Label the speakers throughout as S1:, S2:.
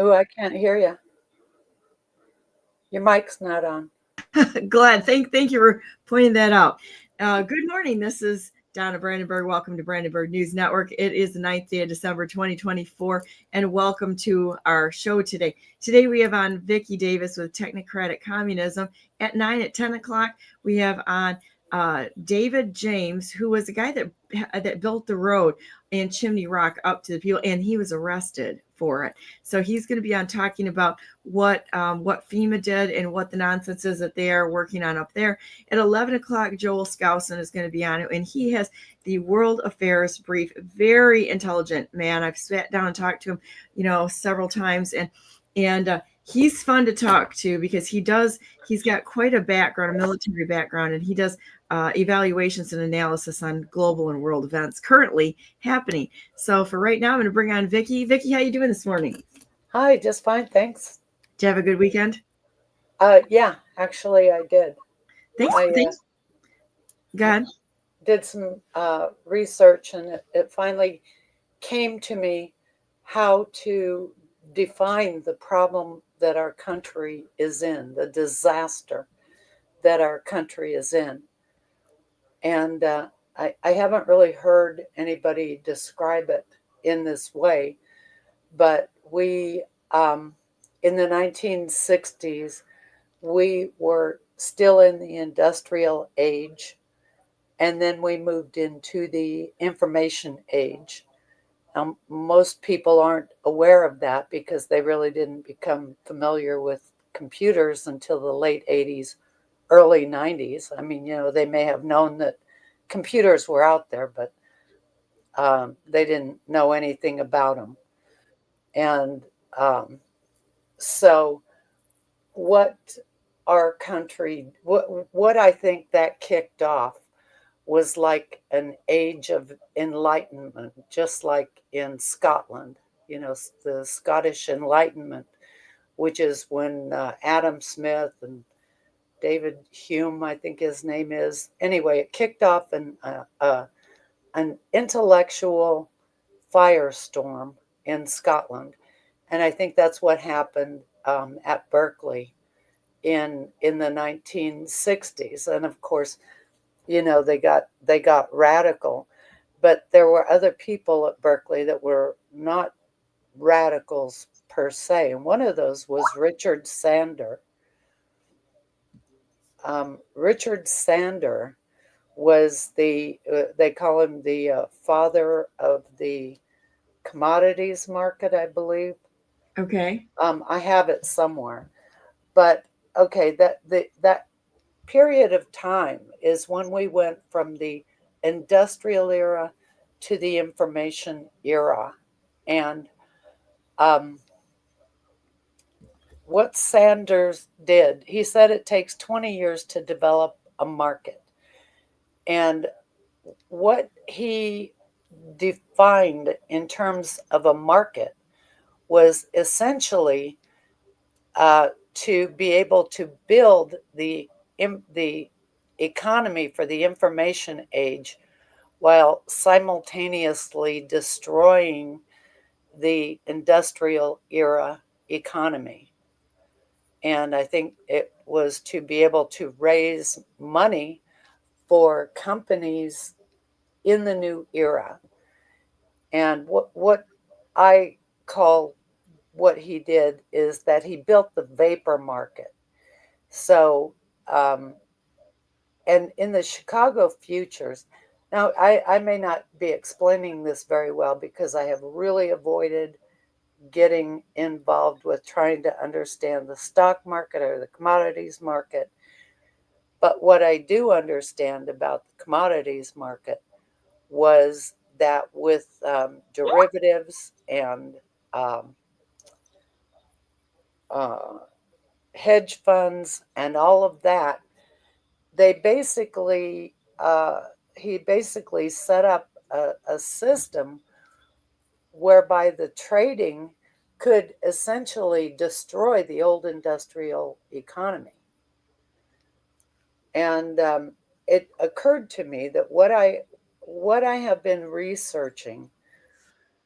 S1: Oh, I can't hear you. Your mic's not on.
S2: Glad. Thank you for pointing that out. Good morning. This is Donna Brandenburg. Welcome to Brandenburg News Network. It is the 9th day of December 2024, and welcome to our show today. Today we have on Vicky Davis with Technocratic Communism. At 9 at 10 o'clock, we have on David James, who was the guy that built the road in Chimney Rock up to the people, and he was arrested for it. So he's going to be on talking about what FEMA did and what the nonsense is that they are working on up there. At 11 o'clock, Joel Skousen is going to be on it, and he has the World Affairs Brief. Very intelligent man. I've sat down and talked to him, several times, and he's fun to talk to because he's got quite a background, a military background, and he does evaluations and analysis on global and world events currently happening. So for right now, I'm going to bring on Vicky. Vicky, how you doing this morning?
S1: Hi, just fine, thanks.
S2: Did you have a good weekend?
S1: Yeah, actually, I did.
S2: Thanks.
S1: I
S2: Thanks. God.
S1: did some research, and it finally came to me how to define the problem that our country is in, the disaster that our country is in. And I haven't really heard anybody describe it in this way, but in the 1960s, we were still in the industrial age, and then we moved into the information age. Most people aren't aware of that because they really didn't become familiar with computers until the late 80s, early 90s. I mean, they may have known that computers were out there, but they didn't know anything about them. And so, what our country, what I think that kicked off was like an age of enlightenment, just like in Scotland, the Scottish Enlightenment, which is when Adam Smith and David Hume, I think his name is. Anyway, it kicked off an intellectual firestorm in Scotland, and I think that's what happened at Berkeley in the 1960s. And of course, they got radical, but there were other people at Berkeley that were not radicals per se, and one of those was Richard Sander. Richard Sander was they call him the father of the commodities market, I believe.
S2: Okay.
S1: I have it somewhere, but okay, that period of time is when we went from the industrial era to the information era. And um, what Sanders did, he said it takes 20 years to develop a market. And what he defined in terms of a market was essentially to be able to build the economy for the information age while simultaneously destroying the industrial era economy. And I think it was to be able to raise money for companies in the new era. And what I call what he did is that he built the vapor market. So, um, and in the Chicago futures, now I may not be explaining this very well because I have really avoided getting involved with trying to understand the stock market or the commodities market. But what I do understand about the commodities market was that with derivatives and um, uh, hedge funds and all of that, they basically he basically set up a system whereby the trading could essentially destroy the old industrial economy. And it occurred to me that what I have been researching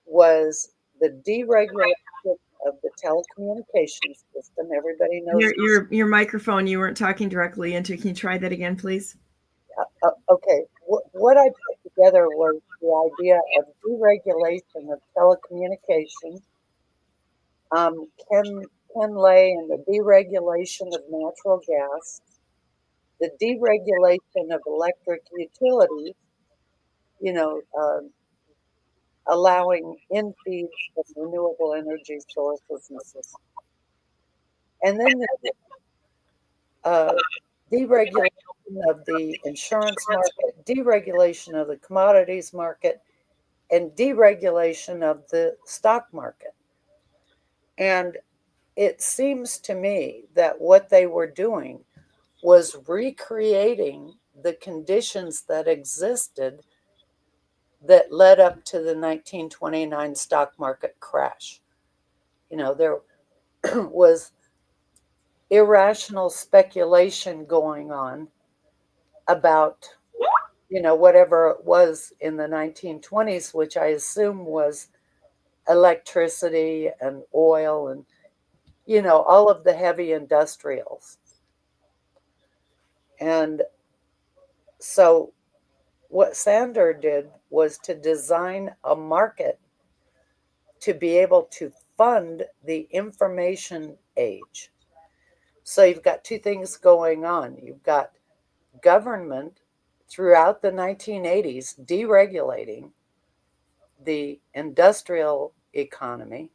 S1: was the deregulation of the telecommunications system. Everybody knows
S2: your microphone, you weren't talking directly into. Can you try that again, please?
S1: okay. What I put together was the idea of deregulation of telecommunications, Ken Lay and the deregulation of natural gas, the deregulation of electric utilities, you know, allowing in feeds from renewable energy sources and so on. And then the uh, deregulation of the insurance market, deregulation of the commodities market, and deregulation of the stock market. And it seems to me that what they were doing was recreating the conditions that existed that led up to the 1929 stock market crash. There was irrational speculation going on about, whatever it was in the 1920s, which I assume was electricity and oil and, all of the heavy industrials. And so what Sander did was to design a market to be able to fund the information age. So you've got two things going on. You've got government throughout the 1980s deregulating the industrial economy.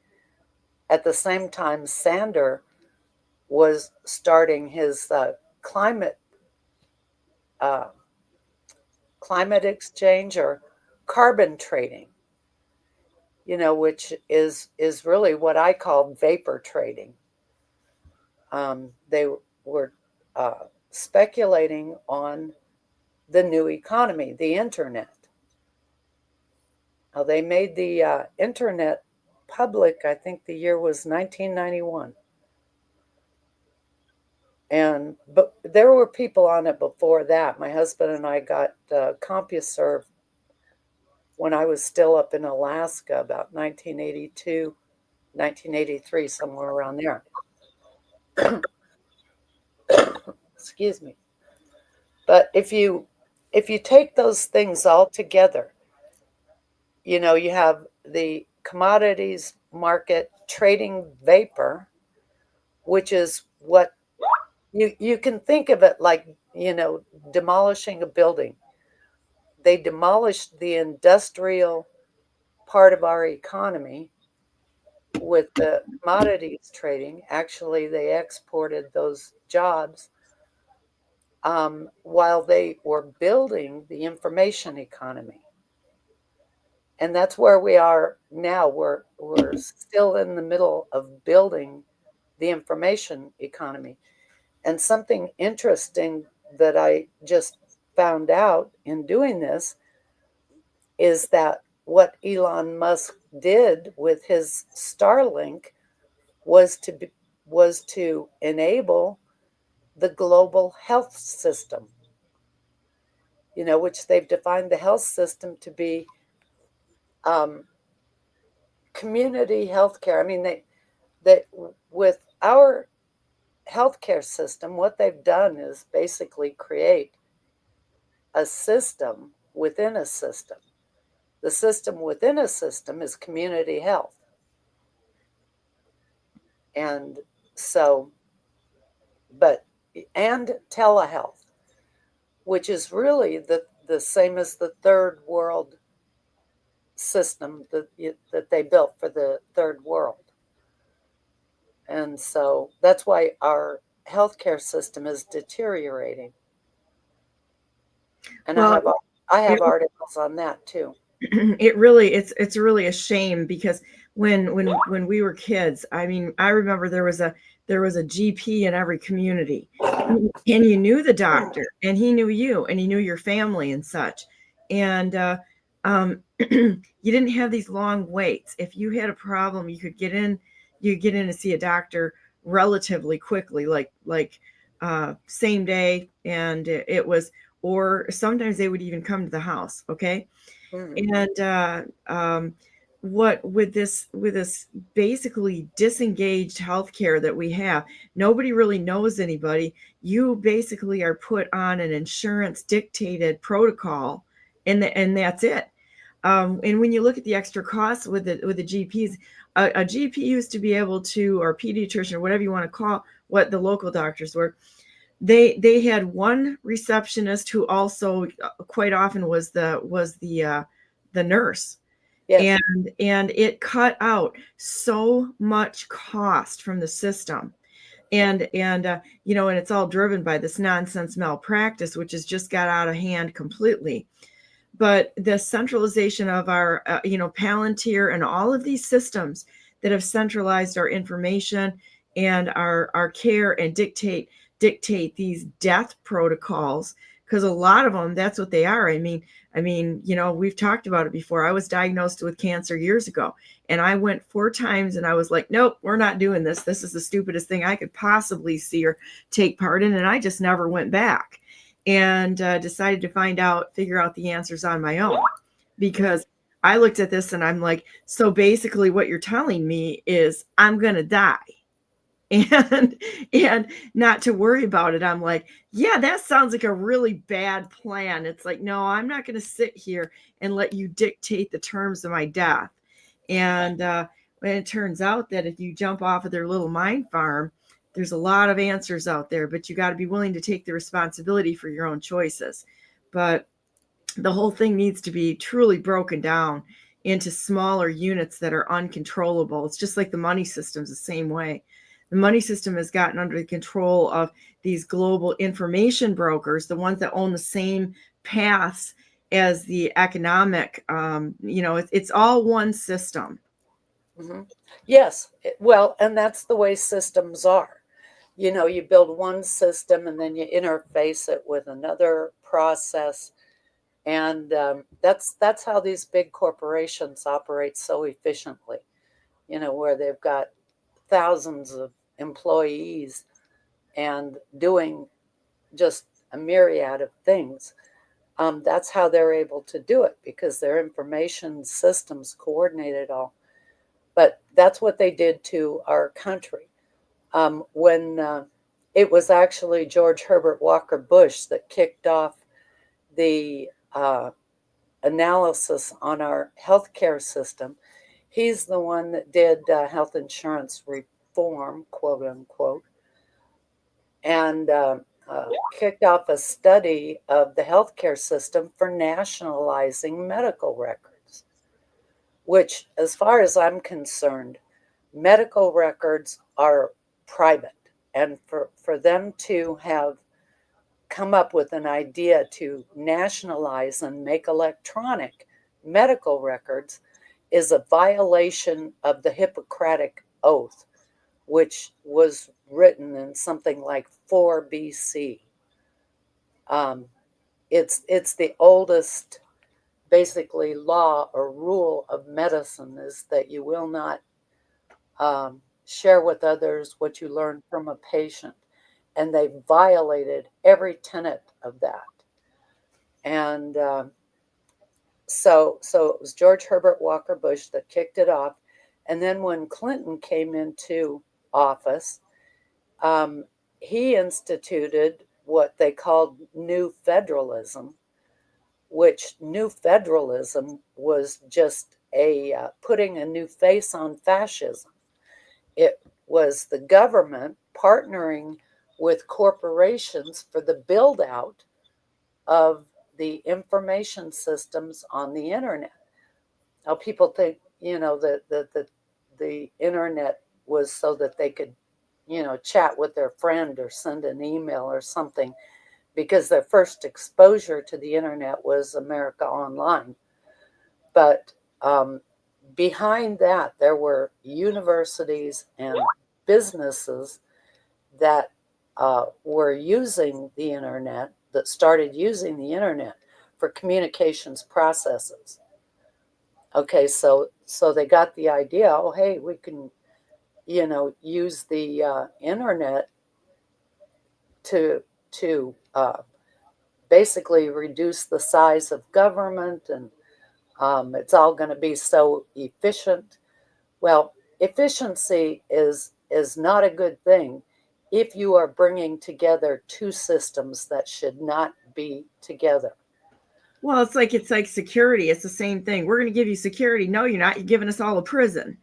S1: At the same time, Sander was starting his climate uh, climate exchange or carbon trading, which is really what I call vapor trading. They were speculating on the new economy, the internet. Now, they made the internet public, I think the year was 1991. But there were people on it before that. My husband and I got CompuServe when I was still up in Alaska, about 1982, 1983, somewhere around there. Excuse me. But if you take those things all together, you have the commodities market trading vapor, which is what you can think of it like, demolishing a building. They demolished the industrial part of our economy with the commodities trading. Actually, they exported those jobs while they were building the information economy. And that's where we are now. We're still in the middle of building the information economy. And something interesting that I just found out in doing this is that what Elon Musk did with his Starlink was to enable the global health system, which they've defined the health system to be community healthcare. I mean, they with our healthcare system, what they've done is basically create a system within a system. The system within a system is community health. And so, and telehealth, which is really the same as the third world system that they built for the third world. And so that's why our healthcare system is deteriorating. And well, I have articles on that too.
S2: It's really a shame because when we were kids, I mean, I remember there was a GP in every community, and you knew the doctor, and he knew you, and he knew your family and such, and you didn't have these long waits. If you had a problem, you could get in to see a doctor relatively quickly, like same day, and it was, or sometimes they would even come to the house. Okay. Mm-hmm. And what with this basically disengaged healthcare that we have, nobody really knows anybody. You basically are put on an insurance dictated protocol, and that's it. And when you look at the extra costs with the GPs, a GP used to be able to, or pediatrician or whatever you want to call what the local doctors were, they had one receptionist who also quite often was the nurse.
S1: Yes.
S2: And it cut out so much cost from the system. And and it's all driven by this nonsense malpractice, which has just got out of hand completely. But the centralization of our Palantir and all of these systems that have centralized our information and our care and dictate these death protocols, because a lot of them, that's what they are. I mean, we've talked about it before. I was diagnosed with cancer years ago, and I went 4 times, and I was like, nope, we're not doing this. This is the stupidest thing I could possibly see or take part in. And I just never went back, and decided to figure out the answers on my own, because I looked at this and I'm like, so basically what you're telling me is I'm going to die. And not to worry about it. I'm like, yeah, that sounds like a really bad plan. It's like, no, I'm not going to sit here and let you dictate the terms of my death. And it turns out that if you jump off of their little mind farm, there's a lot of answers out there, but you got to be willing to take the responsibility for your own choices. But the whole thing needs to be truly broken down into smaller units that are uncontrollable. It's just like the money system's the same way. The money system has gotten under the control of these global information brokers, the ones that own the same paths as the economic, it's all one system.
S1: Mm-hmm. Yes. Well, and that's the way systems are. You build one system and then you interface it with another process. And that's how these big corporations operate so efficiently, where they've got thousands of employees and doing just a myriad of things. That's how they're able to do it, because their information systems coordinate it all. But that's what they did to our country. When it was actually George Herbert Walker Bush that kicked off the analysis on our healthcare system. He's the one that did health insurance reform, quote unquote, and kicked off a study of the healthcare system for nationalizing medical records, which, as far as I'm concerned, medical records are private. And for them to have come up with an idea to nationalize and make electronic medical records is a violation of the Hippocratic Oath, which was written in something like 4 BC. It's the oldest, basically, law or rule of medicine, is that you will not share with others what you learn from a patient. And they violated every tenet of that. And so it was George Herbert Walker Bush that kicked it off. And then when Clinton came into office, he instituted what they called New Federalism, which New Federalism was just putting a new face on fascism. It was the government partnering with corporations for the build out of the information systems on the internet. Now, people think, that the internet was so that they could, chat with their friend or send an email or something, because their first exposure to the internet was America Online. But behind that, there were universities and businesses that were using the internet, that started using the internet for communications processes. Okay, so they got the idea, oh, hey, we can, use the internet to basically reduce the size of government and It's all going to be so efficient. Well, efficiency is not a good thing if you are bringing together two systems that should not be together.
S2: Well, it's like security. It's the same thing. We're going to give you security. No, you're not. You're giving us all a prison.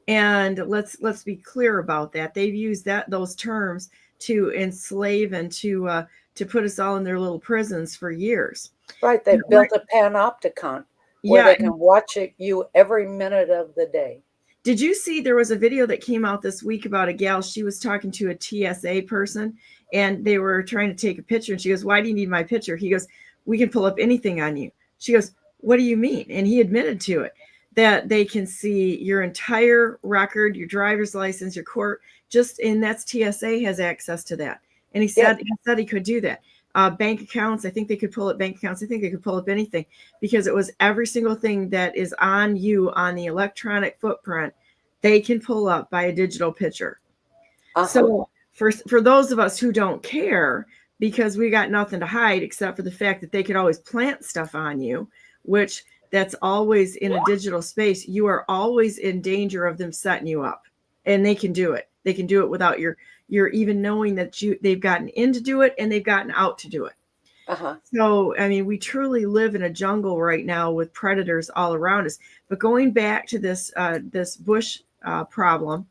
S2: And let's be clear about that. They've used those terms to enslave and to put us all in their little prisons for years.
S1: Right, they've built a panopticon where
S2: Yeah.
S1: they can watch you every minute of the day.
S2: Did you see there was a video that came out this week about a gal? She was talking to a TSA person and they were trying to take a picture. And she goes, "Why do you need my picture?" He goes, "We can pull up anything on you." She goes, "What do you mean?" And he admitted to it, that they can see your entire record, your driver's license, your court, and that's TSA has access to that. And he said, he could do that. Bank accounts, I think they could pull up bank accounts. I think they could pull up anything because it was every single thing that is on you on the electronic footprint, they can pull up by a digital picture. So for those of us who don't care, because we got nothing to hide except for the fact that they could always plant stuff on you, which that's always in a digital space, you are always in danger of them setting you up. And they can do it. They can do it without your even knowing that they've gotten in to do it and they've gotten out to do it. So, I mean, we truly live in a jungle right now with predators all around us. But going back to this Bush problem,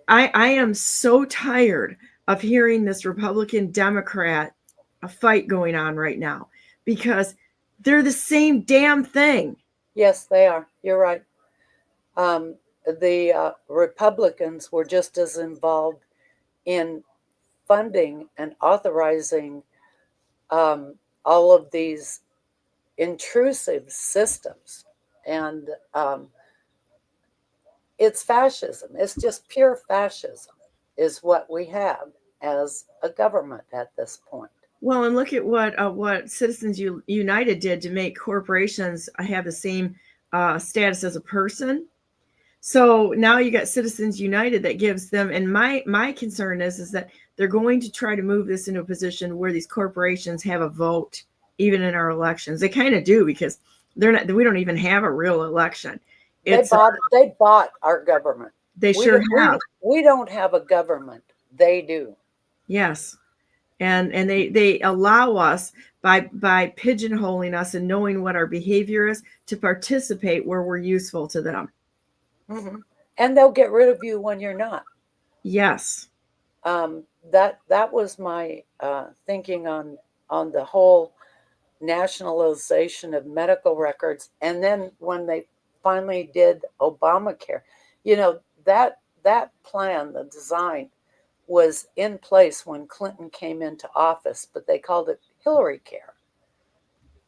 S2: I am so tired of hearing this Republican Democrat fight going on right now because they're the same damn thing.
S1: Yes, they are. You're right. The Republicans were just as involved in funding and authorizing all of these intrusive systems. And it's fascism. It's just pure fascism is what we have as a government at this point.
S2: Well, and look at what Citizens United did to make corporations have the same status as a person. So now you got Citizens United that gives them, and my concern is that they're going to try to move this into a position where these corporations have a vote even in our elections. They kind of do because we don't even have a real election.
S1: They bought our government.
S2: They sure have.
S1: We don't have a government. They do.
S2: Yes. And they allow us by pigeonholing us and knowing what our behavior is to participate where we're useful to them.
S1: Mm-hmm. And they'll get rid of you when you're not.
S2: Yes.
S1: That was my thinking on the whole nationalization of medical records. And then when they finally did Obamacare, that plan, the design, was in place when Clinton came into office, but they called it Hillary Care.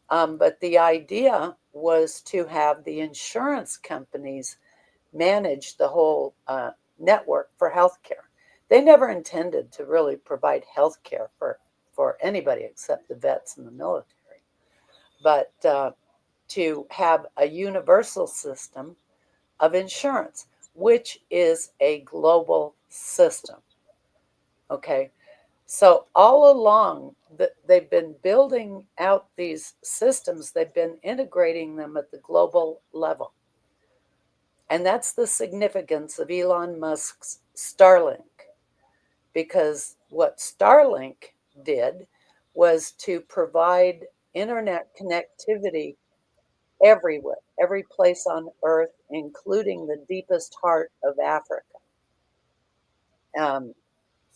S1: But the idea was to have the insurance companies manage the whole network for healthcare. They never intended to really provide healthcare for anybody except the vets and the military, but to have a universal system of insurance, which is a global system. Okay, so all along they've been building out these systems, they've been integrating them at the global level. And that's the significance of Elon Musk's Starlink, because what Starlink did was to provide internet connectivity everywhere, every place on Earth, including the deepest heart of Africa.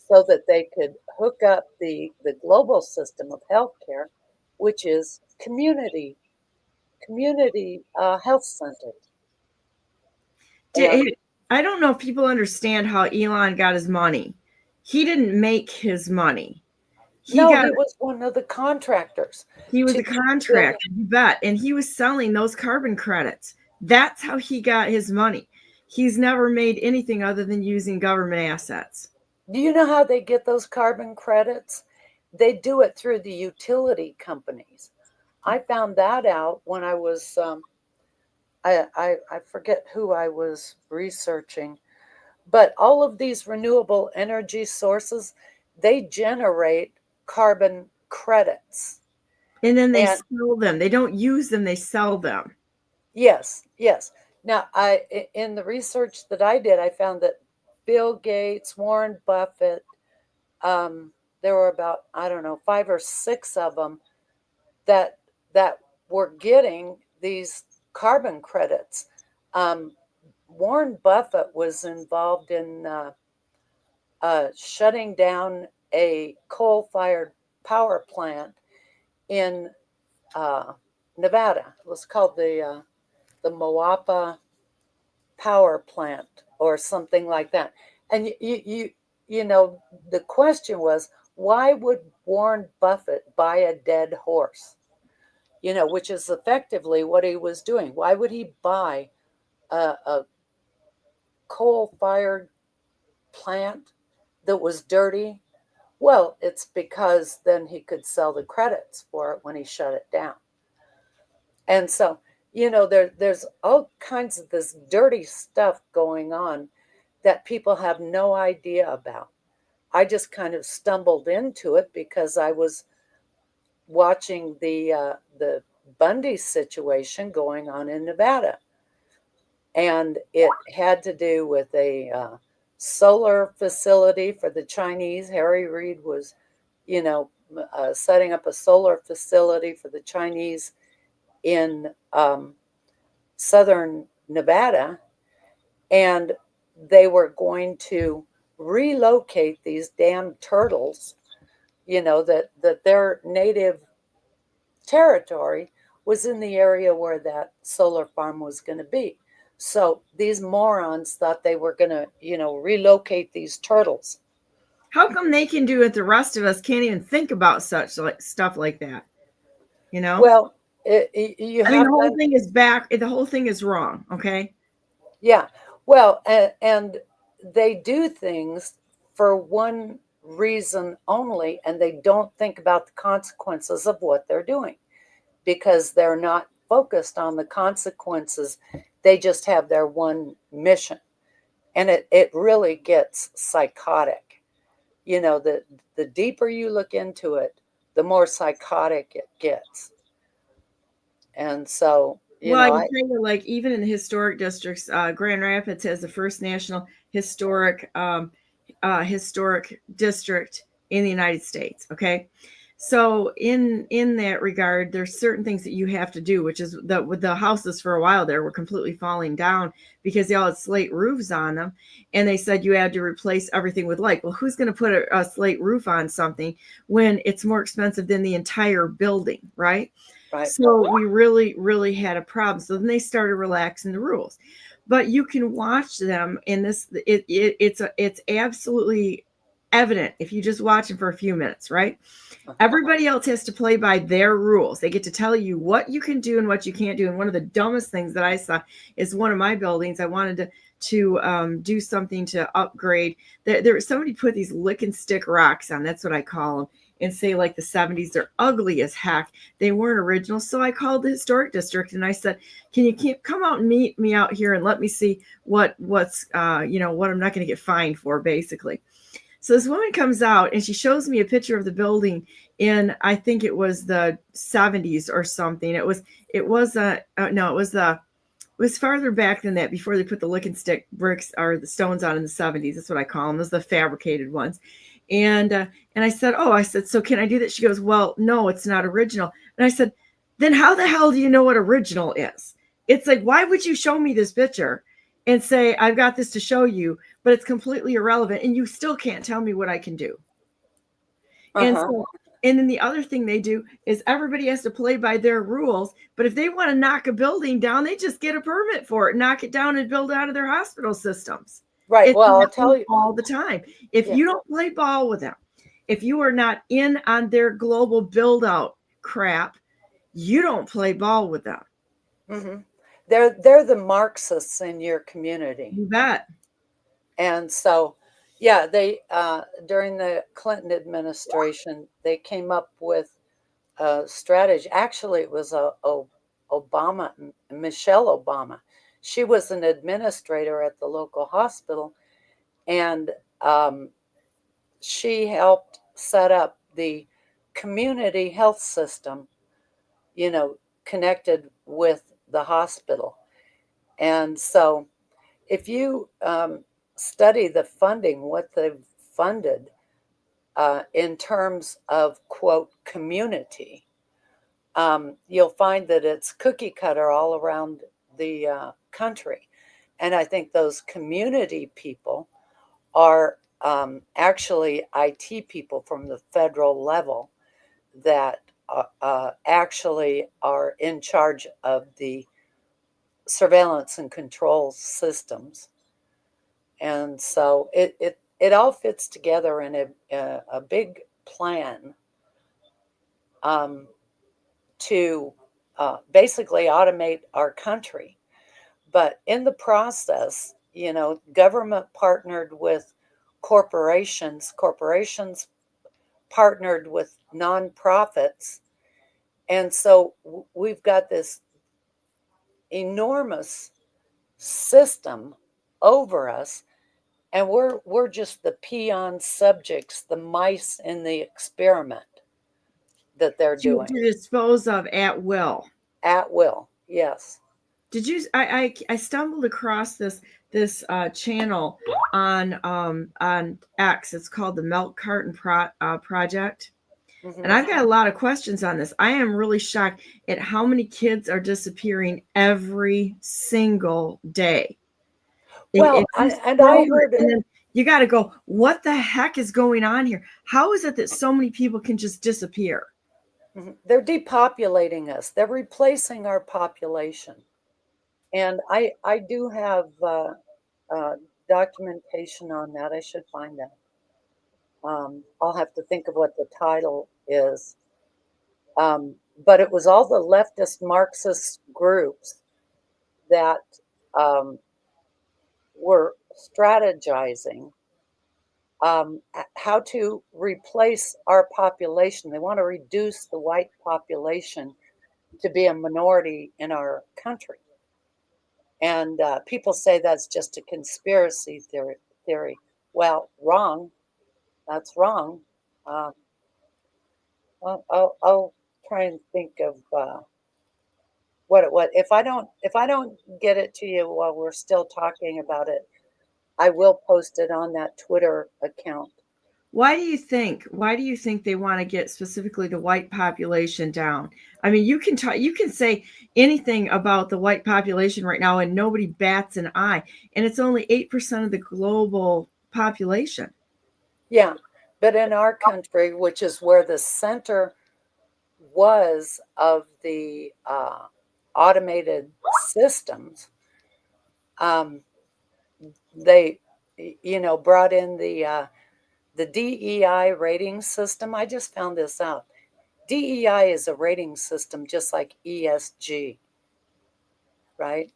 S1: So that they could hook up the global system of healthcare, which is community health centers.
S2: I don't know if people understand how Elon got his money. He didn't make his money.
S1: He was one of the contractors.
S2: He was a contractor, you bet. And he was selling those carbon credits. That's how he got his money. He's never made anything other than using government assets.
S1: Do you know how they get those carbon credits? They do it through the utility companies. I found that out when I was, I forget who I was researching, but all of these renewable energy sources, they generate carbon credits.
S2: And then they sell them. They don't use them, they sell them.
S1: Yes, yes. Now, in the research that I did, I found that Bill Gates, Warren Buffett, um, there were about, I don't know, 5 or 6 of them that that were getting these carbon credits. Um, Warren Buffett was involved in shutting down a coal-fired power plant in uh, Nevada. It was called the Moapa Power Plant or something like that. And you know, the question was, why would Warren Buffett buy a dead horse? You know, which is effectively what he was doing. Why would he buy a coal-fired plant that was dirty? Well, it's because then he could sell the credits for it when he shut it down. And so, you know, there's all kinds of this dirty stuff going on that people have no idea about. I just kind of stumbled into it because I was watching the Bundy situation going on in Nevada, and it had to do with a solar facility for the Chinese. Harry Reid was, you know, setting up a solar facility for the Chinese in southern Nevada, and they were going to relocate these damn turtles, you know, that their native territory was in the area where that solar farm was going to be. So these morons thought they were going to, you know, relocate these turtles.
S2: How come they can do it? The rest of us can't even think about such like stuff like that. You know,
S1: Well, you
S2: I mean, the
S1: have
S2: whole
S1: to,
S2: thing is back. The whole thing is wrong. Okay.
S1: yeah. Well, and they do things for one reason only, and they don't think about the consequences of what they're doing because they're not focused on the consequences. They just have their one mission. And it really gets psychotic. You know, the deeper you look into it, the more psychotic it gets. And so, you
S2: Well, I
S1: know,
S2: can tell you, like, even in the historic districts, Grand Rapids has the first national historic district in the United States. Okay, so in that regard, there's certain things that you have to do, which is the houses for a while there were completely falling down because they all had slate roofs on them, and they said you had to replace everything with light. Well, who's going to put a slate roof on something when it's more expensive than the entire building, right?
S1: right.
S2: So we really, really had a problem. So then they started relaxing the rules. But you can watch them in this. It's absolutely evident if you just watch them for a few minutes, right? Everybody else has to play by their rules. They get to tell you what you can do and what you can't do. And one of the dumbest things that I saw is one of my buildings. I wanted to do something to upgrade. There was somebody put these lick and stick rocks on. That's what I call them. And say like the 70s, they're ugly as heck. They weren't original. So I called the historic district and I said, can you come out and meet me out here and let me see what's what I'm not going to get fined for, basically. So this woman comes out and she shows me a picture of the building in, I think it was the 70s or something. It was farther back than that, before they put the lick and stick bricks or the stones on in the 70s. That's what I call them. Those are the fabricated ones. And I said, so can I do that? She goes, well, no, it's not original. And I said, then how the hell do you know what original is? It's like, why would you show me this picture and say, I've got this to show you, but it's completely irrelevant and you still can't tell me what I can do? And
S1: Uh-huh.
S2: so, and then the other thing they do is everybody has to play by their rules. But if they want to knock a building down, they just get a permit for it, knock it down, and build out of their hospital systems.
S1: Right.
S2: It's
S1: Well, I'll tell
S2: happening
S1: you.
S2: all the time. If
S1: Yeah.
S2: you don't play ball with them, if you are not in on their global build out crap, you don't play ball with them.
S1: Hmm. They're the Marxists in your community.
S2: You bet.
S1: And so, yeah, they during the Clinton administration, they came up with a strategy. Actually, it was Obama, Michelle Obama. She was an administrator at the local hospital, and she helped set up the community health system, you know, connected with the hospital. And so if you study the funding, what they've funded in terms of, quote, community, you'll find that it's cookie cutter all around the country. And I think those community people are actually IT people from the federal level that actually are in charge of the surveillance and control systems. And so it all fits together in a big plan to basically automate our country. But in the process, government partnered with corporations, corporations partnered with nonprofits. And so we've got this enormous system over us, and we're just the peon subjects, the mice in the experiment that they're doing.
S2: To dispose of at will.
S1: At will, yes.
S2: Did you? I stumbled across this channel on X. It's called the Milk Carton Project, and I've got a lot of questions on this. I am really shocked at how many kids are disappearing every single day.
S1: Well, and I heard it.
S2: And then you got to go, what the heck is going on here? How is it that so many people can just disappear?
S1: They're depopulating us. They're replacing our population. And I do have documentation on that. I should find that. I'll have to think of what the title is. But it was all the leftist Marxist groups that were strategizing how to replace our population. They want to reduce the white population to be a minority in our country. And people say that's just a conspiracy theory. Well, wrong. That's wrong. I'll try and think of what it was. If I don't get it to you while we're still talking about it, I will post it on that Twitter account.
S2: Why do you think they want to get specifically the white population down? I mean, you can say anything about the white population right now and nobody bats an eye, and it's only 8% of the global population.
S1: Yeah, but in our country, which is where the center was of the automated systems, they brought in the DEI rating system. I just found this out. DEI is a rating system just like ESG, right?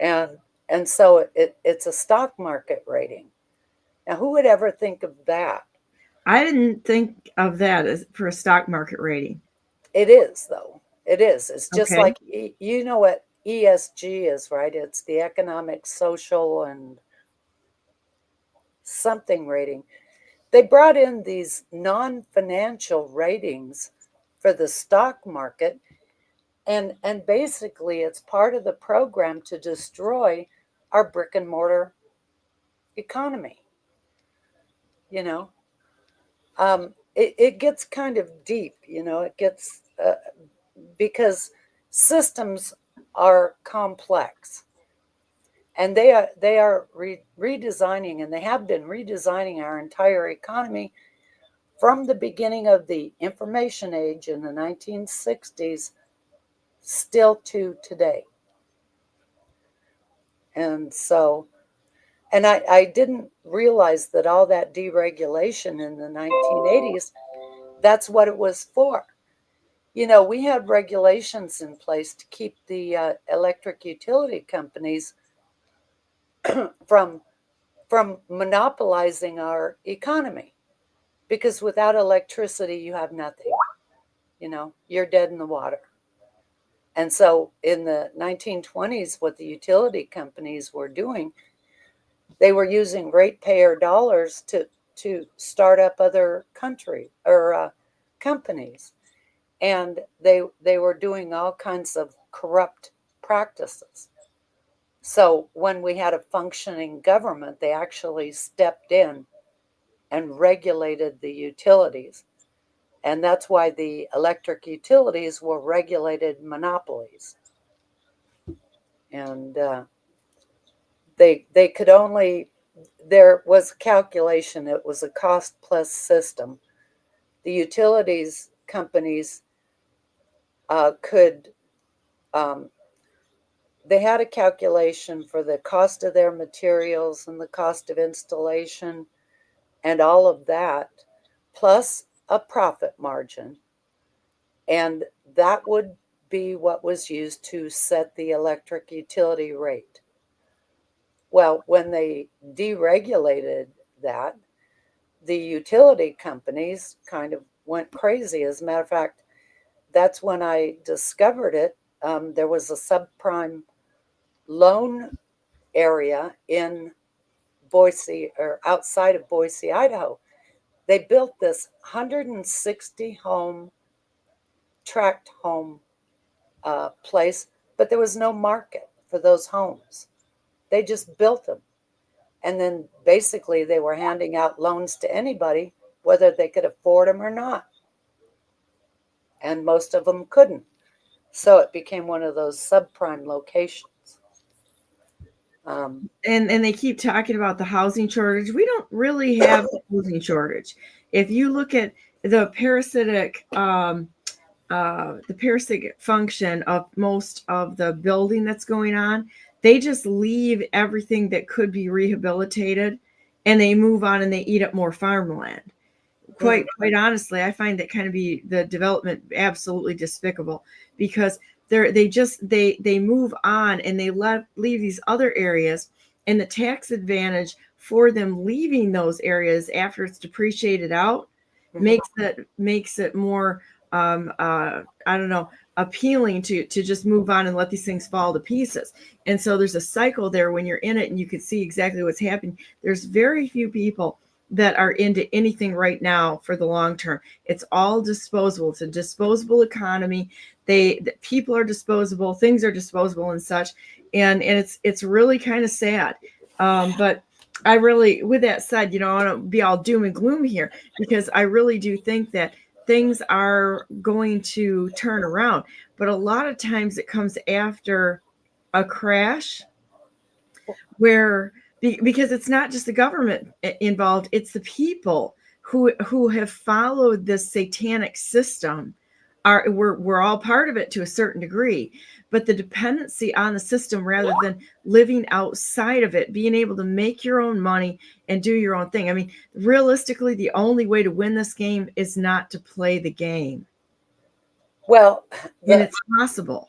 S1: And so it's a stock market rating. Now, who would ever think of that?
S2: I didn't think of that as for a stock market rating.
S1: It is, though. It is. It's just
S2: Okay.
S1: like, you know what ESG is, right? It's the economic, social, and something rating. They brought in these non-financial ratings for the stock market, and basically it's part of the program to destroy our brick and mortar economy. It gets kind of deep. It gets because systems are complex, and they are redesigning, and they have been redesigning our entire economy from the beginning of the information age in the 1960s still to today. And so, and I didn't realize that all that deregulation in the 1980s, that's what it was for. We had regulations in place to keep the electric utility companies from monopolizing our economy, because without electricity you have nothing. You're dead in the water. And so in the 1920s, what the utility companies were doing, they were using ratepayer dollars to start up other companies, and they were doing all kinds of corrupt practices. So when we had a functioning government, they actually stepped in and regulated the utilities. And that's why the electric utilities were regulated monopolies. And they could only, there was a calculation, it was a cost plus system. The utilities companies could, they had a calculation for the cost of their materials and the cost of installation and all of that, plus a profit margin. And that would be what was used to set the electric utility rate. Well, when they deregulated that, the utility companies kind of went crazy. As a matter of fact, that's when I discovered it. There was a subprime loan area in Boise, or outside of Boise, Idaho. They built this 160 home, tract home place, but there was no market for those homes. They just built them. And then basically they were handing out loans to anybody, whether they could afford them or not. And most of them couldn't. So it became one of those subprime locations.
S2: And they keep talking about the housing shortage. We don't really have a housing shortage. If you look at the parasitic function of most of the building that's going on, they just leave everything that could be rehabilitated and they move on and they eat up more farmland. Quite honestly, I find that kind of be the development absolutely despicable, because they move on and they leave these other areas, and the tax advantage for them leaving those areas after it's depreciated out makes it more I don't know, appealing to just move on and let these things fall to pieces. And so there's a cycle there when you're in it, and you can see exactly what's happening. There's very few people that are into anything right now for the long term. It's all disposable. It's a disposable economy. The people are disposable, things are disposable and such. And it's really kind of sad. But I really, with that said, I don't be all doom and gloom here, because I really do think that things are going to turn around. But a lot of times it comes after a crash, where, because it's not just the government involved, it's the people who have followed this satanic system. We're all part of it to a certain degree, but the dependency on the system rather than living outside of it, being able to make your own money and do your own thing. I mean, realistically, the only way to win this game is not to play the game.
S1: Well,
S2: and it's possible.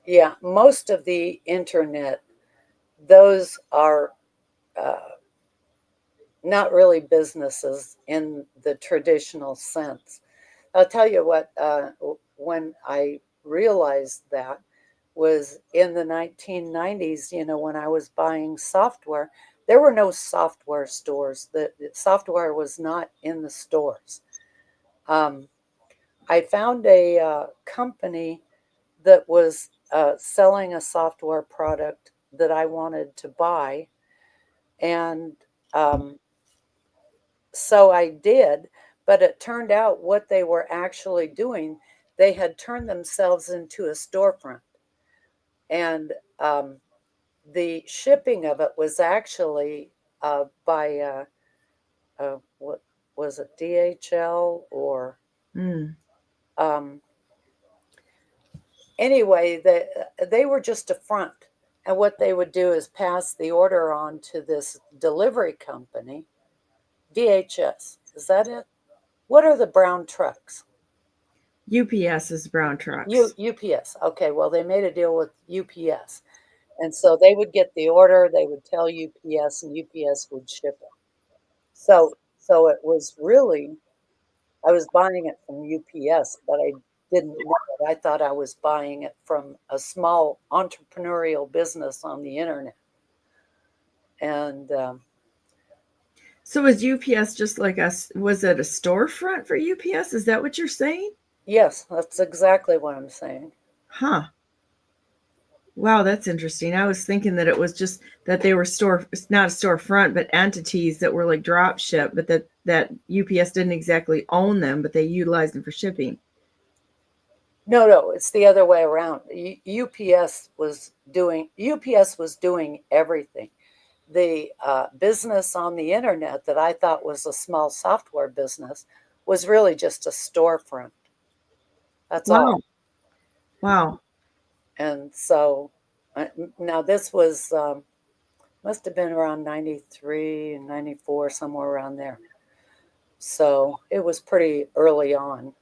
S1: Yeah, most of the internet, those are not really businesses in the traditional sense. I'll tell you what, when I realized that was in the 1990s, when I was buying software, there were no software stores. The software was not in the stores. I found a company that was selling a software product that I wanted to buy. And so I did, but it turned out what they were actually doing, they had turned themselves into a storefront. And the shipping of it was actually by, what was it, DHL or... Anyway, they were just a front. And what they would do is pass the order on to this delivery company, DHS. Is that it? What are the brown trucks?
S2: UPS is brown trucks.
S1: UPS. Okay, well, they made a deal with UPS. And so they would get the order, they would tell UPS, and UPS would ship it. So it was really, I was buying it from UPS, but I didn't know it. I thought I was buying it from a small entrepreneurial business on the internet. And
S2: so was UPS just like us? Was it a storefront for UPS? Is that what you're saying?
S1: Yes, that's exactly what I'm saying.
S2: Huh. Wow, that's interesting. I was thinking that it was just that they were not a storefront, but entities that were like drop ship, but that UPS didn't exactly own them, but they utilized them for shipping.
S1: No, it's the other way around. UPS was doing everything. The business on the internet that I thought was a small software business was really just a storefront. That's
S2: Wow.
S1: all.
S2: Wow.
S1: And so now this was must have been around 93 and 94, somewhere around there. So it was pretty early on.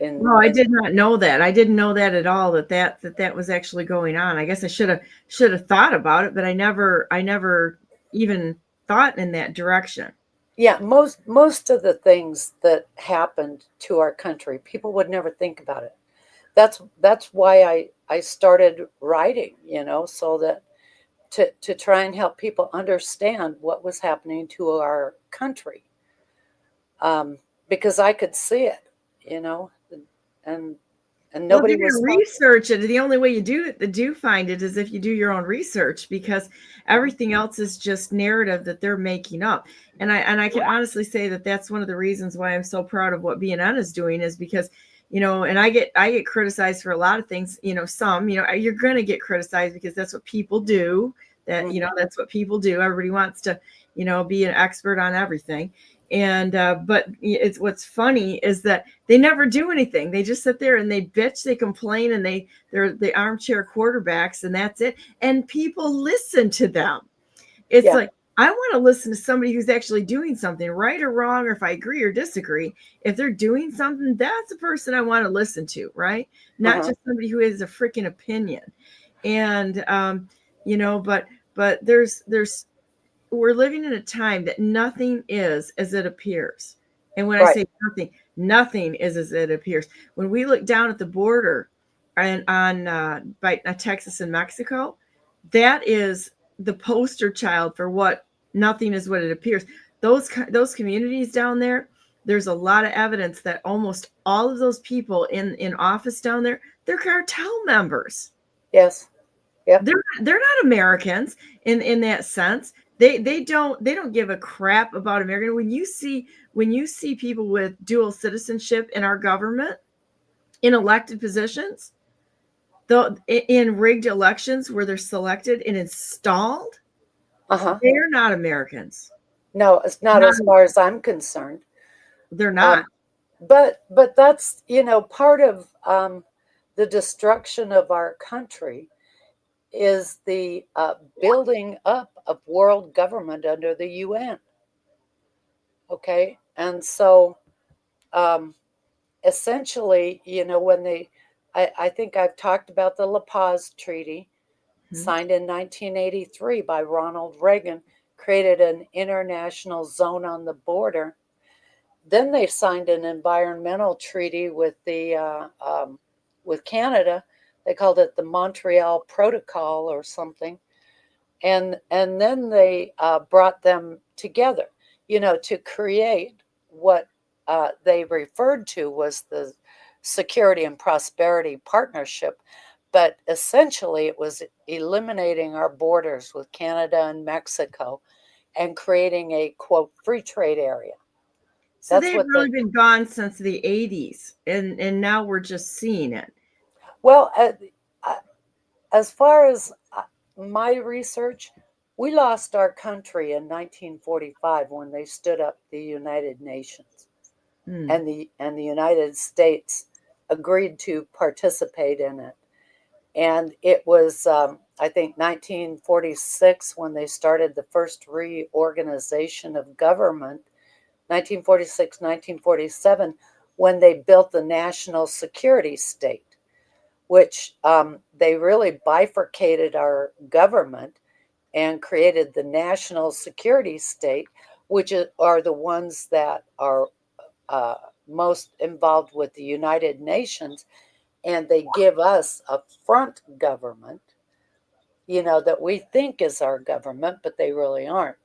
S2: No, I did not know that. I didn't know that at all, that was actually going on. I guess I should have thought about it, but I never even thought in that direction.
S1: Yeah, most of the things that happened to our country, people would never think about it. That's why I started writing, so that to try and help people understand what was happening to our country, because I could see it, and
S2: Well, if
S1: nobody
S2: you're going
S1: was
S2: to
S1: talking.
S2: research it, the only way you do find it is if you do your own research, because everything else is just narrative that they're making up. And I can honestly say that that's one of the reasons why I'm so proud of what BNN is doing, is because, and I get criticized for a lot of things. You're going to get criticized because that's what people do. That's what people do. Everybody wants to, be an expert on everything. And but it's what's funny is that they never do anything. They just sit there and they bitch, they complain, and they're the armchair quarterbacks, and that's it. And people listen to them. It's
S1: Yeah.
S2: like, I want to listen to somebody who's actually doing something, right or wrong, or if I agree or disagree. If they're doing something, that's the person I want to listen to, right? Not just somebody who has a freaking opinion. And but there's we're living in a time that nothing is as it appears. And when I
S1: Right.
S2: say nothing is as it appears. When we look down at the border and by Texas and Mexico, that is the poster child for what nothing is what it appears. Those communities down there, there's a lot of evidence that almost all of those people in office down there, they're cartel members.
S1: Yes. Yep.
S2: They're not Americans in that sense. They don't give a crap about America. When you see people with dual citizenship in our government, in elected positions, though in rigged elections where they're selected and installed,
S1: Uh-huh.
S2: they're not Americans.
S1: No, it's not
S2: Not,
S1: as far as I'm concerned.
S2: they're not.
S1: Um, but that's, part of the destruction of our country is the building up of world government under the UN. Okay, and so um, essentially, when I think I've talked about the La Paz Treaty,
S2: Mhm.
S1: signed in 1983 by Ronald Reagan, created an international zone on the border. Then they signed an environmental treaty with Canada. They called it the Montreal Protocol or something, and then they brought them together, to create what they referred to was the Security and Prosperity Partnership. But essentially, it was eliminating our borders with Canada and Mexico and creating a, quote, free trade area.
S2: So
S1: That's
S2: they've
S1: what
S2: really been gone since the 80s, and now we're just seeing it.
S1: well, as far as my research, we lost our country in 1945 when they stood up the United Nations,
S2: Hmm.
S1: and the United States agreed to participate in it. And it was, I think, 1946 when they started the first reorganization of government. 1946, 1947, when they built the national security state, which they really bifurcated our government and created the national security state, which are the ones that are most involved with the United Nations. And they give us a front government, that we think is our government, but they really aren't.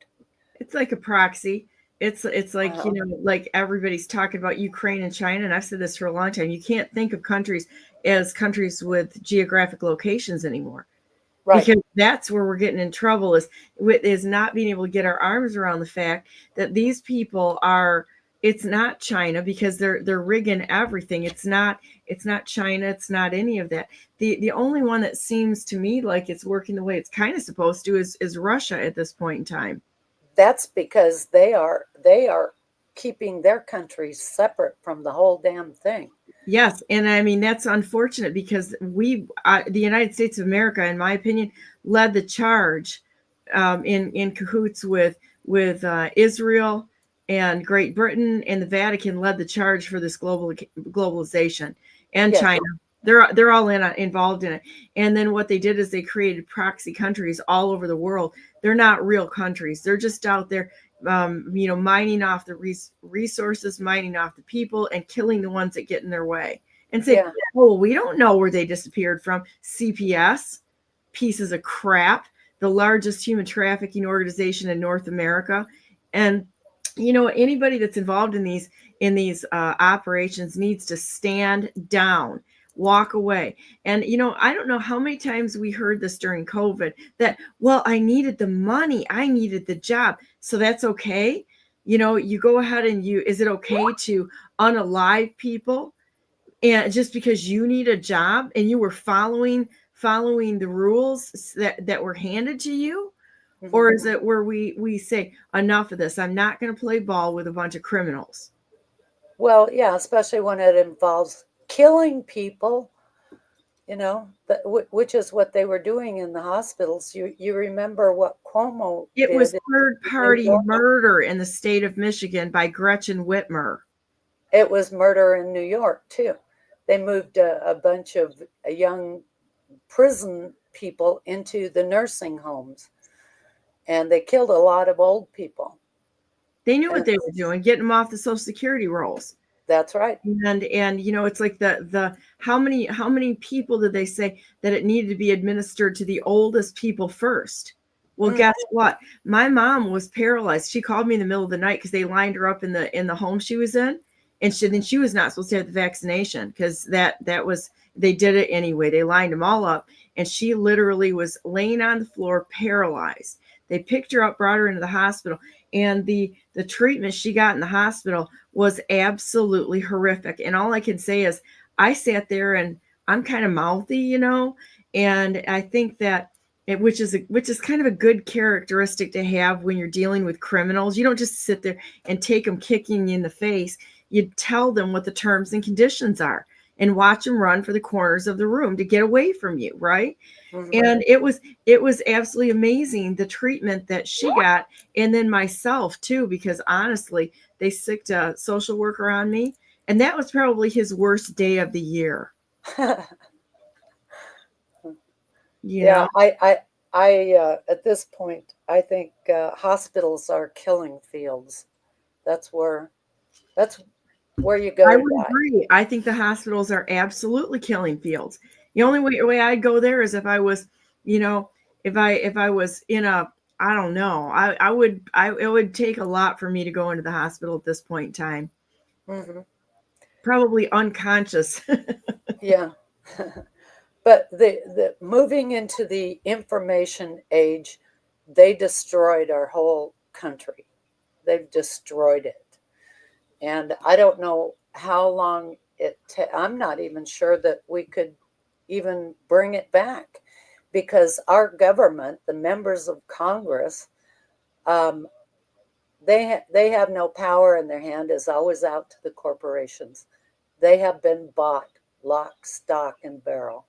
S2: It's like a proxy. It's like,
S1: Uh-huh.
S2: like everybody's talking about Ukraine and China, and I've said this for a long time. You can't think of countries as countries with geographic locations anymore.
S1: Right.
S2: Because that's where we're getting in trouble, is not being able to get our arms around the fact that these people are, it's not China, because they're rigging everything. It's not China, it's not any of that. The only one that seems to me like it's working the way it's kind of supposed to is Russia at this point in time.
S1: That's because they are keeping their country separate from the whole damn thing.
S2: Yes, and I mean that's unfortunate, because the United States of America, in my opinion, led the charge in cahoots with Israel and Great Britain, and the Vatican led the charge for this globalization, and
S1: Yes.
S2: China. They're all involved in it. And then what they did is they created proxy countries all over the world. They're not real countries. They're just out there, mining off the resources, mining off the people, and killing the ones that get in their way. And say,
S1: Yeah.
S2: oh, we don't know where they disappeared from. CPS, pieces of crap, the largest human trafficking organization in North America. And anybody that's involved in these operations needs to stand down, walk away. And I don't know how many times we heard this during COVID, that, well, I needed the money, I needed the job, so that's okay. You go ahead and is it okay to unalive people, and just because you need a job and you were following the rules that were handed to you?
S1: Mm-hmm.
S2: Or is it where we say, enough of this, I'm not going to play ball with a bunch of criminals?
S1: Well, yeah, especially when it involves killing people, which is what they were doing in the hospitals. You remember what Cuomo
S2: It
S1: did?
S2: was third-party murder in the state of Michigan by Gretchen Whitmer.
S1: It was murder in New York, too. They moved a bunch of young prison people into the nursing homes, and they killed a lot of old people.
S2: They knew what they were doing, getting them off the Social Security rolls.
S1: That's right.
S2: And it's like the how many people did they say that it needed to be administered to the oldest people first? Well, guess what? My mom was paralyzed. She called me in the middle of the night because they lined her up in the home she was in, and she was not supposed to have the vaccination, because that was, they did it anyway. They lined them all up, and she literally was laying on the floor paralyzed. They picked her up, brought her into the hospital, and the treatment she got in the hospital was absolutely horrific. And all I can say is, I sat there, and I'm kind of mouthy, and I think that which is kind of a good characteristic to have when you're dealing with criminals. You don't just sit there and take them kicking you in the face. You tell them what the terms and conditions are, and watch them run for the corners of the room to get away from you, right? Mm-hmm. And it was absolutely amazing, the treatment that she got, and then myself too, because honestly, they sicked a social worker on me, and that was probably his worst day of the year.
S1: Yeah, I at this point, I think hospitals are killing fields. That's where you go.
S2: I would agree. I think the hospitals are absolutely killing fields. The only way I'd go there is if I was, if I was in a, I don't know, it would take a lot for me to go into the hospital at this point in time. Mm-hmm. Probably unconscious.
S1: Yeah. But the moving into the information age, they destroyed our whole country. They've destroyed it. And I don't know how long I'm not even sure that we could even bring it back, because our government, the members of Congress, they have no power, and their hand is always out to the corporations. They have been bought lock, stock, and barrel.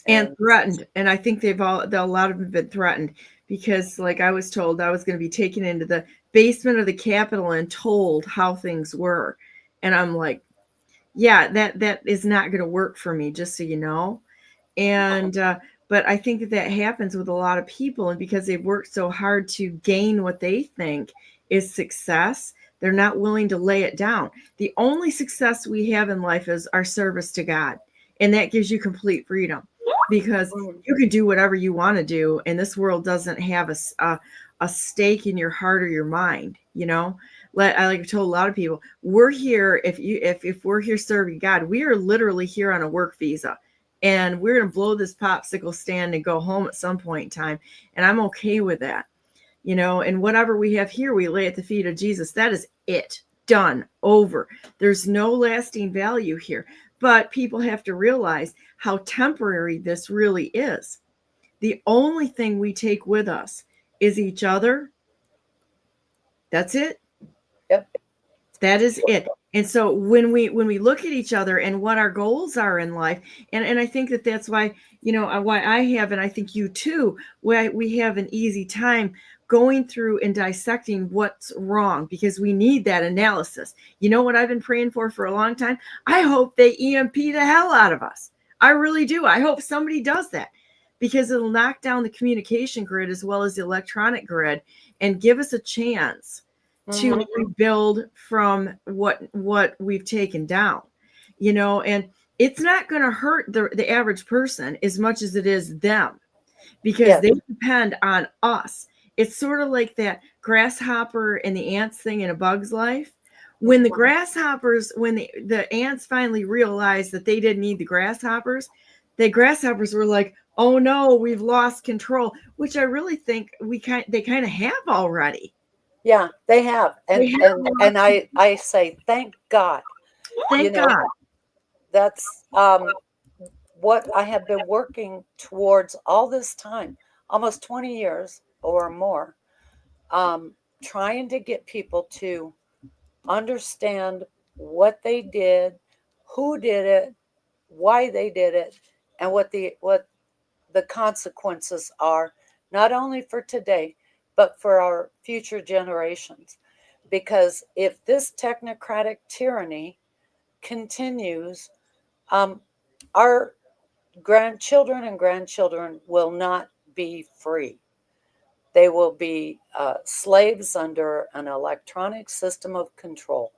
S2: And threatened. And I think a lot of them have been threatened, because like I was told, I was going to be taken into the basement of the Capitol and told how things were. And I'm like, yeah, that is not going to work for me, just so you know. And but I think that happens with a lot of people, and because they've worked so hard to gain what they think is success, they're not willing to lay it down. The only success we have in life is our service to God, and that gives you complete freedom, because you can do whatever you want to do, and this world doesn't have a a stake in your heart or your mind. I like told a lot of people, we're here, if we're here serving God, we are literally here on a work visa, and we're going to blow this popsicle stand and go home at some point in time. And I'm okay with that. And whatever we have here, we lay at the feet of Jesus. That is it. Done. Over. There's no lasting value here. But people have to realize how temporary this really is. The only thing we take with us is each other. That's it.
S1: Yep.
S2: That is it. And so when we look at each other and what our goals are in life, and I think that's why, why I have, and I think you too, why we have an easy time going through and dissecting what's wrong, because we need that analysis. You know what I've been praying for a long time? I hope they EMP the hell out of us. I really do. I hope somebody does that, because it'll knock down the communication grid as well as the electronic grid and give us a chance to rebuild from what we've taken down, and it's not going to hurt the average person as much as it is them, because they depend on us. It's sort of like that grasshopper and the ants thing in A Bug's Life. When the ants finally realized that they didn't need the grasshoppers were like, oh no, we've lost control, which I really think they kind of have already.
S1: Yeah, they have. And I say, thank God.
S2: Thank God.
S1: That's what I have been working towards all this time, almost 20 years or more, trying to get people to understand what they did, who did it, why they did it, and what the consequences are, not only for today, but for our future generations. Because if this technocratic tyranny continues, our grandchildren and grandchildren will not be free. They will be slaves under an electronic system of control.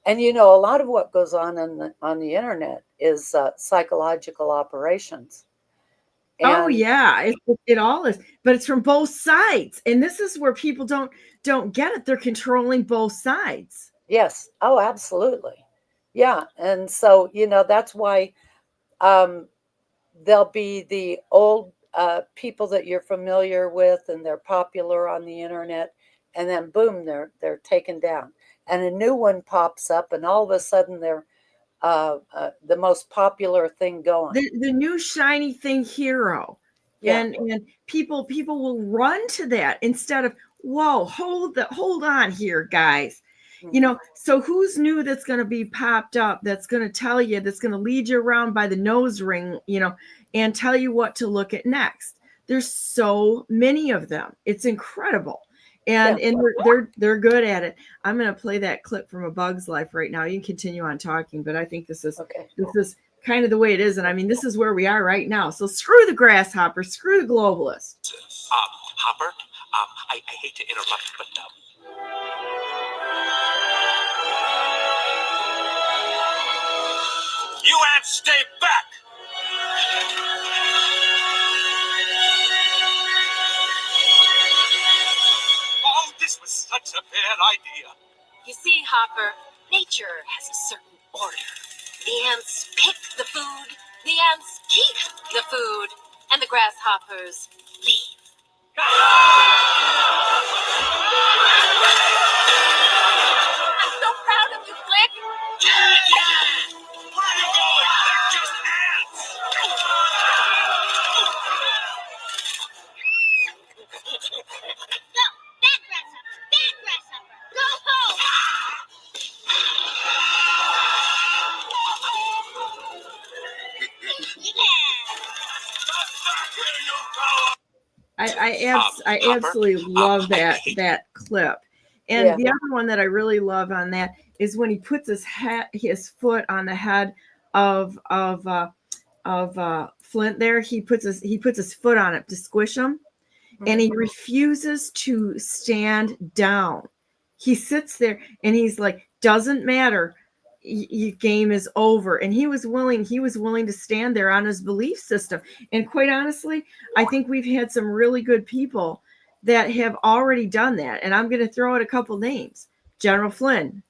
S1: And a lot of what goes on the internet is psychological operations.
S2: And it all is, but it's from both sides, and this is where people don't get it. They're controlling both sides.
S1: Yes. Oh, absolutely. Yeah. And so that's why there'll be the old people that you're familiar with, and they're popular on the internet, and then boom, they're taken down, and a new one pops up, and all of a sudden they're the most popular thing going.
S2: The new shiny thing hero. Yeah. And people will run to that instead of, whoa, hold on here, guys. So who's new that's going to be popped up, that's going to tell you, that's going to lead you around by the nose ring, and tell you what to look at next. There's so many of them. It's incredible. And they're good at it. I'm going to play that clip from A Bug's Life right now. You can continue on talking, but I think this is kind of the way it is. And I mean, this is where we are right now. So screw the grasshopper, screw the globalists.
S3: Hopper, I hate to interrupt, but you ants stay back. Oh, this was such a bad idea.
S4: You see, Hopper, nature has a certain order. The ants pick the food, the ants keep the food, and the grasshoppers leave. I'm so proud of you, Flick.
S3: Where are you going? They're just ants.
S4: Go, bad grasshopper, go home.
S2: I absolutely love that clip. And the other one that I really love on that is when he puts his foot on the head of Flint there. He puts his foot on it to squish him, and he refuses to stand down. He sits there and he's like, doesn't matter. Game is over. And he was willing to stand there on his belief system. And quite honestly, I think we've had some really good people that have already done that. And I'm going to throw out a couple names: General Flynn,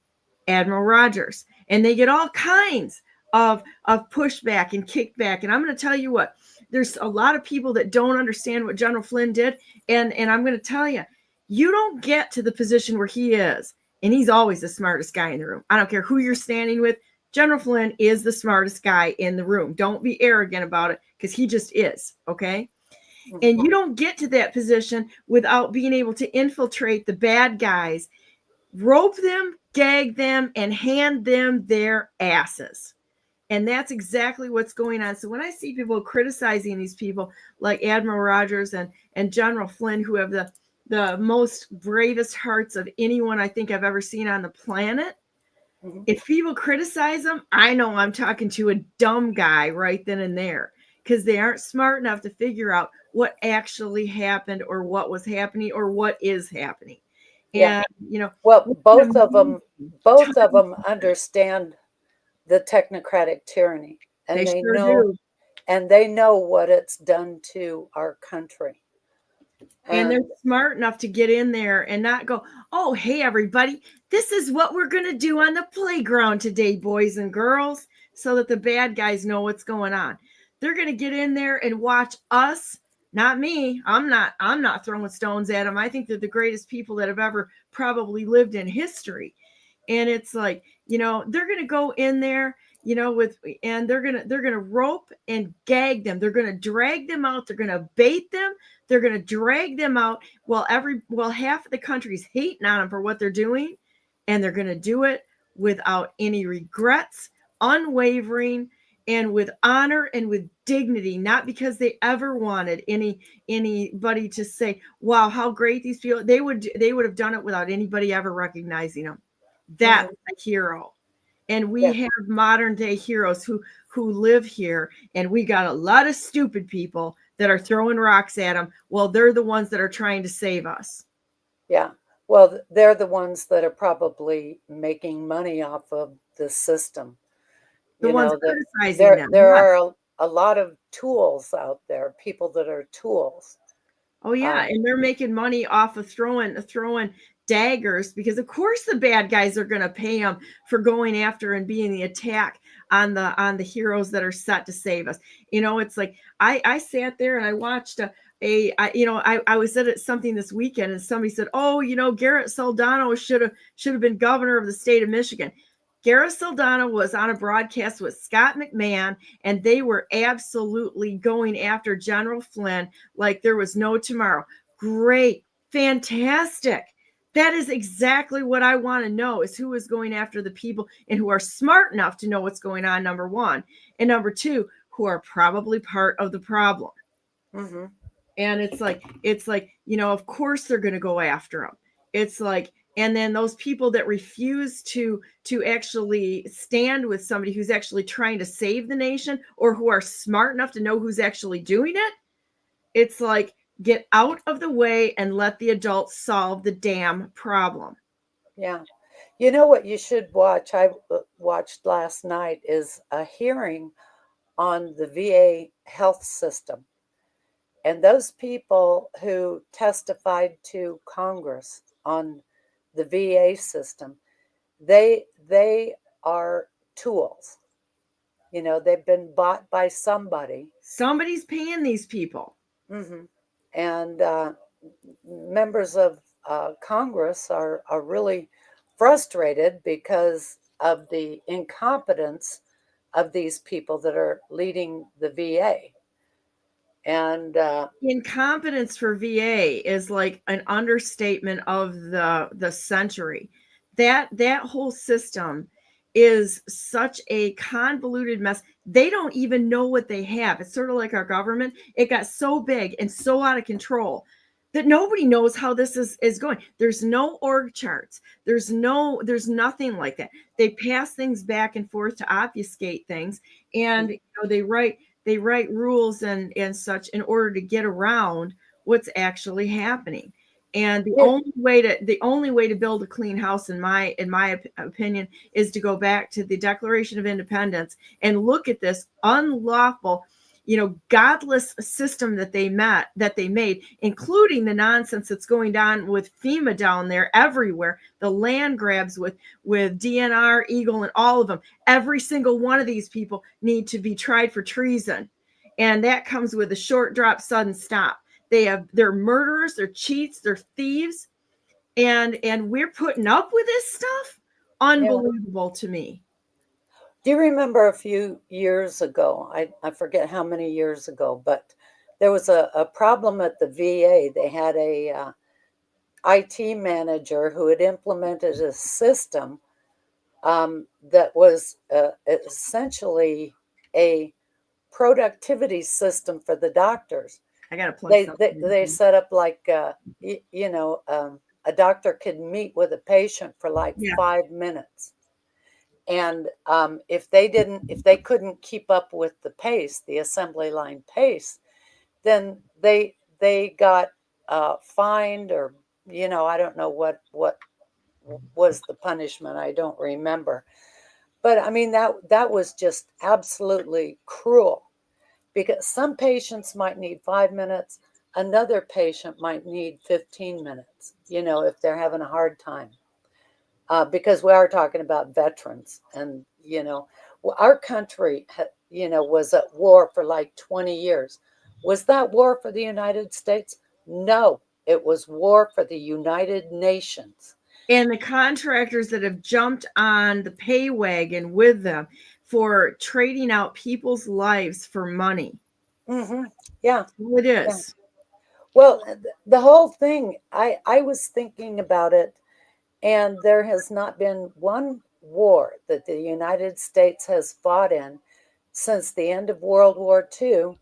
S2: Admiral Rogers, and they get all kinds of pushback and kickback. And I'm going to tell you what, there's a lot of people that don't understand what General Flynn did. And I'm going to tell you, you don't get to the position where he is. And he's always the smartest guy in the room. I don't care who you're standing with. General Flynn is the smartest guy in the room. Don't be arrogant about it, because he just is. Okay. And you don't get to that position without being able to infiltrate the bad guys, rope them, gag them, and hand them their asses. And that's exactly what's going on. So when I see people criticizing these people like Admiral Rogers and General Flynn, who have the most bravest hearts of anyone I think I've ever seen on the planet, if people criticize them, I know I'm talking to a dumb guy right then and there, because they aren't smart enough to figure out what actually happened, or what was happening, or what is happening.
S1: Yeah.
S2: And
S1: well, both of them understand the technocratic tyranny, and
S2: they sure do.
S1: And they know what it's done to our country.
S2: And they're smart enough to get in there and not go, oh, hey, everybody, this is what we're going to do on the playground today, boys and girls, so that the bad guys know what's going on. They're going to get in there and watch us, not me. I'm not throwing stones at them. I think they're the greatest people that have ever probably lived in history. And it's like, they're going to go in there, and they're going to rope and gag them. They're going to drag them out. They're going to bait them. They're going to drag them out while half of the country's hating on them for what they're doing. And they're going to do it without any regrets, unwavering, and with honor and with dignity, not because they ever wanted anybody to say, wow, how great these people. They would have done it without anybody ever recognizing them. That's a hero. And we have modern day heroes who live here, and we got a lot of stupid people that are throwing rocks at them. Well, they're the ones that are trying to save us.
S1: Yeah. Well, they're the ones that are probably making money off of the system.
S2: Criticizing them.
S1: There are a lot of tools out there, people that are tools.
S2: Oh yeah, and they're making money off of throwing daggers, because of course the bad guys are going to pay them for going after and being the attack on the heroes that are set to save us. It's like I sat there and I watched I was at something this weekend, and somebody said, oh, Garrett Soldano should have been governor of the state of Michigan. Garrett Soldano was on a broadcast with Scott McMahon, and they were absolutely going after General Flynn like there was no tomorrow. Great. Fantastic. That is exactly what I want to know, is who is going after the people, and who are smart enough to know what's going on, number one. And number two, who are probably part of the problem.
S1: Mm-hmm.
S2: And it's like, of course they're going to go after them. It's like, and then those people that refuse to actually stand with somebody who's actually trying to save the nation, or who are smart enough to know who's actually doing it, it's like, get out of the way and let the adults solve the damn problem.
S1: Yeah. You know what you should watch? I watched last night is a hearing on the VA health system. And those people who testified to Congress on the VA system, they are tools. They've been bought by somebody.
S2: Somebody's paying these people.
S1: Mm-hmm. And members of Congress are really frustrated because of the incompetence of these people that are leading the VA. And
S2: incompetence for VA is like an understatement of the century. That whole system is such a convoluted mess. They don't even know what they have. It's sort of like our government. It got so big and so out of control that nobody knows how this is going. There's no org charts. There's nothing like that. They pass things back and forth to obfuscate things, and they write rules and such in order to get around what's actually happening. And the only way to build a clean house, in my opinion, is to go back to the Declaration of Independence and look at this unlawful. godless system that they made, including the nonsense that's going on with FEMA down there everywhere, the land grabs with DNR, Eagle, and all of them. Every single one of these people need to be tried for treason. And that comes with a short drop, sudden stop. They're murderers, they're cheats, they're thieves. And we're putting up with this stuff. Unbelievable to me.
S1: Do you remember a few years ago? I forget how many years ago, but there was a problem at the VA. They had a IT manager who had implemented a system that was essentially a productivity system for the doctors.
S2: I got to plug
S1: They set up like a doctor could meet with a patient for like 5 minutes. And if they couldn't keep up with the pace, the assembly line pace, then they got fined, or I don't know what was the punishment. I don't remember. But I mean that was just absolutely cruel, because some patients might need 5 minutes, another patient might need 15 minutes. If they're having a hard time. Because we are talking about veterans, and our country was at war for like 20 years. Was that war for the United States? No, it was war for the United Nations.
S2: And the contractors that have jumped on the pay wagon with them for trading out people's lives for money.
S1: Mm-hmm. Yeah,
S2: it is.
S1: Yeah. Well, the whole thing, I was thinking about it. And there has not been one war that the United States has fought in since the end of World War II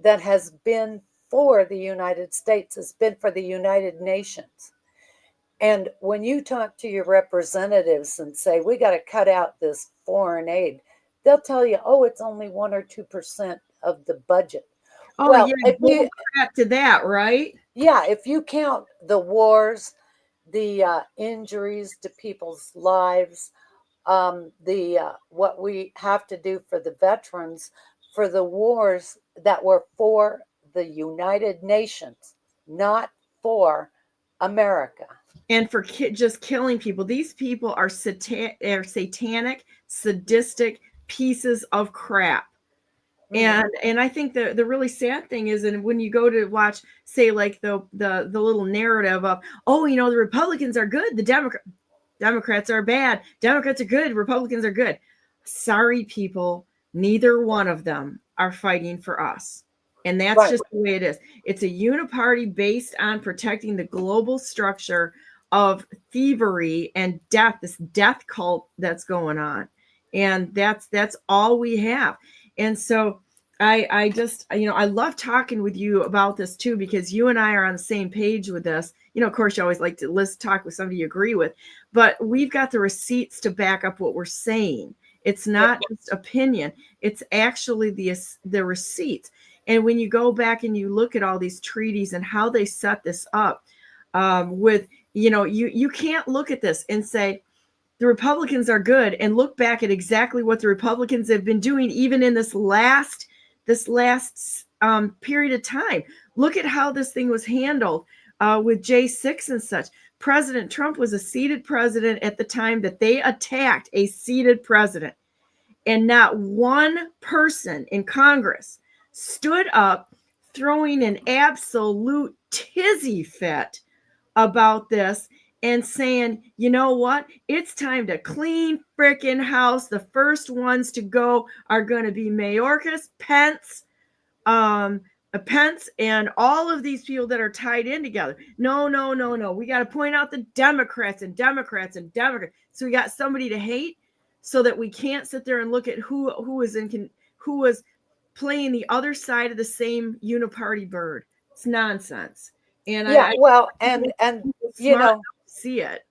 S1: that has been for the United States. It's been for the United Nations. And when you talk to your representatives and say, we got to cut out this foreign aid, they'll tell you, oh, it's only 1 or 2% of the budget.
S2: Oh, well, yeah, crap to that, right?
S1: Yeah, if you count the wars, the injuries to people's lives, what we have to do for the veterans, for the wars that were for the United Nations, not for America.
S2: And for just killing people. These people are satanic, sadistic pieces of crap. And I think the really sad thing is, and when you go to watch, say, like the little narrative of, oh, the Republicans are good, the Democrats are bad, Democrats are good, Republicans are good. Sorry, people, neither one of them are fighting for us. And that's just the way it is. It's a uniparty based on protecting the global structure of thievery and death, this death cult that's going on. And that's all we have. And so I just, I love talking with you about this too, because you and I are on the same page with this. Of course, you always like to talk with somebody you agree with, but we've got the receipts to back up what we're saying. It's not just opinion. It's actually the receipts. And when you go back and you look at all these treaties and how they set this up, with, you can't look at this and say, the Republicans are good, and look back at exactly what the Republicans have been doing, even in this last period of time. Look at how this thing was handled with J6 and such. President Trump was a seated president at the time that they attacked a seated president. And not one person in Congress stood up throwing an absolute tizzy fit about this and saying, you know what, it's time to clean frickin' house. The first ones to go are going to be Mayorkas, Pence, and all of these people that are tied in together. No. We got to point out the Democrats and Democrats and Democrats. So we got somebody to hate, so that we can't sit there and look at who was playing the other side of the same uniparty bird. It's nonsense. And see it.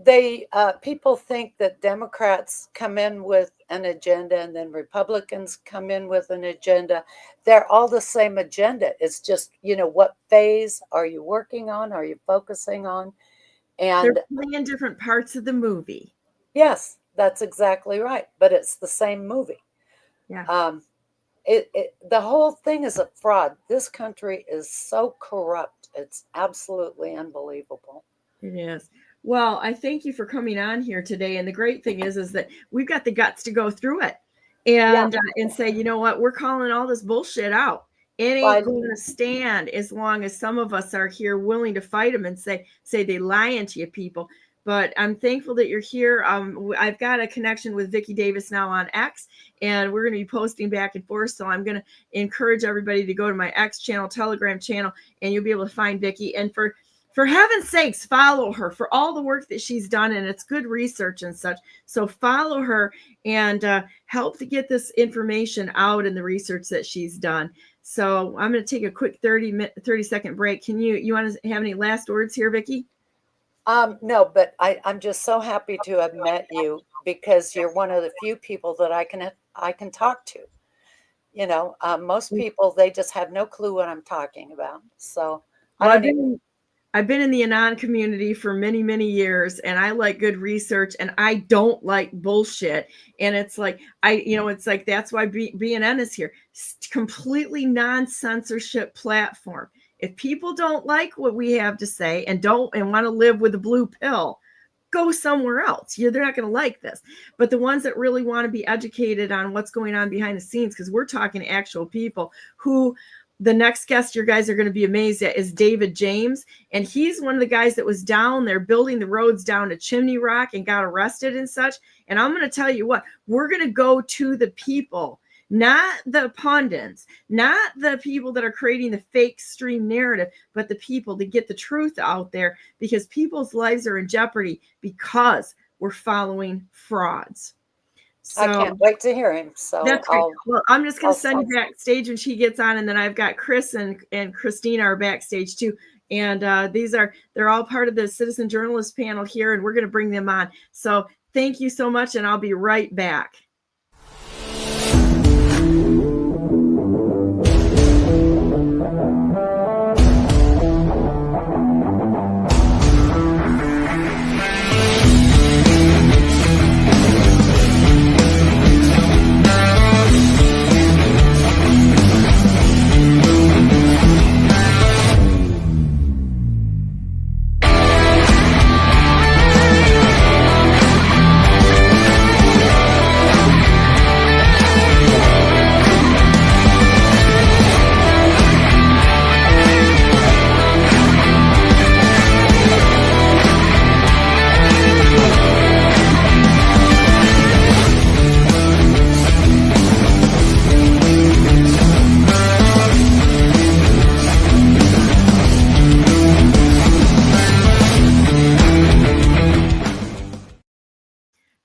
S1: They people think that Democrats come in with an agenda and then Republicans come in with an agenda. They're all the same agenda. It's just, what phase are you working on? Are you focusing on? And
S2: they're playing different parts of the movie.
S1: Yes, that's exactly right. But it's the same movie.
S2: Yeah.
S1: The whole thing is a fraud. This country is so corrupt. It's absolutely unbelievable.
S2: It is. Well, I thank you for coming on here today. And the great thing is that we've got the guts to go through it and say, you know what, we're calling all this bullshit out. It ain't going to stand as long as some of us are here willing to fight them and say they lying to you people. But I'm thankful that you're here. I've got a connection with Vicky Davis now on X, and we're going to be posting back and forth. So I'm going to encourage everybody to go to my X channel, Telegram channel, and you'll be able to find Vicky. And for heaven's sakes, follow her for all the work that she's done, and it's good research and such. So follow her and help to get this information out in the research that she's done. So I'm going to take a quick 30-second break. You want to have any last words here, Vicky?
S1: No, but I'm just so happy to have met you, because you're one of the few people that I can talk to. You know, most people, they just have no clue what I'm talking about. So
S2: I've been in the Anon community for many, many years, and I like good research, and I don't like bullshit. And it's like, it's like, that's why BNN is here. Completely non-censorship platform. If people don't like what we have to say and want to live with a blue pill, go somewhere else. They're not going to like this. But the ones that really want to be educated on what's going on behind the scenes, because we're talking actual people who, the next guest you guys are going to be amazed at is David James. And he's one of the guys that was down there building the roads down to Chimney Rock and got arrested and such. And I'm going to tell you what, we're going to go to the people, not the pundits, not the people that are creating the fake stream narrative, but the people to get the truth out there, because people's lives are in jeopardy because we're following frauds. So,
S1: I can't wait to hear him. So
S2: that's great. Well, I'm just going to send you backstage when she gets on, and then I've got Chris and Christina are backstage too. And they're all part of the citizen journalist panel here, and we're going to bring them on. So thank you so much, and I'll be right back.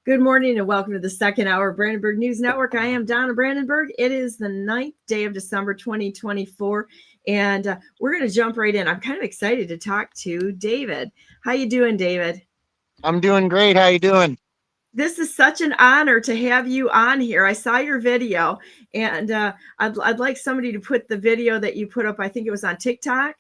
S2: Good morning and welcome to the second hour of Brandenburg News Network. I am Donna Brandenburg. It is the 9th day of December 2024, and we're going to jump right in. I'm kind of excited to talk to David. How you doing, David?
S5: I'm doing great. How you doing?
S2: This is such an honor to have you on here. I saw your video, and I'd like somebody to put the video that you put up. I think it was on TikTok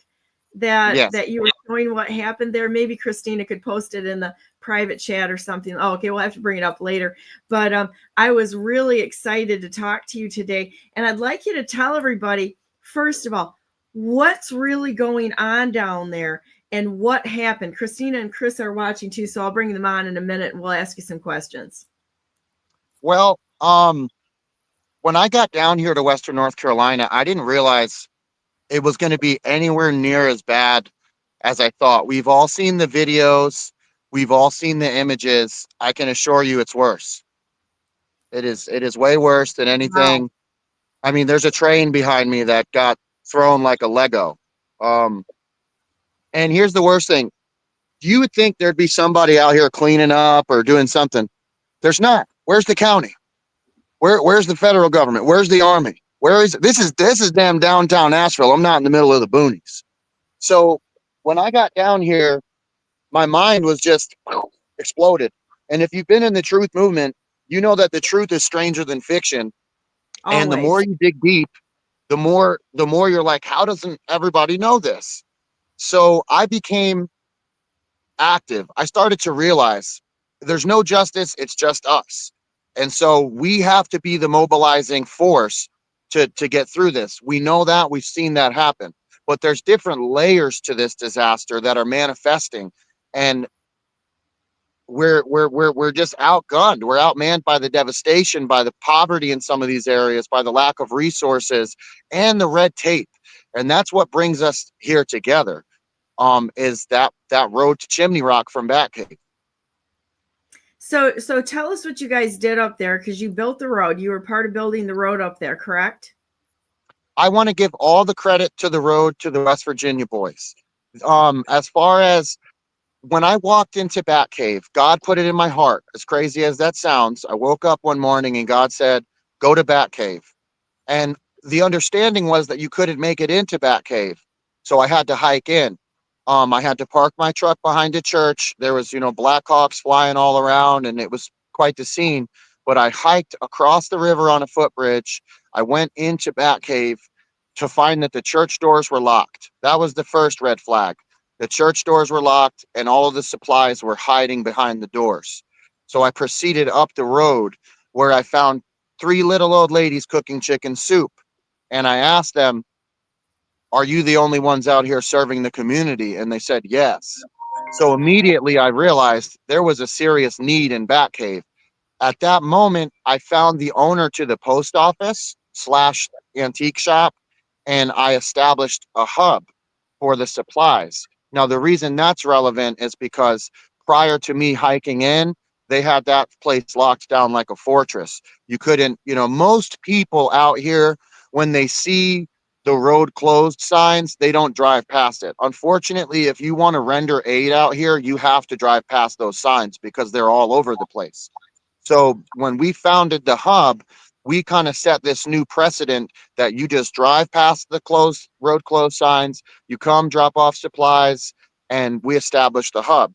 S2: that you were showing what happened there. Maybe Christina could post it in the private chat or something. Oh, okay, we'll have to bring it up later. But I was really excited to talk to you today, and I'd like you to tell everybody, first of all, what's really going on down there and what happened. Christina and Chris are watching too, so I'll bring them on in a minute and we'll ask you some questions.
S5: Well, when I got down here to Western North Carolina, I didn't realize it was going to be anywhere near as bad as I thought. We've all seen the videos. We've all seen the images. I can assure you it's worse. It is way worse than anything. Wow. I mean, there's a train behind me that got thrown like a Lego. And here's the worst thing. You would think there'd be somebody out here cleaning up or doing something. There's not. Where's the county? Where's the federal government? Where's the army? Where is this is damn downtown Nashville. I'm not in the middle of the boonies. So when I got down here, my mind was just exploded. And if you've been in the truth movement, you know that the truth is stranger than fiction. Always. And the more you dig deep, the more you're like, how doesn't everybody know this? So I became active. I started to realize there's no justice. It's just us. And so we have to be the mobilizing force to get through this. We know that, we've seen that happen, but there's different layers to this disaster that are manifesting, and we're just outgunned. We're outmanned by the devastation, by the poverty in some of these areas, by the lack of resources and the red tape. And that's what brings us here together. Is that road to Chimney Rock from Batcave.
S2: So tell us what you guys did up there, because you built the road. You were part of building the road up there, correct?
S5: I want to give all the credit to the road to the West Virginia boys. As far as when I walked into Batcave, God put it in my heart. As crazy as that sounds, I woke up one morning and God said, "Go to Batcave." And the understanding was that you couldn't make it into Batcave, so I had to hike in. I had to park my truck behind a church. There was, Blackhawks flying all around, and it was quite the scene. But I hiked across the river on a footbridge. I went into Batcave to find that the church doors were locked. That was the first red flag. The church doors were locked, and all of the supplies were hiding behind the doors. So I proceeded up the road, where I found three little old ladies cooking chicken soup. And I asked them, "Are you the only ones out here serving the community?" And they said, "Yes." So immediately I realized there was a serious need in Batcave. At that moment, I found the owner to the post office slash antique shop, and I established a hub for the supplies. Now, the reason that's relevant is because prior to me hiking in, they had that place locked down like a fortress. You couldn't, most people out here, when they see the road closed signs, they don't drive past it. Unfortunately, if you want to render aid out here, you have to drive past those signs because they're all over the place. So when we founded the hub, we kind of set this new precedent that you just drive past the road closed signs, you come drop off supplies, and we established the hub.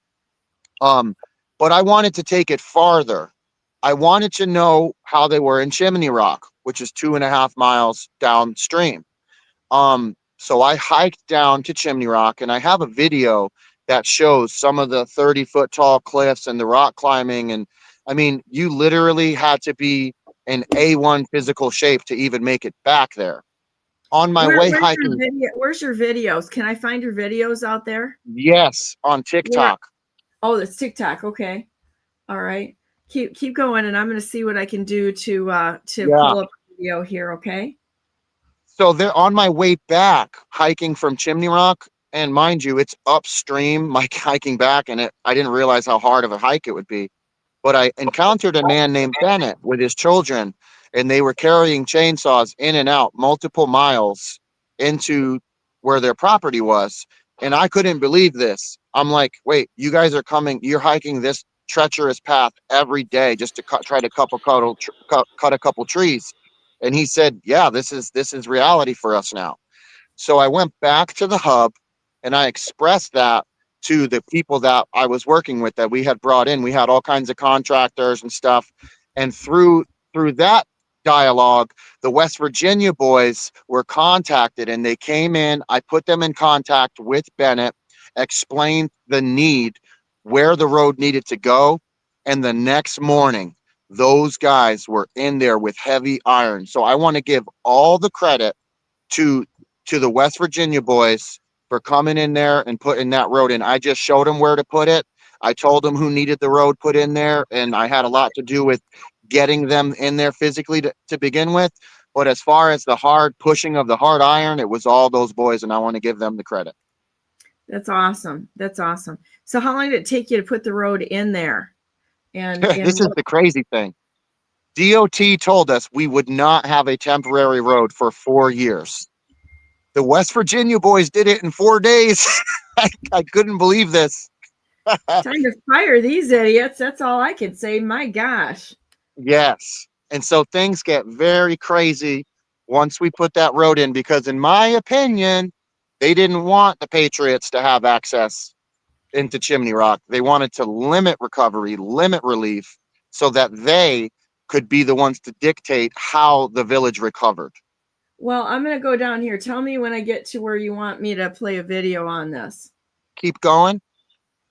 S5: Um, but I wanted to take it farther. I wanted to know how they were in Chimney Rock, which is 2.5 miles downstream. So I hiked down to Chimney Rock, and I have a video that shows some of the 30-foot tall cliffs and the rock climbing. And I mean, you literally had to be in A1 physical shape to even make it back there. On my way hiking,
S2: Where's your videos? Can I find your videos out there?
S5: yes, on
S2: Where?
S5: TikTok.
S2: Oh, that's TikTok. Okay. All right. Keep going, and I'm going to see what I can do to
S5: Yeah.
S2: pull up a video here. Okay.
S5: So they're on my way back hiking from Chimney Rock. And mind you, it's upstream, my hiking back, and I didn't realize how hard of a hike it would be. But I encountered a man named Bennett with his children, and they were carrying chainsaws in and out multiple miles into where their property was. And I couldn't believe this. I'm like, wait, you guys are you're hiking this treacherous path every day just to try to cut a couple trees. And he said, yeah, this is reality for us now. So I went back to the hub and I expressed that to the people that I was working with that we had brought in. We had all kinds of contractors and stuff. And through that dialogue, the West Virginia boys were contacted and they came in. I put them in contact with Bennett, explained the need, where the road needed to go. And the next morning, those guys were in there with heavy iron. So I want to give all the credit to the West Virginia boys for coming in there and putting that road in. I just showed them where to put it. I told them who needed the road put in there, and I had a lot to do with getting them in there physically to begin with. But as far as the hard pushing of the hard iron, it was all those boys, and I want to give them the credit.
S2: That's awesome. That's awesome. So how long did it take you to put the road in there? And
S5: This is the crazy thing. DOT told us we would not have a temporary road for 4 years. The West Virginia boys did it in 4 days. I couldn't believe this.
S2: time to fire these idiots. That's all I can say. My gosh.
S5: Yes. And so things get very crazy once we put that road in, because in my opinion, they didn't want the Patriots to have access into Chimney Rock. They wanted to limit recovery, limit relief, so that they could be the ones to dictate how the village recovered.
S2: Well, I'm going to go down here. Tell me when I get to where you want me to play a video on this.
S5: Keep going.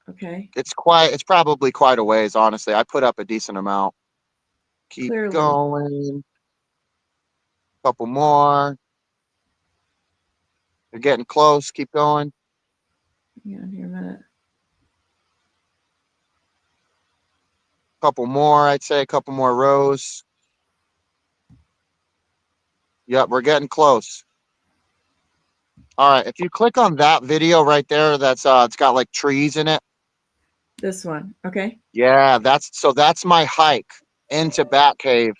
S2: Okay.
S5: It's probably quite a ways, honestly. I put up a decent amount. Keep
S2: Clearly.
S5: going. Couple more. You're getting close. Keep going.
S2: Hang on here a minute.
S5: Couple more, I'd say. A couple more rows. Yep, we're getting close. All right, if you click on that video right there, that's it's got like trees in it.
S2: This one, okay.
S5: Yeah, that's my hike into Bat Cave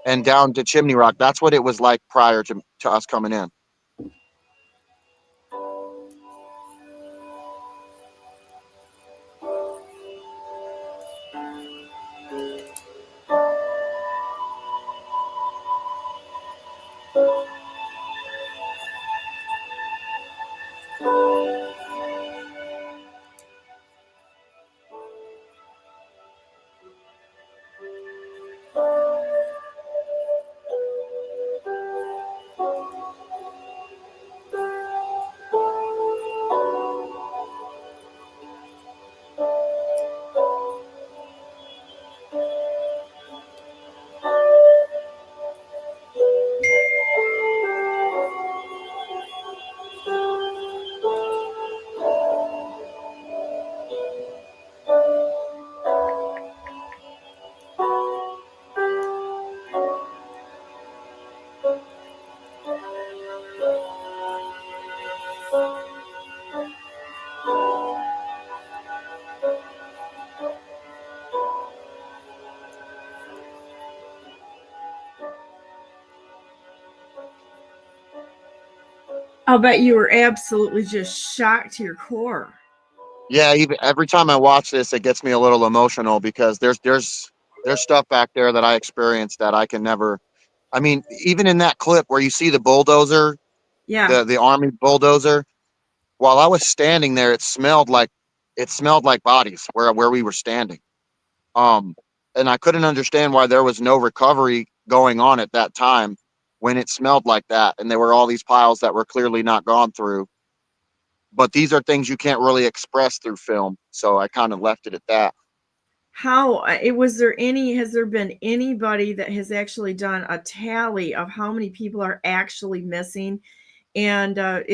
S5: and down to Chimney Rock. That's what it was like prior to us coming in.
S2: I'll bet you were absolutely just shocked to your core.
S5: Yeah, even every time I watch this, it gets me a little emotional because there's stuff back there that I experienced that I can never. I mean, even in that clip where you see the bulldozer,
S2: Yeah.
S5: the army bulldozer, while I was standing there, it smelled like bodies where we were standing. Um, and I couldn't understand why there was no recovery going on at that time when it smelled like that, and there were all these piles that were clearly not gone through. But these are things you can't really express through film, so I kind of left it at that.
S2: How it was there any has there been anybody that has actually done a tally of how many people are actually missing, and are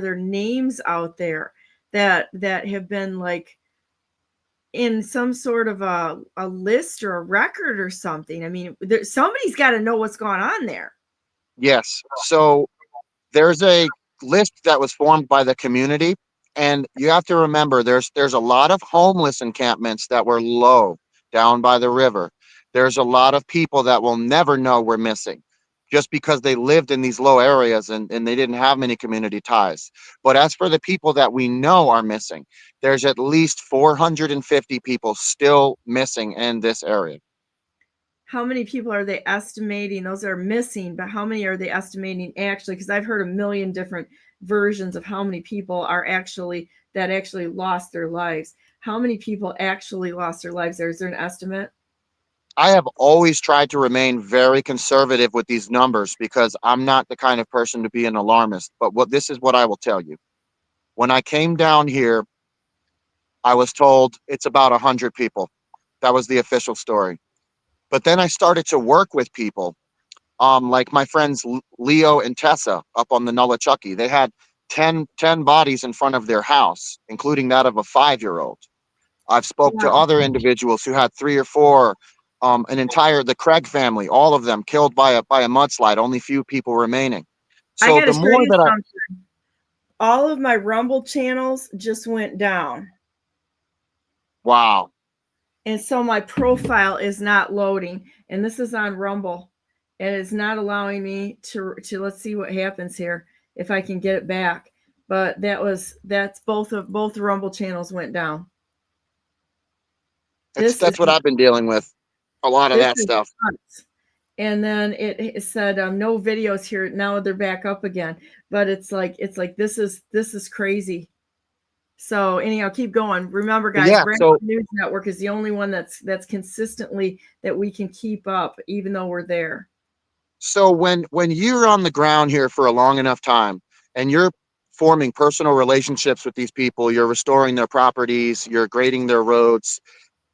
S2: there names out there that have been like in some sort of a list or a record or something? I mean, somebody's got to know what's going on there.
S5: Yes, so there's a list that was formed by the community, and you have to remember there's a lot of homeless encampments that were low down by the river. There's a lot of people that will never know we're missing just because they lived in these low areas and they didn't have many community ties. But as for the people that we know are missing, there's at least 450 people still missing in this area.
S2: How many people are they estimating? Those are missing, but how many are they estimating actually? Because I've heard a million different versions of how many people are actually lost their lives. How many people actually lost their lives? Is there an estimate?
S5: I have always tried to remain very conservative with these numbers because I'm not the kind of person to be an alarmist. But this is what I will tell you. When I came down here, I was told it's about 100 people. That was the official story. But then I started to work with people, like my friends Leo and Tessa up on the Nullichucky. They had 10 bodies in front of their house, including that of a 5-year-old. I've spoke to
S2: Wow.
S5: other individuals who had 3 or 4, the Craig family, all of them killed by a mudslide, only few people remaining.
S2: I
S5: So
S2: got to
S5: the
S2: show
S5: more
S2: you
S5: that
S2: something. All of my Rumble channels just went down.
S5: wow.
S2: And so my profile is not loading. And this is on Rumble. And it's not allowing me to let's see what happens here if I can get it back. But that's both Rumble channels went down.
S5: That's what I've been dealing with. A lot of
S2: This
S5: that
S2: is
S5: stuff.
S2: nuts. And then it said no videos here. Now they're back up again. But it's like this is crazy. So anyhow, keep going. Remember, guys,
S5: Yeah,
S2: Brand
S5: so
S2: News Network is the only one that's consistently that we can keep up, even though we're there.
S5: so when you're on the ground here for a long enough time and you're forming personal relationships with these people, you're restoring their properties, you're grading their roads,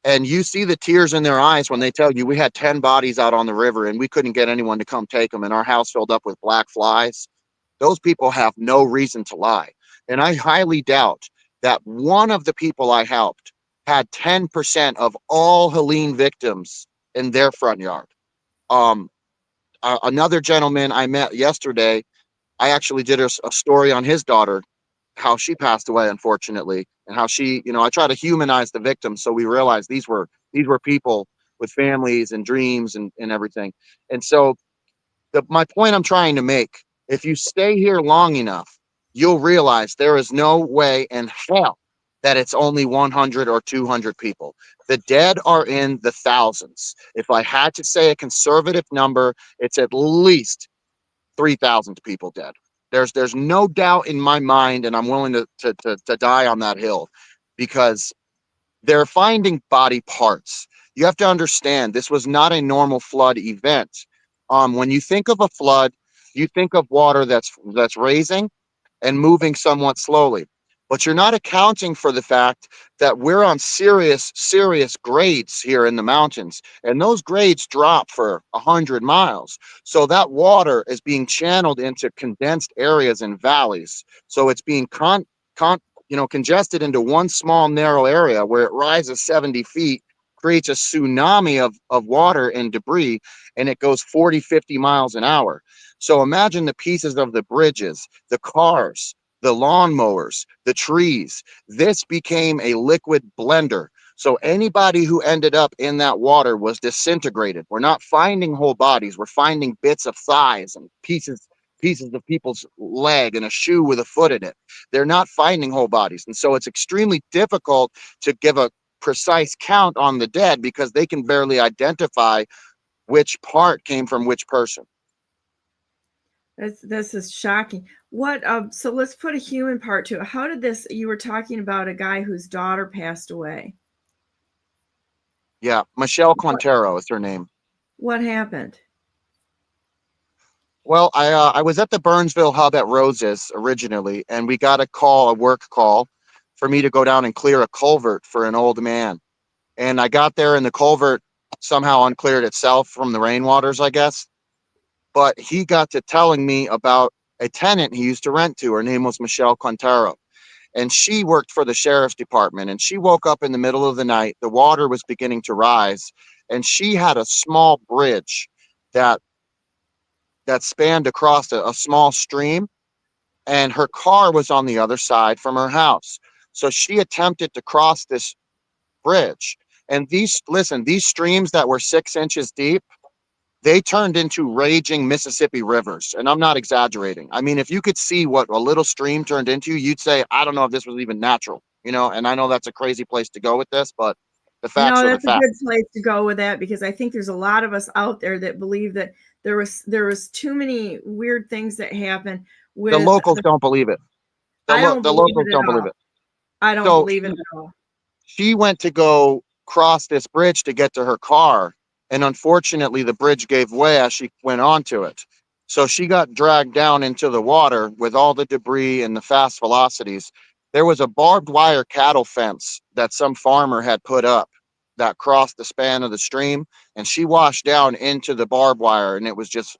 S5: And you see the tears in their eyes when they tell you we had 10 bodies out on the river and we couldn't get anyone to come take them, and our house filled up with black flies. Those people have no reason to lie. And I highly doubt that one of the people I helped had 10% of all Helene victims in their front yard. Um, Another gentleman I met yesterday, I actually did a story on his daughter, how she passed away, unfortunately, and how she, I try to humanize the victims so we realize these were people with families and dreams and everything. And so my point I'm trying to make, if you stay here long enough, you'll realize there is no way in hell that it's only 100 or 200 people. The dead are in the thousands. If I had to say a conservative number, it's at least 3,000 people dead. There's no doubt in my mind, and I'm willing to die on that hill, because they're finding body parts. You have to understand, this was not a normal flood event. When you think of a flood, you think of water that's raising and moving somewhat slowly. But you're not accounting for the fact that we're on serious grades here in the mountains, and those grades drop for 100 miles. So that water is being channeled into condensed areas and valleys. So it's being congested into one small narrow area where it rises 70 feet, creates a tsunami of water and debris, and it goes 40, 50 miles an hour. So imagine the pieces of the bridges, the cars, the lawnmowers, the trees. This became a liquid blender. So anybody who ended up in that water was disintegrated. We're not finding whole bodies. We're finding bits of thighs and pieces of people's leg and a shoe with a foot in it. They're not finding whole bodies. And so it's extremely difficult to give a precise count on the dead because they can barely identify which part came from which person.
S2: This is shocking. What so let's put a human part to it. How did this, you were talking about a guy whose daughter passed away.
S5: Yeah, Michelle Quintero is her name.
S2: What happened?
S5: Well, I was at the Burnsville hub at Roses originally, and we got a work call, for me to go down and clear a culvert for an old man. And I got there, and the culvert somehow uncleared itself from the rainwaters, I guess. But he got to telling me about a tenant he used to rent to. Her name was Michelle Quintero, and she worked for the sheriff's department. And she woke up in the middle of the night. The water was beginning to rise, and she had a small bridge that spanned across a small stream, and her car was on the other side from her house. So she attempted to cross this bridge. And these streams that were 6 inches deep, they turned into raging Mississippi rivers. And I'm not exaggerating. I mean, if you could see what a little stream turned into, you'd say, I don't know if this was even natural, and I know that's a crazy place to go with this, but the facts
S2: No,
S5: are the
S2: that's a
S5: facts.
S2: good place to go with that, because I think there's a lot of us out there that believe that there was too many weird things that happened with
S5: The locals don't believe it.
S2: I don't
S5: The
S2: believe
S5: locals
S2: it
S5: don't
S2: at
S5: believe
S2: all.
S5: it.
S2: I don't
S5: So
S2: believe it at all.
S5: she went to go cross this bridge to get to her car, and unfortunately the bridge gave way as she went onto it. So she got dragged down into the water with all the debris and the fast velocities. There was a barbed wire cattle fence that some farmer had put up that crossed the span of the stream, and she washed down into the barbed wire, and it was just,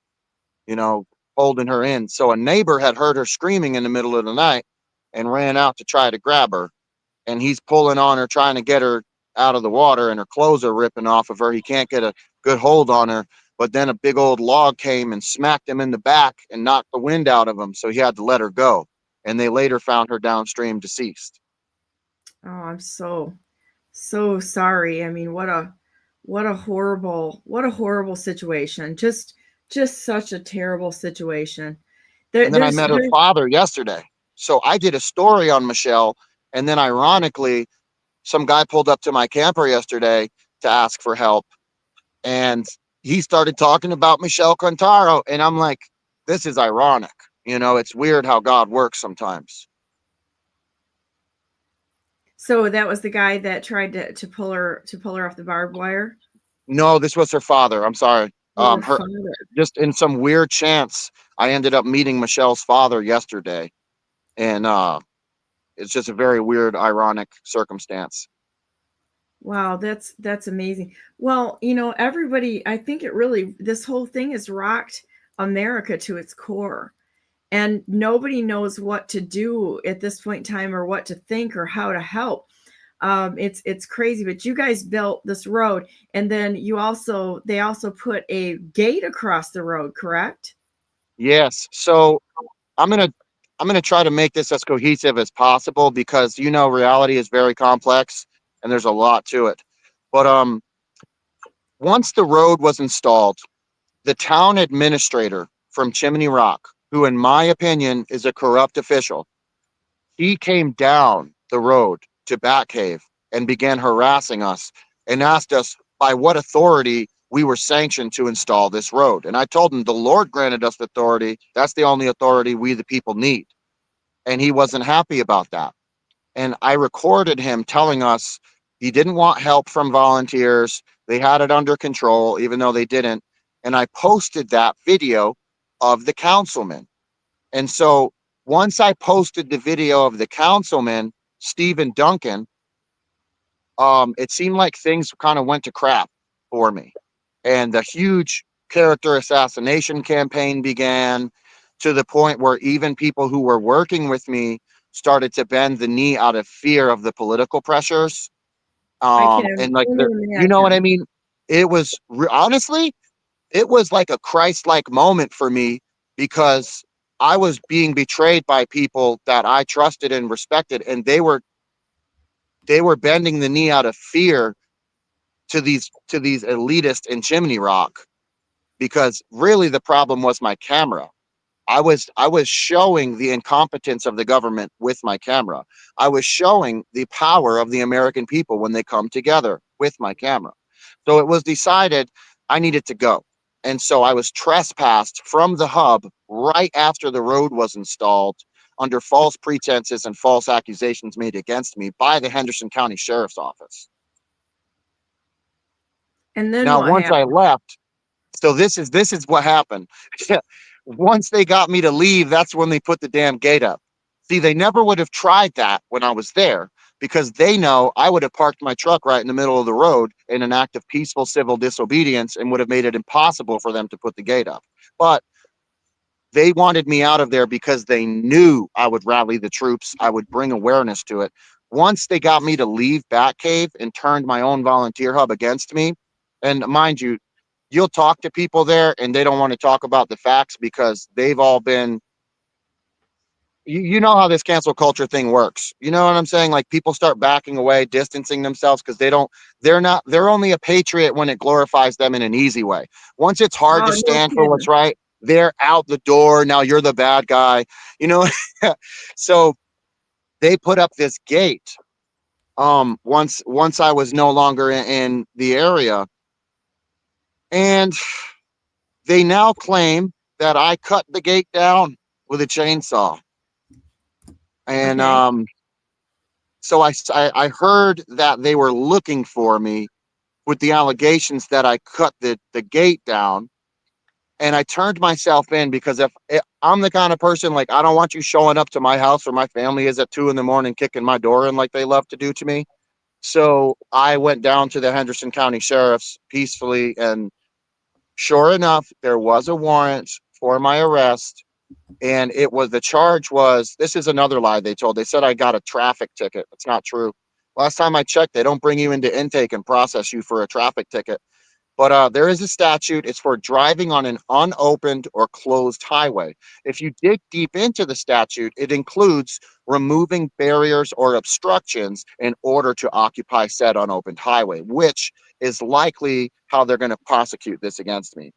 S5: you know, holding her in. So a neighbor had heard her screaming in the middle of the night and ran out to try to grab her, and he's pulling on her, trying to get her out of the water, and her clothes are ripping off of her. He can't get a good hold on her. But then a big old log came and smacked him in the back and knocked the wind out of him. So he had to let her go. And they later found her downstream deceased.
S2: Oh, I'm so sorry. I mean, what a horrible situation. Just such a terrible situation.
S5: And then I met her father yesterday. So I did a story on Michelle. And then ironically, some guy pulled up to my camper yesterday to ask for help. And he started talking about Michelle Quintero. And I'm like, this is ironic. It's weird how God works sometimes.
S2: So that was the guy that tried to pull her off the barbed wire?
S5: No, this was her father. I'm sorry.
S2: Oh, her
S5: Her
S2: father.
S5: Just in some weird chance, I ended up meeting Michelle's father yesterday. And it's just a very weird, ironic circumstance.
S2: Wow, that's amazing. Well, everybody, I think this whole thing has rocked America to its core. And nobody knows what to do at this point in time, or what to think, or how to help. It's crazy, but you guys built this road, and then they also put a gate across the road, correct?
S5: Yes. So I'm gonna I'm gonna try to make this as cohesive as possible because reality is very complex and there's a lot to it. But once the road was installed, the town administrator from Chimney Rock, who in my opinion is a corrupt official, he came down the road to Batcave and began harassing us and asked us by what authority we were sanctioned to install this road. And I told him the Lord granted us authority. That's the only authority we the people need. And he wasn't happy about that. And I recorded him telling us he didn't want help from volunteers. They had it under control, even though they didn't. And I posted that video of the councilman. And so once I posted the video of the councilman, Stephen Duncan, it seemed like things kind of went to crap for me. And a huge character assassination campaign began, to the point where even people who were working with me started to bend the knee out of fear of the political pressures.
S2: I can
S5: And like,
S2: only
S5: you know what I
S2: imagine.
S5: mean? It was honestly, it was like a Christ-like moment for me because I was being betrayed by people that I trusted and respected, and they were bending the knee out of fear to these elitists in Chimney Rock, because really the problem was my camera. I was showing the incompetence of the government with my camera. I was showing the power of the American people when they come together with my camera. So it was decided I needed to go. And so I was trespassed from the hub right after the road was installed under false pretenses and false accusations made against me by the Henderson County Sheriff's Office.
S2: And then
S5: Now,
S2: what
S5: once I
S2: happened?
S5: left, so this is what happened. Once they got me to leave, that's when they put the damn gate up. See, they never would have tried that when I was there because they know I would have parked my truck right in the middle of the road in an act of peaceful civil disobedience and would have made it impossible for them to put the gate up. But they wanted me out of there because they knew I would rally the troops. I would bring awareness to it. Once they got me to leave Batcave and turned my own volunteer hub against me, and mind you, you'll talk to people there and they don't want to talk about the facts because they've all been, you know how this cancel culture thing works. You know what I'm saying? Like, people start backing away, distancing themselves because they're only a patriot when it glorifies them in an easy way. Once it's hard
S2: Oh,
S5: to
S2: no
S5: stand for what's
S2: kidding.
S5: right, they're out the door. Now you're the bad guy, you know? So they put up this gate. Once I was no longer in the area, and they now claim that I cut the gate down with a chainsaw. And
S2: Okay.
S5: so I heard that they were looking for me with the allegations that I cut the gate down. And I turned myself in because if I'm the kind of person, like, I don't want you showing up to my house where my family is at 2 a.m. kicking my door in like they love to do to me. So I went down to the Henderson County Sheriff's peacefully, and sure enough, there was a warrant for my arrest. And the charge was, this is another lie they told. They said I got a traffic ticket. It's not true. Last time I checked, they don't bring you into intake and process you for a traffic ticket. But there is a statute. It's for driving on an unopened or closed highway. If you dig deep into the statute, it includes removing barriers or obstructions in order to occupy said unopened highway, which is likely how they're going to prosecute this against me.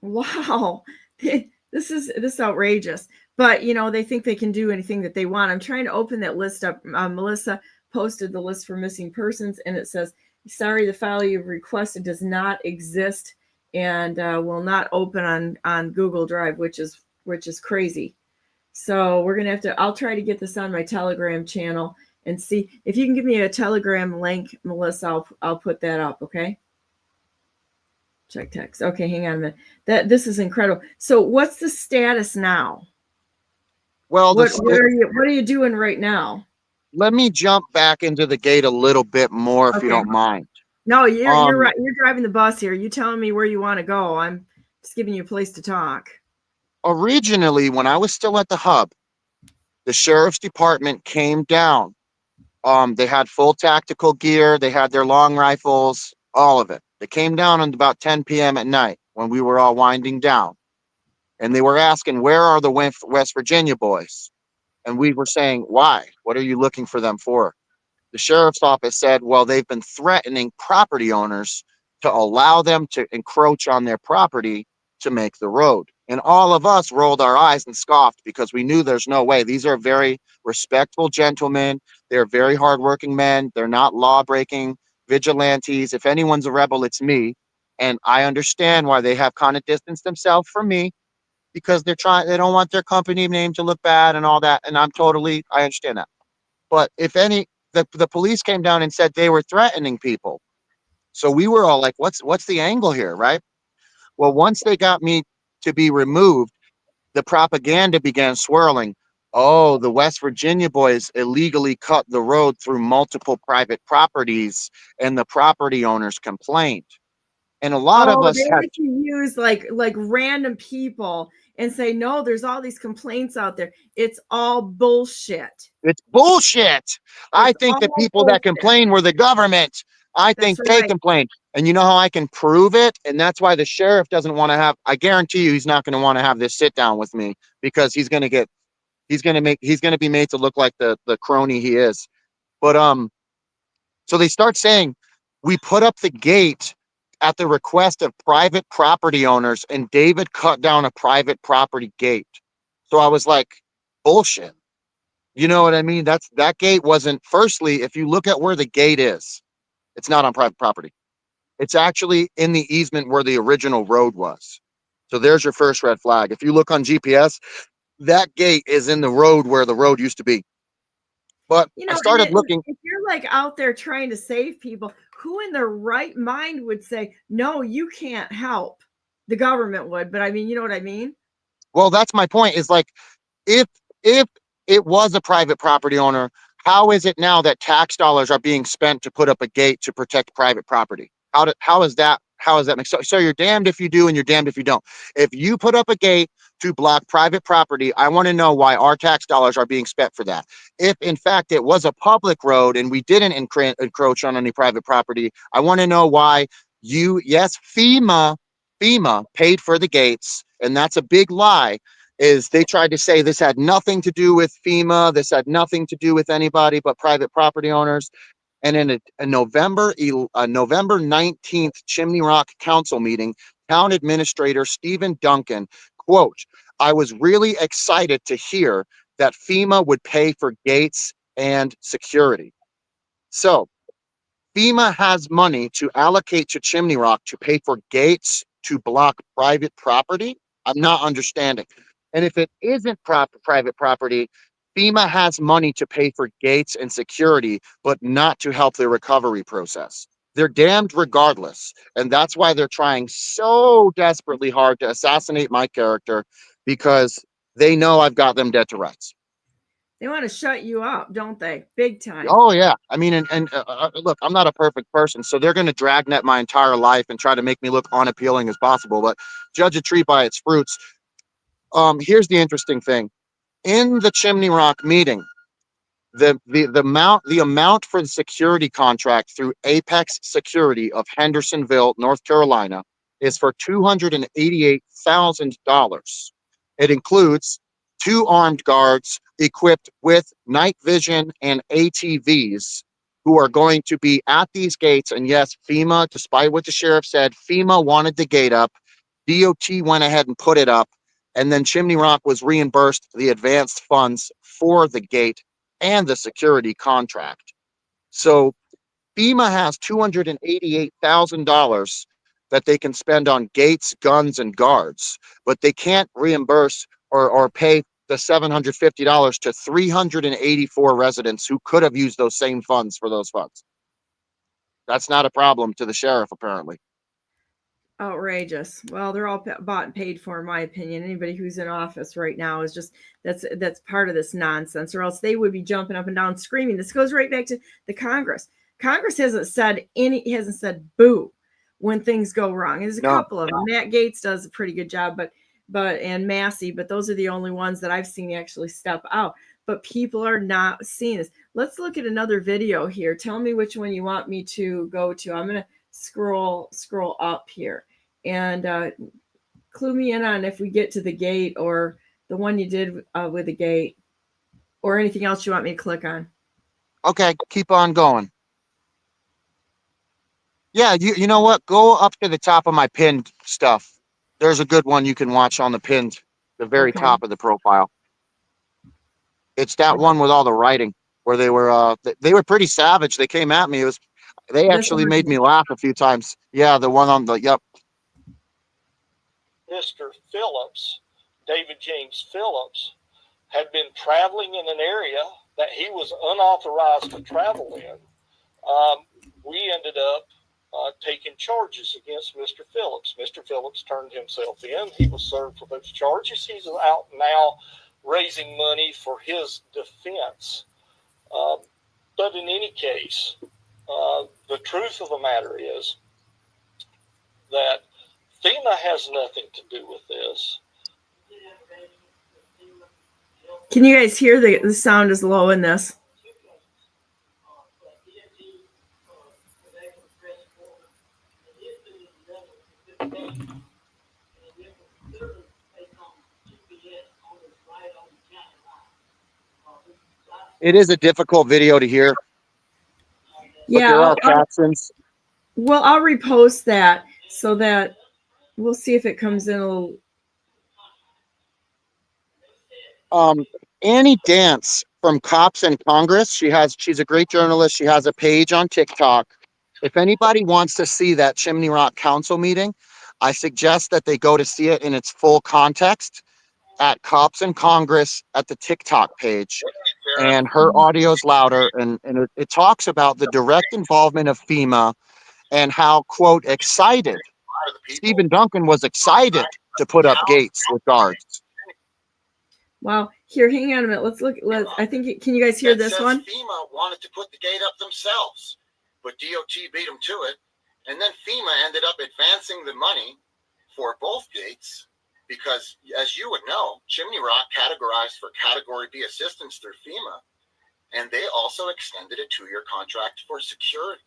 S2: Wow. This is outrageous. But they think they can do anything that they want. I'm trying to open that list up. Melissa posted the list for missing persons, and it says, sorry, the file you've requested does not exist and will not open on Google Drive, which is crazy. So we're gonna have to. I'll try to get this on my Telegram channel and see if you can give me a Telegram link, Melissa. I'll put that up. Okay. Check text. Okay, hang on a minute. This is incredible. So what's the status now?
S5: Well,
S2: What are you doing right now?
S5: let me jump back into the gate a little bit more, if you
S2: Okay.
S5: don't mind.
S2: No, you're right. You're driving the bus here. You telling me where you want to go. I'm just giving you a place to talk.
S5: Originally, when I was still at the hub, the sheriff's department came down. They had full tactical gear. They had their long rifles, all of it. They came down at about 10 p.m. at night when we were all winding down. And they were asking, where are the West Virginia boys? And we were saying, why? What are you looking for them for? The sheriff's office said, well, they've been threatening property owners to allow them to encroach on their property to make the road. And all of us rolled our eyes and scoffed because we knew there's no way. These are very respectful gentlemen. They're very hardworking men. They're not law breaking vigilantes. If anyone's a rebel, it's me. And I understand why they have kind of distanced themselves from me because they don't want their company name to look bad and all that. And I understand that. But if any, the police came down and said they were threatening people. So we were all like, what's the angle here, right? Well, once they got me to be removed, the propaganda began swirling. Oh, the West Virginia boys illegally cut the road through multiple private properties, and the property owners complained. And a lot of
S2: Oh,
S5: us
S2: they
S5: had,
S2: like to use like random people and say, no, there's all these complaints out there. It's all bullshit.
S5: it's bullshit. I
S2: It's
S5: think the
S2: all
S5: people that
S2: bullshit.
S5: complain were the government. I
S2: That's
S5: think they
S2: right.
S5: complained. And you know how I can prove it? And that's why the sheriff doesn't want to have, I guarantee you, he's not going to want to have this sit down with me because he's going to be made to look like the crony he is. But, so they start saying, we put up the gate at the request of private property owners, and David cut down a private property gate. So I was like, bullshit. You know what I mean? That gate wasn't. Firstly, if you look at where the gate is, it's not on private property. It's actually in the easement where the original road was. So there's your first red flag. If you look on GPS, that gate is in the road where the road used to be. But
S2: You
S5: I
S2: know, and
S5: started
S2: then
S5: looking.
S2: if you're like out there trying to save people, who in their right mind would say, no, you can't help? The government would, but I mean, you know what I mean?
S5: Well, that's my point. Is like if if it was a private property owner, how is it now that tax dollars are being spent to put up a gate to protect private property? How is that make so you're damned if you do and you're damned if you don't. If you put up a gate to block private property, I want to know why our tax dollars are being spent for that. If in fact it was a public road and we didn't encroach on any private property, I want to know why yes, FEMA paid for the gates, and that's a big lie. Is they tried to say this had nothing to do with FEMA, this had nothing to do with anybody but private property owners. And in a November 19th Chimney Rock Council meeting, Town Administrator Stephen Duncan, quote, I was really excited to hear that FEMA would pay for gates and security. So FEMA has money to allocate to Chimney Rock to pay for gates to block private property. I'm not understanding. And if it isn't private property, FEMA has money to pay for gates and security, but not to help the recovery process. They're damned regardless. And that's why they're trying so desperately hard to assassinate my character because they know I've got them dead to rights.
S2: They want to shut you up, don't they? Big time.
S5: Oh yeah, I mean, and look, I'm not a perfect person, so they're going to dragnet my entire life and try to make me look unappealing as possible. But judge a tree by its fruits. Here's the interesting thing: in the Chimney Rock meeting, the amount for the security contract through Apex Security of Hendersonville, North Carolina, is for $288,000. It includes 2 armed guards equipped with night vision and ATVs who are going to be at these gates. And yes, FEMA, despite what the sheriff said, FEMA wanted the gate up. DOT went ahead and put it up. And then Chimney Rock was reimbursed the advanced funds for the gate and the security contract. So FEMA has $288,000 that they can spend on gates, guns, and guards, but they can't reimburse or pay the $750 to 384 residents who could have used those same funds for those funds. That's not a problem to the sheriff, apparently.
S2: Outrageous. Well, they're all bought and paid for, in my opinion. Anybody who's in office right now is just that's part of this nonsense, or else they would be jumping up and down screaming. This goes right back to the Congress. Congress hasn't said boo when things go wrong. There's a couple of them. Matt Gaetz does a pretty good job, and Massey, but those are the only ones that I've seen actually step out. But people are not seeing this. Let's look at another video here. Tell me which one you want me to go to. I'm gonna scroll up here and clue me in on if we get to the gate or the one you did with the gate or anything else you want me to click on.
S5: Okay, keep on going. Yeah, you know what? Go up to the top of my pinned stuff. There's a good one you can watch on the pinned, the very top of the profile. It's that one with all the writing where they were pretty savage. They came at me. They actually made me laugh a few times. Yeah, the one on the
S6: Mr. Phillips, David James Phillips, had been traveling in an area that he was unauthorized to travel in. We ended up taking charges against Mr. Phillips. Mr. Phillips turned himself in. He was served for those charges. He's out now raising money for his defense. But in any case, the truth of the matter is that FEMA has nothing to do with this.
S2: Can you guys hear the sound is low in this?
S5: It is a difficult video to hear.
S2: Yeah,
S5: there are captions.
S2: Well, I'll repost that so that we'll see if it comes in a little.
S5: Annie Dance from Cops in Congress. She's a great journalist. She has a page on TikTok. If anybody wants to see that Chimney Rock Council meeting, I suggest that they go to see it in its full context at Cops in Congress at the TikTok page. And her audio's louder, and it talks about the direct involvement of FEMA and how, quote, excited. Stephen Duncan was excited to put up gates with guards.
S2: Wow. Here, hang on a minute. Let's look. I think, can you guys hear this one?
S7: FEMA wanted to put the gate up themselves, but DOT beat them to it. And then FEMA ended up advancing the money for both gates because, as you would know, Chimney Rock categorized for Category B assistance through FEMA, and they also extended a 2-year contract for security.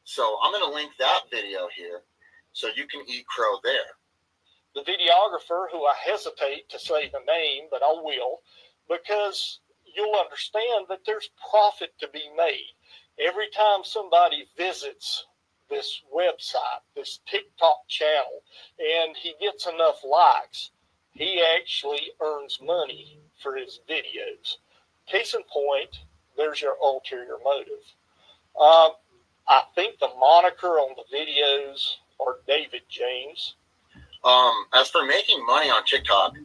S7: So I'm going to link that video here so you can eat crow there.
S6: The videographer, who I hesitate to say the name, but I will, because you'll understand that there's profit to be made. Every time somebody visits this website, this TikTok channel, and he gets enough likes, he actually earns money for his videos. Case in point, there's your ulterior motive. I think the moniker on the videos are David James.
S7: As for making money on TikTok,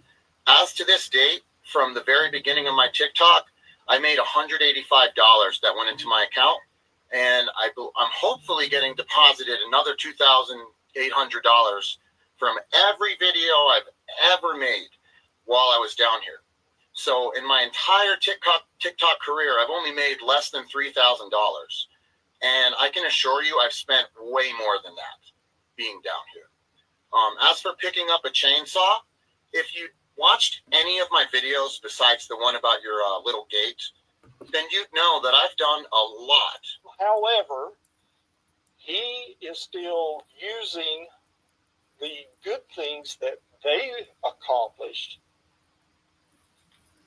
S7: as to this date, from the very beginning of my TikTok, I made $185 that went into my account, and I'm hopefully getting deposited another $2,800 from every video I've ever made while I was down here. So in my entire TikTok career, I've only made less than $3,000, and I can assure you I've spent way more than that being down here. As for picking up a chainsaw, if you watched any of my videos besides the one about your little gate, then you'd know that I've done a lot.
S6: However, he is still using the good things that they accomplished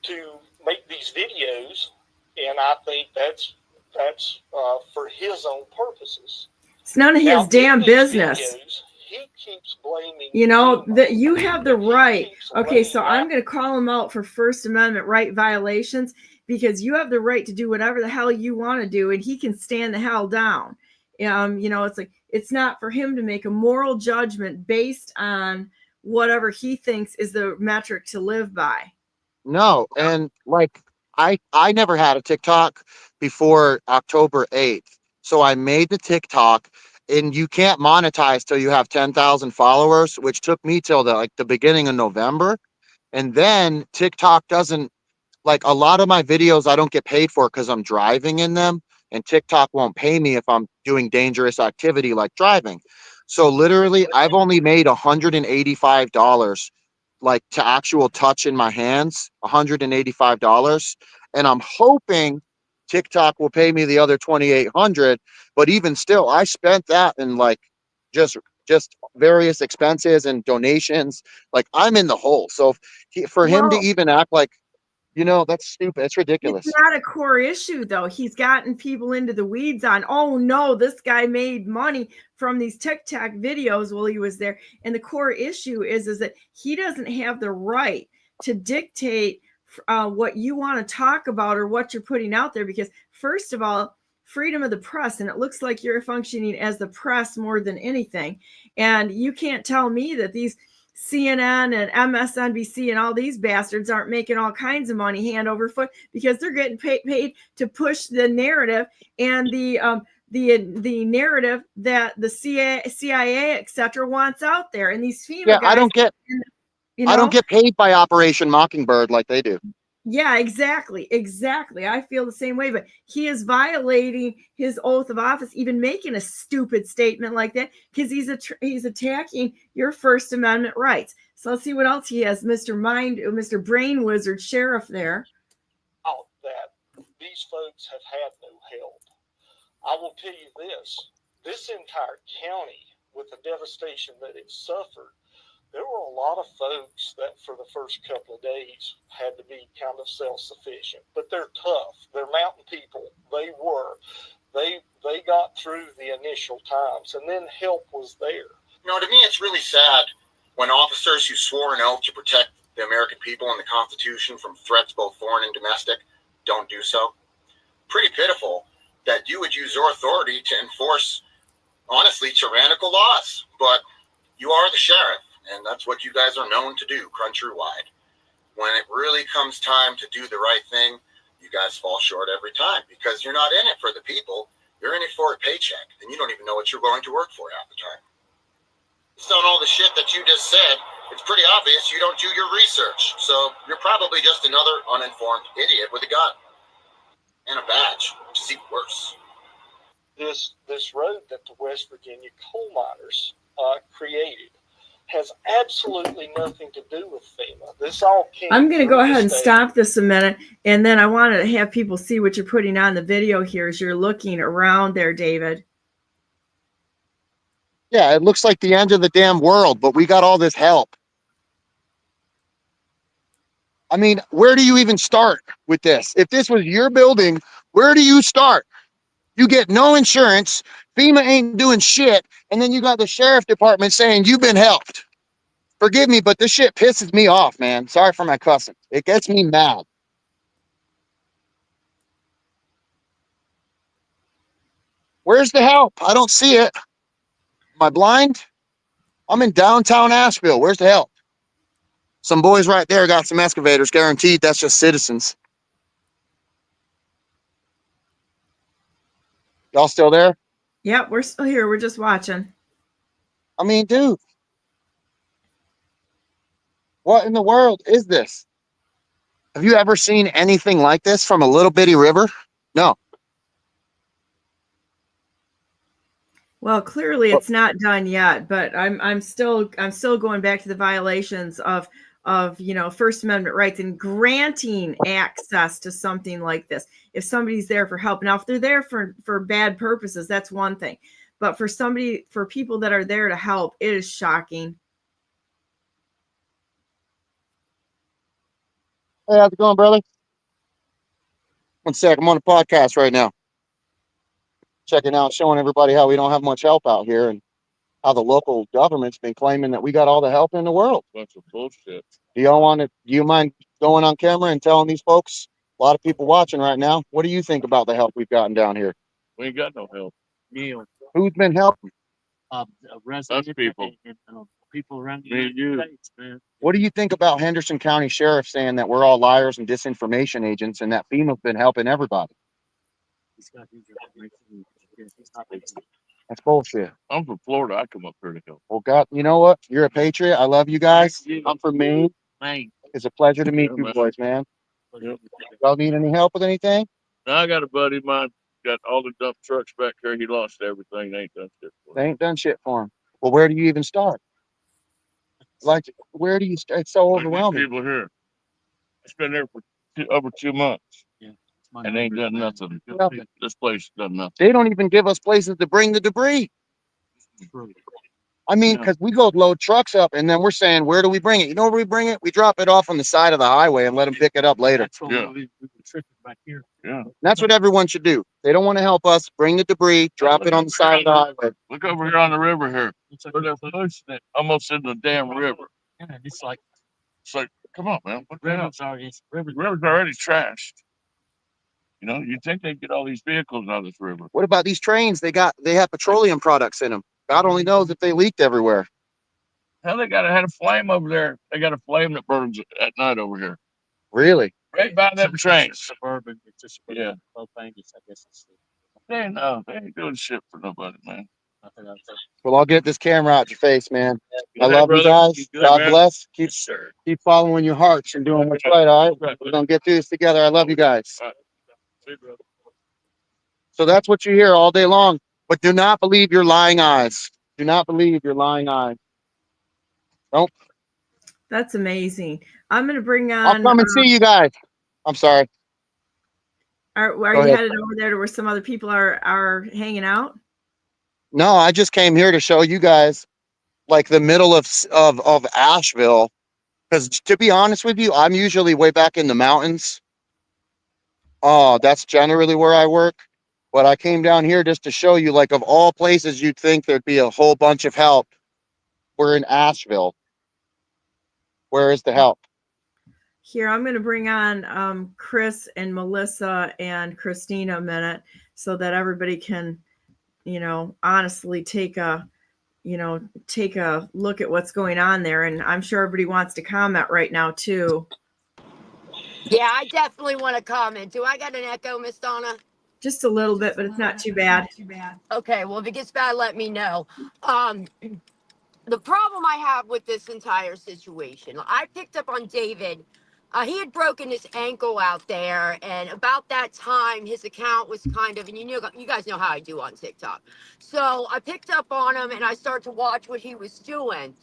S6: to make these videos, and I think that's for his own purposes.
S2: It's none of his damn business.
S6: Videos, he keeps blaming.
S2: You know that you have the right. Okay, so I'm going to call him out for First Amendment right violations because you have the right to do whatever the hell you want to do, and he can stand the hell down. You know, it's like it's not for him to make a moral judgment based on whatever he thinks is the metric to live by.
S5: No, and like I never had a TikTok before October 8th. So I made the TikTok, and you can't monetize till you have 10,000 followers, which took me till the beginning of November. And then TikTok doesn't, like, a lot of my videos I don't get paid for because I'm driving in them, and TikTok won't pay me if I'm doing dangerous activity like driving. So literally, I've only made $185, like, to actual touch in my hands, $185, and I'm hoping TikTok will pay me the other 2,800. But even still, I spent that in, like, just just various expenses and donations. Like, I'm in the hole. So for him to
S2: Well,
S5: even act like, that's stupid. It's
S2: it's
S5: ridiculous.
S2: not a core issue, though. He's gotten people into the weeds on, oh no, this guy made money from these TikTok videos while he was there. And the core issue is that he doesn't have the right to dictate what you want to talk about or what you're putting out there. Because first of all, freedom of the press, and it looks like you're functioning as the press more than anything. And you can't tell me that these CNN and MSNBC and all these bastards aren't making all kinds of money hand over foot because they're getting paid to push the narrative and the narrative that the CIA, etc., wants out there. And these FEMA
S5: Yeah,
S2: guys,
S5: I don't get paid by Operation Mockingbird like they do.
S2: Yeah, exactly. I feel the same way, but he is violating his oath of office, even making a stupid statement like that, because he's attacking your First Amendment rights. So let's see what else he has, Mr. Brain Wizard Sheriff there.
S6: Out that these folks have had no help. I will tell you this entire county, with the devastation that it suffered, there were a lot of folks that for the first couple of days had to be kind of self-sufficient, but they're tough. They're mountain people. They were. They got through the initial times, and then help was there.
S7: To me, it's really sad when officers who swore an oath to protect the American people and the Constitution from threats, both foreign and domestic, don't do so. Pretty pitiful that you would use your authority to enforce, honestly, tyrannical laws. But you are the sheriff, and that's what you guys are known to do countrywide. When it really comes time to do the right thing, you guys fall short every time because you're not in it for the people. You're in it for a paycheck, and you don't even know what you're going to work for half the time. Based on all the shit that you just said, it's pretty obvious you don't do your research. So you're probably just another uninformed idiot with a gun and a badge, which is even worse.
S6: This road that the West Virginia coal miners created has absolutely nothing to do with FEMA. This all came.
S2: I'm going to go ahead and stop this a minute, and then I want to have people see what you're putting on the video here as you're looking around there, David.
S5: Yeah, it looks like the end of the damn world, but we got all this help. I mean, where do you even start with this? If this was your building, where do you start? You get no insurance, FEMA ain't doing shit, and then you got the sheriff department saying you've been helped. Forgive me, but this shit pisses me off, man. Sorry for my cussing. It gets me mad. Where's the help? I don't see it. Am I blind? I'm in downtown Asheville. Where's the help? Some boys right there got some excavators. Guaranteed that's just citizens. Y'all still there?
S2: Yep, we're still here. We're just watching.
S5: I mean, dude. What in the world is this? Have you ever seen anything like this from a little bitty river? No.
S2: Well, clearly it's not done yet, but I'm still going back to the violations of First Amendment rights and granting access to something like this. If somebody's there for help, now if they're there for bad purposes, that's one thing. But for people that are there to help, it is shocking.
S5: Hey, how's it going, brother? One sec, I'm on a podcast right now. Checking out, showing everybody how we don't have much help out here and how the local government's been claiming that we got all the help in the world.
S8: Bunch of bullshit.
S5: Do you mind going on camera and telling these folks, a lot of people watching right now, what do you think about the help we've gotten down here?
S8: We ain't got no help.
S9: Meal.
S5: Who's been helping?
S9: Residents
S8: people.
S9: And people around the
S8: Me and
S9: United
S8: you.
S9: States, man.
S5: What do you think about Henderson County Sheriff saying that we're all liars and disinformation agents and that FEMA's been helping everybody?
S9: He's got these information. He's not making
S5: That's bullshit.
S8: I'm from Florida. I come up here to help.
S5: Well, God, you know what? You're a patriot. I love you guys. I'm from Maine.
S9: Maine.
S5: It's a pleasure to meet
S8: Yeah,
S5: you
S8: man.
S5: boys, man.
S8: Yep.
S5: Y'all need any help with anything?
S8: Now, I got a buddy of mine, got all the dump trucks back there. He lost everything. They ain't done shit for
S5: They
S8: him.
S5: ain't done shit for him. Well, where do you even start? Like, where do you start? It's so
S8: Like these
S5: overwhelming.
S8: people here. It's been there for over 2 months.
S9: Yeah.
S8: And they ain't done nothing.
S5: Nothing.
S8: This place done nothing.
S5: They don't even give us places to bring the debris. I mean,
S8: Yeah.
S5: because we go load trucks up and then we're saying, where do we bring it? You know where we bring it? We drop it off on the side of the highway and let them pick it up later.
S9: That's what
S8: Yeah.
S9: we were tripping back here.
S8: Yeah.
S5: That's what everyone should do. They don't want to help us. Bring the debris, drop it on the side of the highway.
S8: Look over here on the river here.
S9: It's like
S8: Where they're pushing it almost in the damn river.
S9: yeah, it's like
S8: It's like, come on, man. What the hell?
S9: rivers
S8: The river's already trashed. You know, you'd think they'd get all these vehicles out of this river.
S5: What about these trains? They have petroleum products in them. God only knows if they leaked everywhere.
S8: Hell, they had a flame over there. They got a flame that burns at night over here.
S5: Really?
S8: Right by them trains.
S9: suburban. It's just
S8: Yeah.
S9: propane. I guess it's
S8: They ain't doing shit for nobody, man.
S9: nothing else.
S5: Well, I'll get this camera out your face, man. I
S8: Good,
S5: love you
S8: brother.
S5: guys.
S8: Good,
S5: God
S8: man.
S5: bless. Keep
S8: Yes, sir.
S5: following your hearts and doing what's right, all right? We're going to get through this together. I love you guys.
S8: All right. See you, brother.
S5: So that's what you hear all day long. But do not believe your lying eyes. Do not believe your lying eyes. Nope.
S2: That's amazing. I'm going to bring
S5: I'll
S2: on.
S5: come and see you guys. I'm sorry.
S2: Are
S5: Go
S2: you
S5: ahead.
S2: headed over there to where some other people are hanging out?
S5: No, I just came here to show you guys like the middle of Asheville. Because to be honest with you, I'm usually way back in the mountains. Oh, that's generally where I work. But I came down here just to show you, like, of all places you'd think there'd be a whole bunch of help, we're in Asheville. Where is the help?
S2: Here, I'm going to bring on Chris and Melissa and Christina a minute so that everybody can, honestly take a look at what's going on there. And I'm sure everybody wants to comment right now too.
S10: Yeah, I definitely want to comment. Do I got an echo, Miss Donna?
S2: Just a little bit, but it's not too bad.
S10: Okay, well, if it gets bad, let me know. The problem I have with this entire situation, I picked up on David. He had broken his ankle out there, and about that time, his account was kind of, and you guys know how I do on TikTok. So I picked up on him, and I started to watch what he was doing.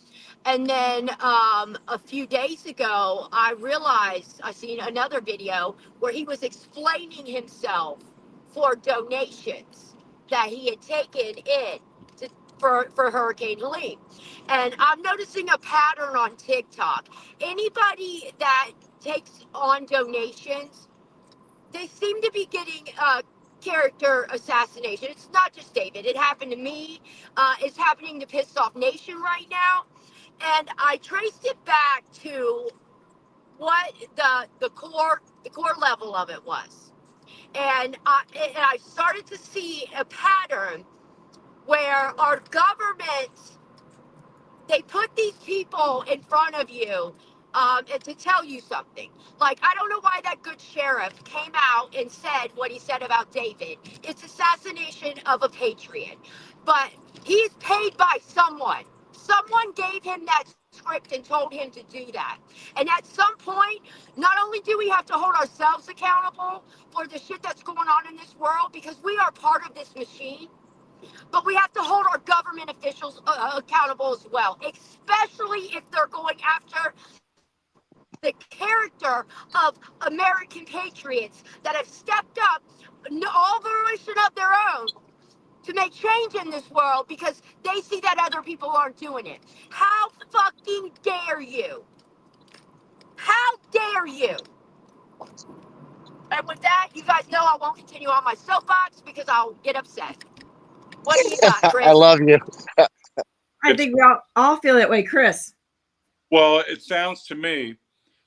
S10: And then a few days ago, I realized I seen another video where he was explaining himself for donations that he had taken in for Hurricane Helene. And I'm noticing a pattern on TikTok. Anybody that takes on donations, they seem to be getting character assassination. It's not just David. It happened to me. It's happening to Pissed Off Nation right now. And I traced it back to what the core level of it was. And I started to see a pattern where our government, they put these people in front of you and to tell you something. Like, I don't know why that good sheriff came out and said what he said about David. It's assassination of a patriot. But he's paid by someone. Someone gave him that script and told him to do that. And at some point, not only do we have to hold ourselves accountable for the shit that's going on in this world, because we are part of this machine, but we have to hold our government officials accountable as well, especially if they're going after the character of American patriots that have stepped up, all volition of their own, to make change in this world because they see that other people aren't doing it. How fucking dare you? How dare you? And with that, you guys know I won't continue on my soapbox because I'll get upset. What do you got, Chris?
S5: I love you.
S2: I think we all feel that way, Chris.
S11: Well, it sounds to me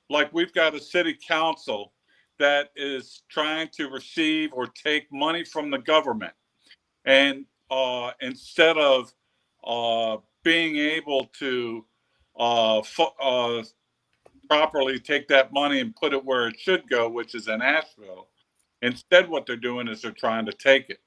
S11: like we've got a city council that is trying to receive or take money from the government. And instead of being able to properly take that money and put it where it should go, which is in Asheville, instead what they're doing is they're trying to take it.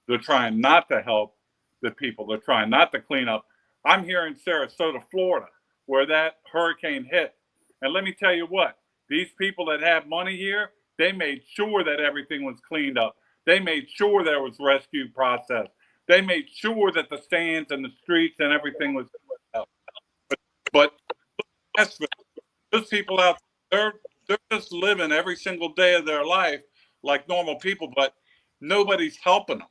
S11: They're trying not to help the people. They're trying not to clean up. I'm here in Sarasota, Florida, where that hurricane hit. And let me tell you what, these people that have money here, they made sure that everything was cleaned up. They made sure there was rescue process. They made sure that the stands and the streets and everything was up. But those people out there, they're just living every single day of their life like normal people, but nobody's helping them.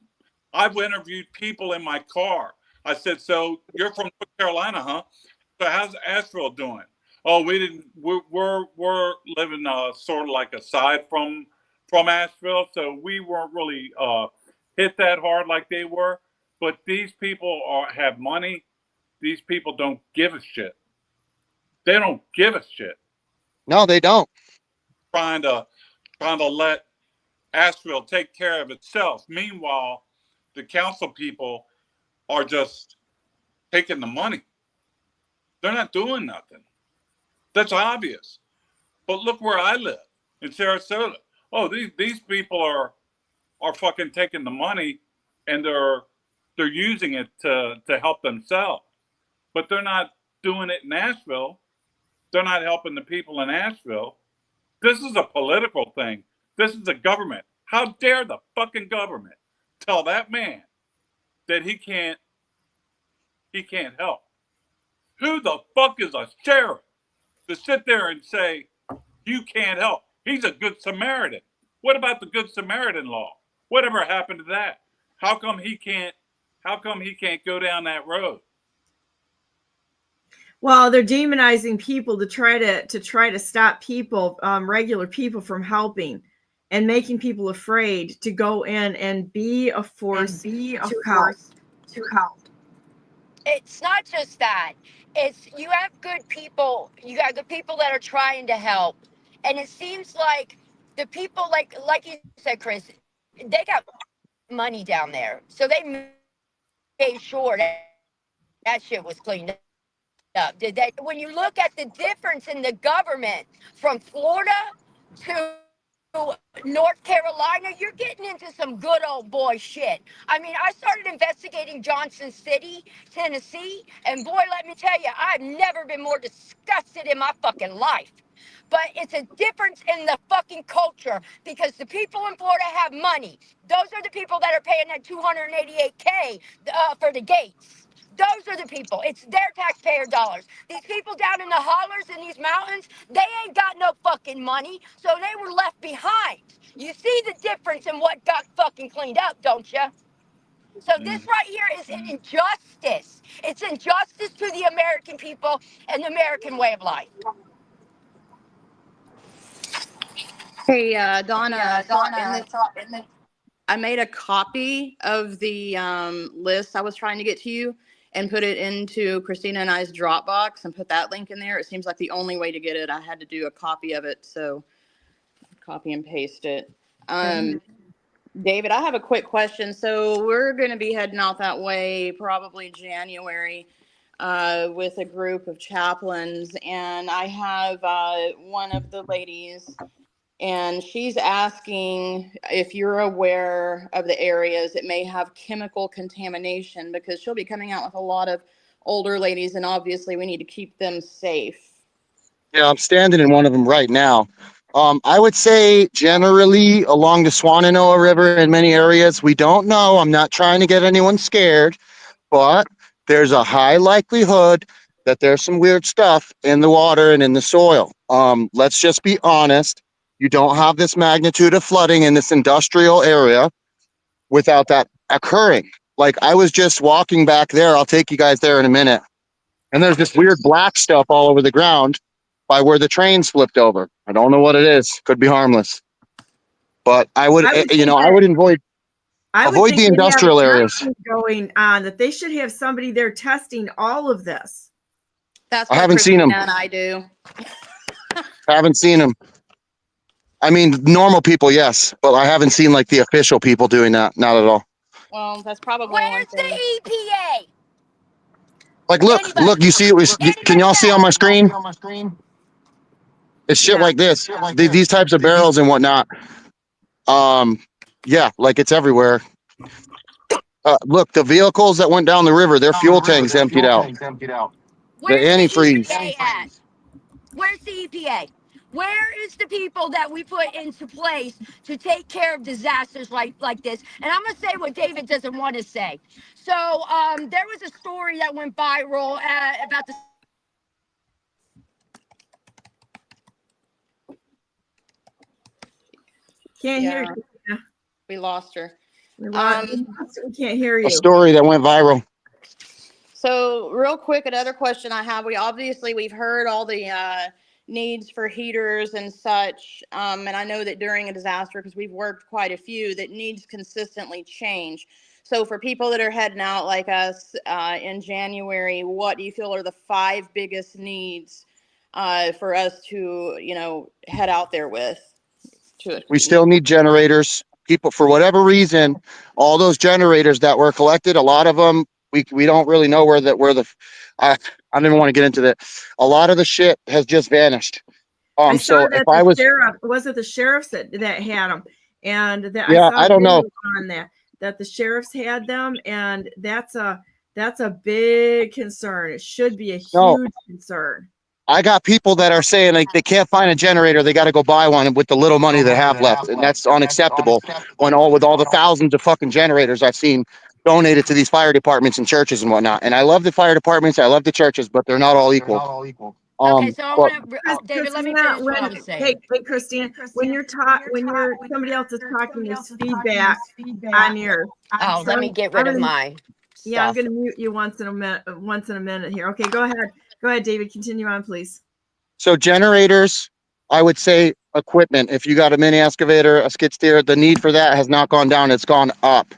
S11: I've interviewed people in my car. I said, "So you're from North Carolina, huh? So how's Asheville doing?" "Oh, we didn't. We're living sort of like aside from Asheville, so we weren't really hit that hard like they were. But these people have money. These people don't give a shit. They don't give a shit.
S5: No, they don't.
S11: Trying to let Asheville take care of itself. Meanwhile, the council people are just taking the money. They're not doing nothing. That's obvious. But look where I live, in Sarasota. Oh, these people are fucking taking the money and they're using it to help themselves. But they're not doing it in Asheville. They're not helping the people in Asheville. This is a political thing. This is a government. How dare the fucking government tell that man that he can't help? Who the fuck is a sheriff to sit there and say you can't help? He's a good Samaritan. What about the Good Samaritan law? Whatever happened to that? How come he can't go down that road?
S2: Well, they're demonizing people to try to stop people, regular people, from helping, and making people afraid to go in and be a force to help.
S10: It's not just that. It's you have good people. You got good people that are trying to help, and it seems like the people, like you said, Chris, they got money down there, so they made sure that shit was cleaned up. Did that? When you look at the difference in the government from Florida to North Carolina, you're getting into some good old boy shit. I mean, I started investigating Johnson City, Tennessee, and boy, let me tell you, I've never been more disgusted in my fucking life. But it's a difference in the fucking culture because the people in Florida have money. Those are the people that are paying that $288K for the gates. Those are the people. It's their taxpayer dollars. These people down in the hollers in these mountains, they ain't got no fucking money, so they were left behind. You see the difference in what got fucking cleaned up, don't you? So this right here is an injustice. It's injustice to the American people and the American way of life.
S12: Hey, Donna, I made a copy of the list I was trying to get to you and put it into Christina and I's Dropbox and put that link in there. It seems like the only way to get it. I had to do a copy of it, so copy and paste it. David, I have a quick question. So we're going to be heading out that way probably January with a group of chaplains, and I have one of the ladies, and she's asking if you're aware of the areas that may have chemical contamination, because she'll be coming out with a lot of older ladies, and obviously we need to keep them safe.
S5: Yeah, I'm standing in one of them right now. I would say generally along the Shenandoah River in many areas, we don't know. I'm not trying to get anyone scared, but there's a high likelihood that there's some weird stuff in the water and in the soil. Let's just be honest. You don't have this magnitude of flooding in this industrial area without that occurring. Like, I was just walking back there. I'll take you guys there in a minute. And there's this weird black stuff all over the ground by where the trains flipped over. I don't know what it is. Could be harmless. But I would avoid the industrial areas.
S2: Going on that they should have somebody there testing all of this.
S12: That's
S5: I
S12: what
S5: haven't seen them.
S12: And I do.
S5: I haven't seen them. I mean, normal people, yes, but I haven't seen like the official people doing that. Not at all.
S12: Well, that's probably
S10: Where's the EPA?
S5: Like, look, you see it was, can y'all see on my screen? It's shit like this. These types of barrels and whatnot. Yeah, like it's everywhere. Look, the vehicles that went down the river, their fuel tanks emptied out. The
S10: Where's the
S5: antifreeze.
S10: EPA at? Where's the EPA? Where is the people that we put into place to take care of disasters like this? And I'm gonna say what David doesn't want to say. So there was a story that went viral about the
S2: Can't hear you. Yeah,
S12: We lost her.
S2: we can't hear
S5: A
S2: you.
S5: story that went viral.
S12: So real quick, another question I have. We've heard all the needs for heaters and such. And I know that during a disaster, because we've worked quite a few, that needs consistently change. So for people that are heading out like us in January, what do you feel are the 5 biggest needs for us to, head out there with?
S5: We still need generators. People, for whatever reason, all those generators that were collected, a lot of them, we don't really know where I don't even want to get into that. A lot of the shit has just vanished.
S2: I saw
S5: So
S2: that
S5: if I was,
S2: was it the sheriffs that had them, and that
S5: yeah,
S2: I saw
S5: I don't know.
S2: on that the sheriffs had them, and that's a big concern. It should be a huge concern.
S5: I got people that are saying like they can't find a generator, they got to go buy one with the little money they have left, and that's unacceptable. With all the thousands of fucking generators I've seen donated to these fire departments and churches and whatnot, and I love the fire departments, I love the churches, but they're not all equal.
S10: Okay, so I
S5: But
S10: want to, David, let me finish what I was saying.
S2: Wait, Christine, when somebody else is talking, there's feedback on your.
S10: Oh, let me get rid of my
S2: Yeah, I'm
S10: stuff.
S2: going to mute you once in a minute here. Okay, go ahead, David. Continue on, please.
S5: So generators, I would say equipment. If you got a mini excavator, a skid steer, the need for that has not gone down. It's gone up.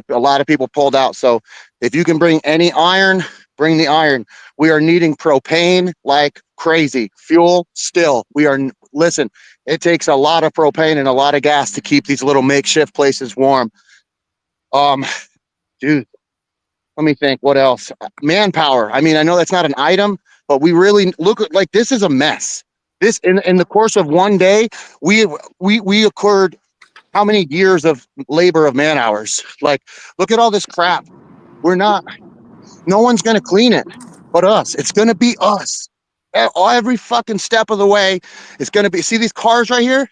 S5: A lot of people pulled out. So if you can bring any iron, bring the iron. We are needing propane like crazy. Fuel still. Listen, it takes a lot of propane and a lot of gas to keep these little makeshift places warm. Dude, let me think. What else? Manpower. I mean, I know that's not an item, but we really look at like this is a mess. This in the course of one day, we occurred how many years of labor of man hours? Like, look at all this crap. No one's gonna clean it but us. It's gonna be us. Every fucking step of the way, it's gonna be. See these cars right here?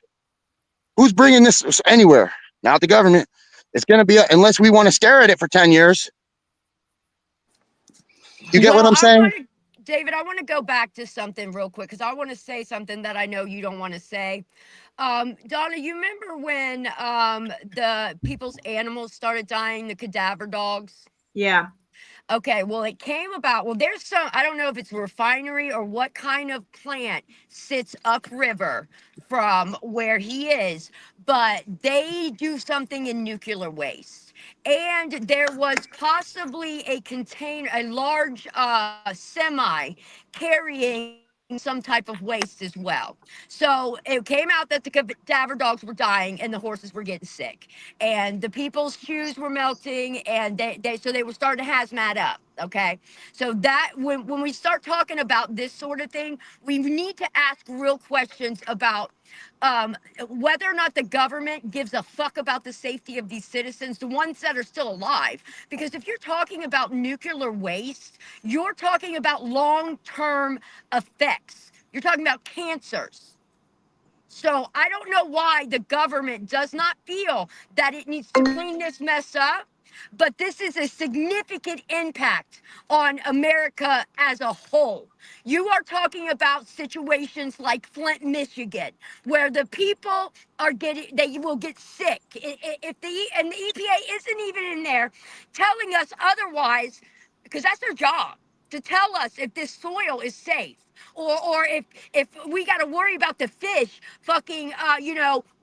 S5: Who's bringing this anywhere? Not the government. It's gonna be unless we want to stare at it for 10 years. You get what I'm saying?
S10: David, I want to go back to something real quick because I want to say something that I know you don't want to say. Donna, you remember when the people's animals started dying, the cadaver dogs?
S2: Yeah.
S10: Okay, well, it came about. Well, there's I don't know if it's a refinery or what kind of plant sits upriver from where he is, but they do something in nuclear waste. And there was possibly a large semi carrying some type of waste as well. So it came out that the cadaver dogs were dying and the horses were getting sick and the people's shoes were melting and they were starting to hazmat up. Okay. So that when we start talking about this sort of thing, we need to ask real questions about whether or not the government gives a fuck about the safety of these citizens, the ones that are still alive. Because if you're talking about nuclear waste, you're talking about long-term effects. You're talking about cancers. So I don't know why the government does not feel that it needs to clean this mess up, but this is a significant impact on America as a whole. You are talking about situations like Flint, Michigan, where the people they will get sick. If the EPA isn't even in there telling us otherwise, because that's their job to tell us if this soil is safe. Or if we got to worry about the fish fucking,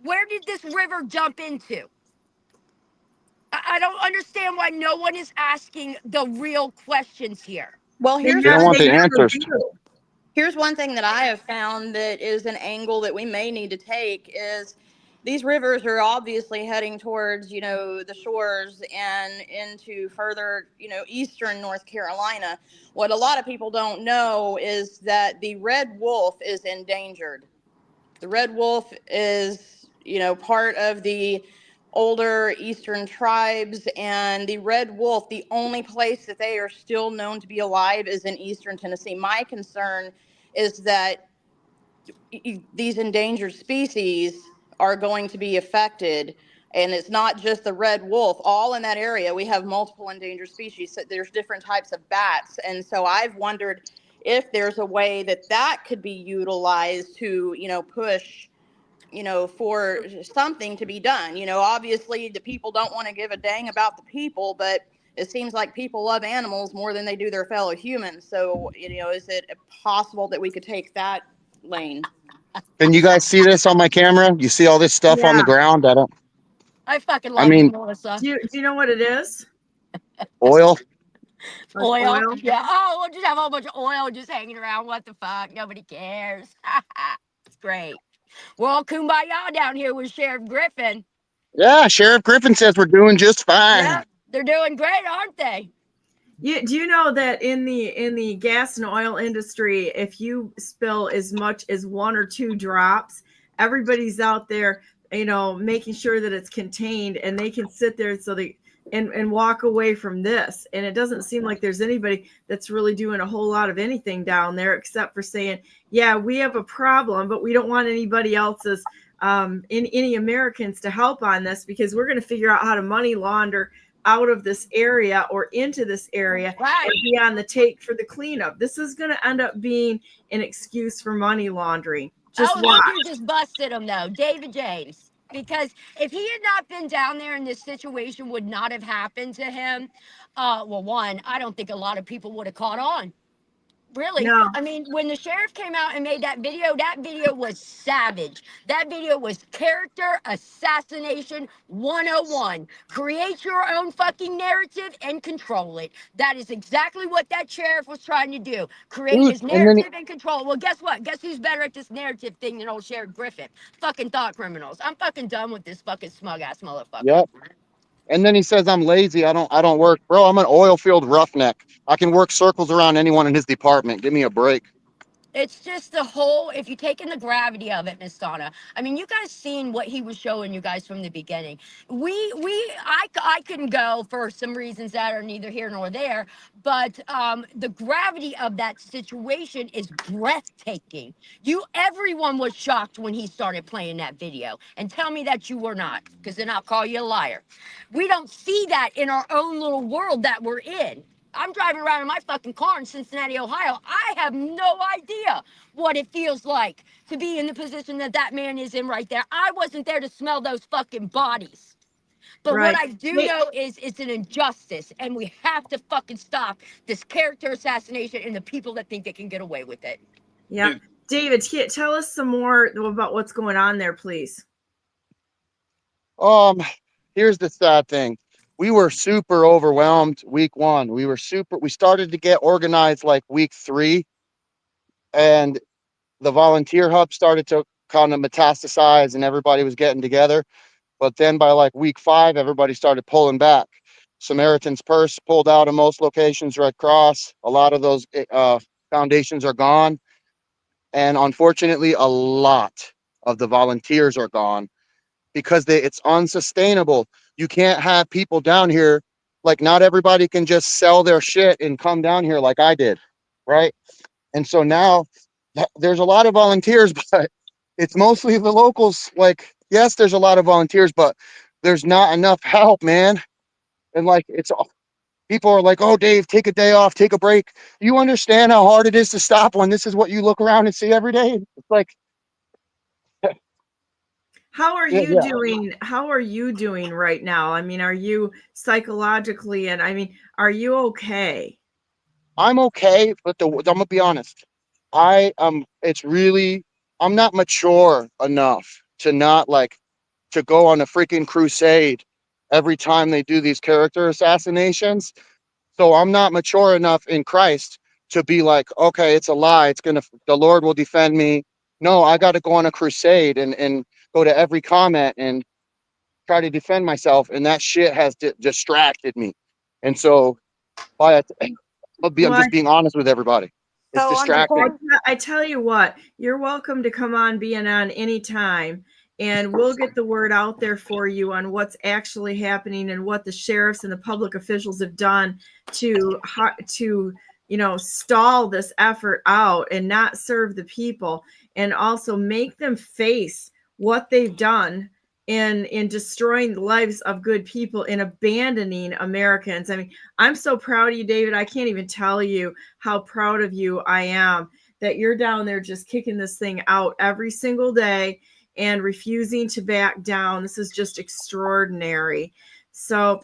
S10: where did this river jump into? I don't understand why no one is asking the real questions here.
S12: Well,
S5: They don't want the answers.
S12: Here's one thing that I have found that is an angle that we may need to take is these rivers are obviously heading towards, the shores and into further, eastern North Carolina. What a lot of people don't know is that the red wolf is endangered. The red wolf is, part of the older Eastern tribes, and the red wolf, the only place that they are still known to be alive is in Eastern Tennessee. My concern is that these endangered species are going to be affected. And it's not just the red wolf. All in that area, we have multiple endangered species. So there's different types of bats. And so I've wondered if there's a way that that could be utilized to, push, for something to be done. Obviously the people don't want to give a dang about the people, but it seems like people love animals more than they do their fellow humans. So, is it possible that we could take that lane?
S5: Can you guys see this on my camera? You see all this stuff on the
S2: Yeah.
S5: ground?
S10: I fucking
S5: I
S10: love you,
S5: mean,
S10: Melissa.
S2: Do you know what it is?
S5: oil.
S2: Like
S10: Oil?
S2: oil?
S10: Yeah. Oh, we'll just have a whole bunch of oil just hanging around. What the fuck? Nobody cares. It's great. We're all kumbaya down here with Sheriff Griffin.
S5: Yeah, Sheriff Griffin says we're doing just fine.
S10: Yeah, they're doing great, aren't they?
S2: Do you know that in the gas and oil industry, if you spill as much as 1 or 2 drops, everybody's out there, making sure that it's contained, and they can sit there so they and walk away from this. And it doesn't seem like there's anybody that's really doing a whole lot of anything down there except for saying, yeah, we have a problem, but we don't want anybody else's any Americans to help on this, because we're going to figure out how to money launder out of this area or into this area,
S10: Right.
S2: and be on the take for the cleanup. This is going to end up being an excuse for money laundering. Just
S10: oh,
S2: watch.
S10: look who just busted him, though. David James. Because if he had not been down there and this situation would not have happened to him, well, one, I don't think a lot of people would have caught on. Really?
S2: No.
S10: I mean, when the sheriff came out and made that video was savage. That video was character assassination 101. Create your own fucking narrative and control it. That is exactly what that sheriff was trying to do. Create
S5: Dude,
S10: his narrative and control it. Well, guess what? Guess who's better at this narrative thing than old Sheriff Griffin? Fucking thought criminals. I'm fucking done with this fucking smug ass motherfucker.
S5: Yep. And then he says I'm lazy. I don't work. Bro, I'm an oil field roughneck. I can work circles around anyone in his department. Give me a break.
S10: It's just the whole, if you take in the gravity of it, Miss Donna, I mean, you guys seen what he was showing you guys from the beginning. I couldn't go for some reasons that are neither here nor there, but the gravity of that situation is breathtaking. Everyone was shocked when he started playing that video, and tell me that you were not, because then I'll call you a liar. We don't see that in our own little world that we're in. I'm driving around in my fucking car in Cincinnati, Ohio. I have no idea what it feels like to be in the position that that man is in right there. I wasn't there to smell those fucking bodies. But
S2: Right.
S10: what I do know is it's an injustice, and we have to fucking stop this character assassination and the people that think they can get away with it.
S2: Yeah. David, tell us some more about what's going on there, please.
S5: Here's the sad thing. We were super overwhelmed week 1. We started to get organized like week 3, and the volunteer hub started to kind of metastasize and everybody was getting together. But then by like week 5, everybody started pulling back. Samaritan's Purse pulled out of most locations, Red Cross. A lot of those foundations are gone. And unfortunately, a lot of the volunteers are gone because it's unsustainable. You can't have people down here. Like, not everybody can just sell their shit and come down here like I did, right? And so now there's a lot of volunteers, but it's mostly the locals. Like, yes, there's a lot of volunteers, but there's not enough help, man. And like, people are like, oh, Dave, take a day off, take a break. You understand how hard it is to stop when this is what you look around and see every day? It's like,
S2: how are you doing? How are you doing right now? I mean, are you psychologically, and I mean, are you okay?
S5: I'm okay, but I'm gonna be honest. I'm not mature enough to not like to go on a freaking crusade every time they do these character assassinations. So I'm not mature enough in Christ to be like, okay, it's a lie. The Lord will defend me. No, I got to go on a crusade and go to every comment and try to defend myself. And that shit has distracted me. And so I'm just being honest with everybody. It's distracting.
S2: I tell you what, you're welcome to come on BNN anytime. and we'll get the word out there for you on what's actually happening and what the sheriffs and the public officials have done to stall this effort out and not serve the people, and also make them face what they've done in destroying the lives of good people and abandoning Americans. I mean, I'm so proud of you, David. I can't even tell you how proud of you I am that you're down there just kicking this thing out every single day and refusing to back down. This is just extraordinary. So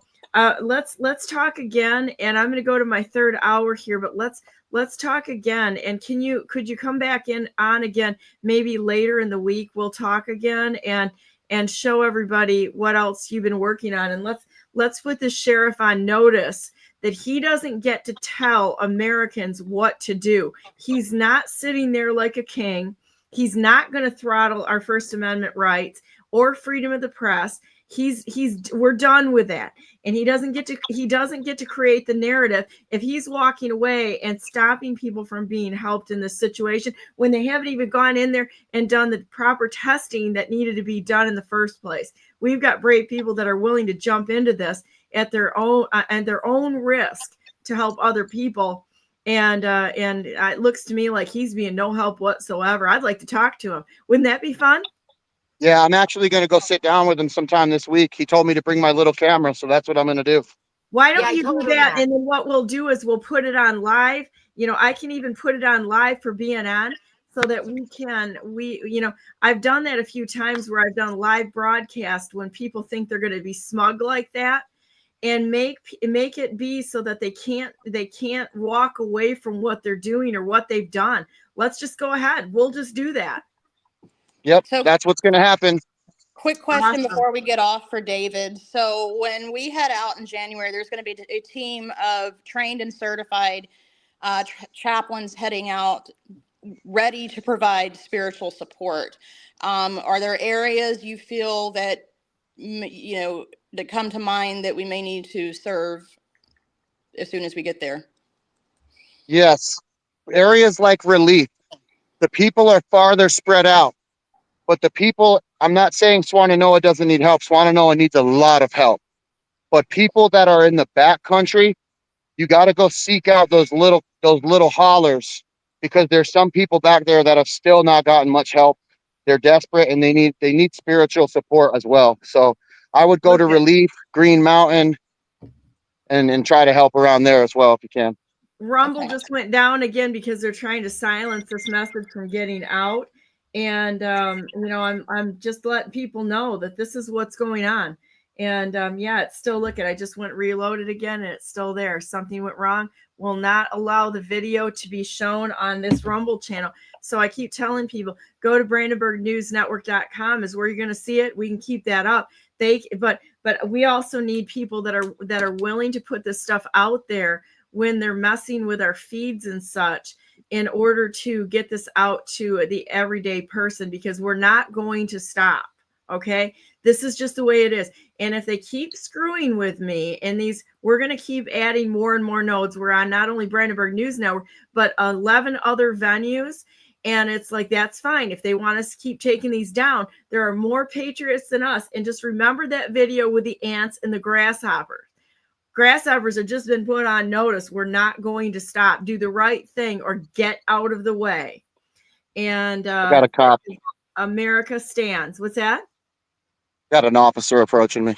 S2: let's talk again, and I'm going to go to my third hour here, but let's talk again. And could you come back on again, maybe later in the week? We'll talk again and show everybody what else you've been working on. And let's put the sheriff on notice that he doesn't get to tell Americans what to do. He's not sitting there like a king. He's not going to throttle our First Amendment rights or freedom of the press. We're done with that. And he doesn't get to create the narrative if he's walking away and stopping people from being helped in this situation when they haven't even gone in there and done the proper testing that needed to be done in the first place. We've got brave people that are willing to jump into this at their own risk to help other people. And it looks to me like he's being no help whatsoever. I'd like to talk to him. Wouldn't that be fun?
S5: Yeah, I'm actually going to go sit down with him sometime this week. He told me to bring my little camera, so that's what I'm going to do.
S2: Why don't you do that? And then what we'll do is we'll put it on live. I can even put it on live for BNN so that I've done that a few times where I've done live broadcast when people think they're going to be smug like that, and make it be so that they can't walk away from what they're doing or what they've done. Let's just go ahead. We'll just do that.
S5: Yep,
S12: So-
S5: that's what's going to happen.
S12: Quick question before we get off for David. So when we head out in January, there's going to be a team of trained and certified chaplains heading out, ready to provide spiritual support. Are there areas you feel that that come to mind that we may need to serve as soon as we get there?
S5: Yes, areas like relief. The people are farther spread out. But the people, I'm not saying Swannanoa doesn't need help. Swannanoa needs a lot of help. But people that are in the back country, you got to go seek out those little hollers, because there's some people back there that have still not gotten much help. They're desperate and they need spiritual support as well. So I would go to Relief, Green Mountain, and try to help around there as well if you can.
S2: Rumble just went down again because they're trying to silence this message from getting out. And I'm just letting people know that this is what's going on. And it's still looking. I just went reloaded again and it's still there. Something went wrong. Will not allow the video to be shown on this Rumble channel. So I keep telling people, go to BrandenburgNewsNetwork.com is where you're going to see it. We can keep that up. But we also need people that are willing to put this stuff out there when they're messing with our feeds and such, in order to get this out to the everyday person, because we're not going to stop. Okay. This is just the way it is. And if they keep screwing with me and we're going to keep adding more and more nodes. We're on not only Brandenburg News Network, but 11 other venues. And it's like, that's fine. If they want us to keep taking these down, there are more patriots than us. And just remember that video with the ants and the grasshoppers. Grasshoppers have just been put on notice. We're not going to stop. Do the right thing or get out of the way. And
S5: I got a cop.
S2: America stands. What's that?
S5: Got an officer approaching me.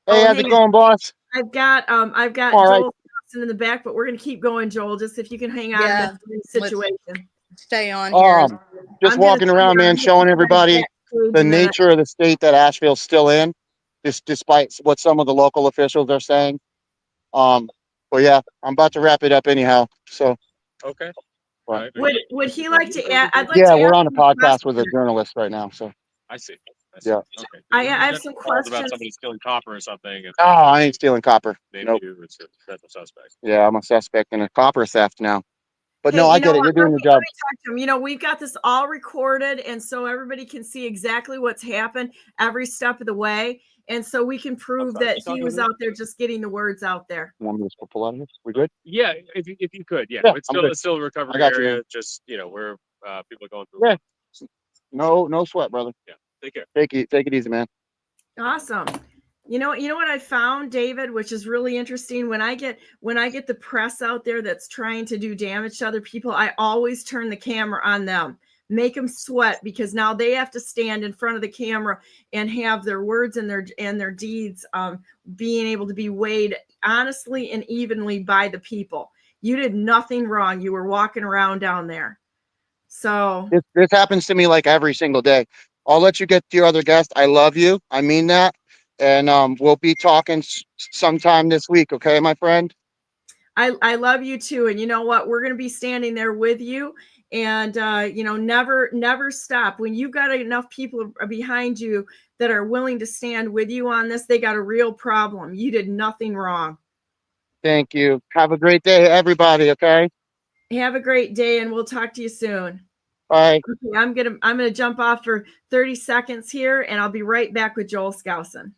S5: Hey, how's it going, boss?
S2: I've got
S5: All
S2: Joel Skousen in the back, but we're going to keep going, Joel. Just if you can hang on to the situation.
S12: Stay on here.
S5: Just walking around, man, showing everybody the nature of the state that Asheville's still in, despite what some of the local officials are saying. But yeah, I'm about to wrap it up anyhow. So
S9: Okay.
S5: Right.
S2: Would he like to add?
S5: We're on a podcast with a journalist right now. So
S9: I see.
S5: Yeah.
S9: Okay.
S2: I have some questions
S9: about somebody stealing copper or something.
S5: Oh, I ain't stealing copper. Nope.
S9: That's a suspect.
S5: Yeah, I'm a suspect in a copper theft now. But
S2: Hey,
S5: no, I get it. You're doing your job.
S2: We've got this all recorded, and so everybody can see exactly what's happened every step of the way. And so we can prove that he was out there just getting the words out there.
S5: Want me to pull out of here? We good?
S9: Yeah, if you could, yeah. It's still a recovery area. Just where people are going through.
S5: Yeah. No sweat, brother.
S9: Yeah. Take care.
S5: Take it easy, man.
S2: Awesome. You know what I found, David, which is really interesting. When I get the press out there that's trying to do damage to other people, I always turn the camera on them, make them sweat, because now they have to stand in front of the camera and have their words and their deeds being able to be weighed honestly and evenly by the people. You did nothing wrong. You were walking around down there. So
S5: This happens to me like every single day. I'll let you get to your other guest. I love you. I mean that. And we'll be talking sometime this week. Okay, my friend?
S2: I love you too. And you know what? We're going to be standing there with you. And, never stop. When you've got enough people behind you that are willing to stand with you on this, they got a real problem. You did nothing wrong.
S5: Thank you. Have a great day, everybody. Okay.
S2: Have a great day, and we'll talk to you soon.
S5: Bye.
S2: Okay, I'm gonna jump off for 30 seconds here, and I'll be right back with Joel Skousen.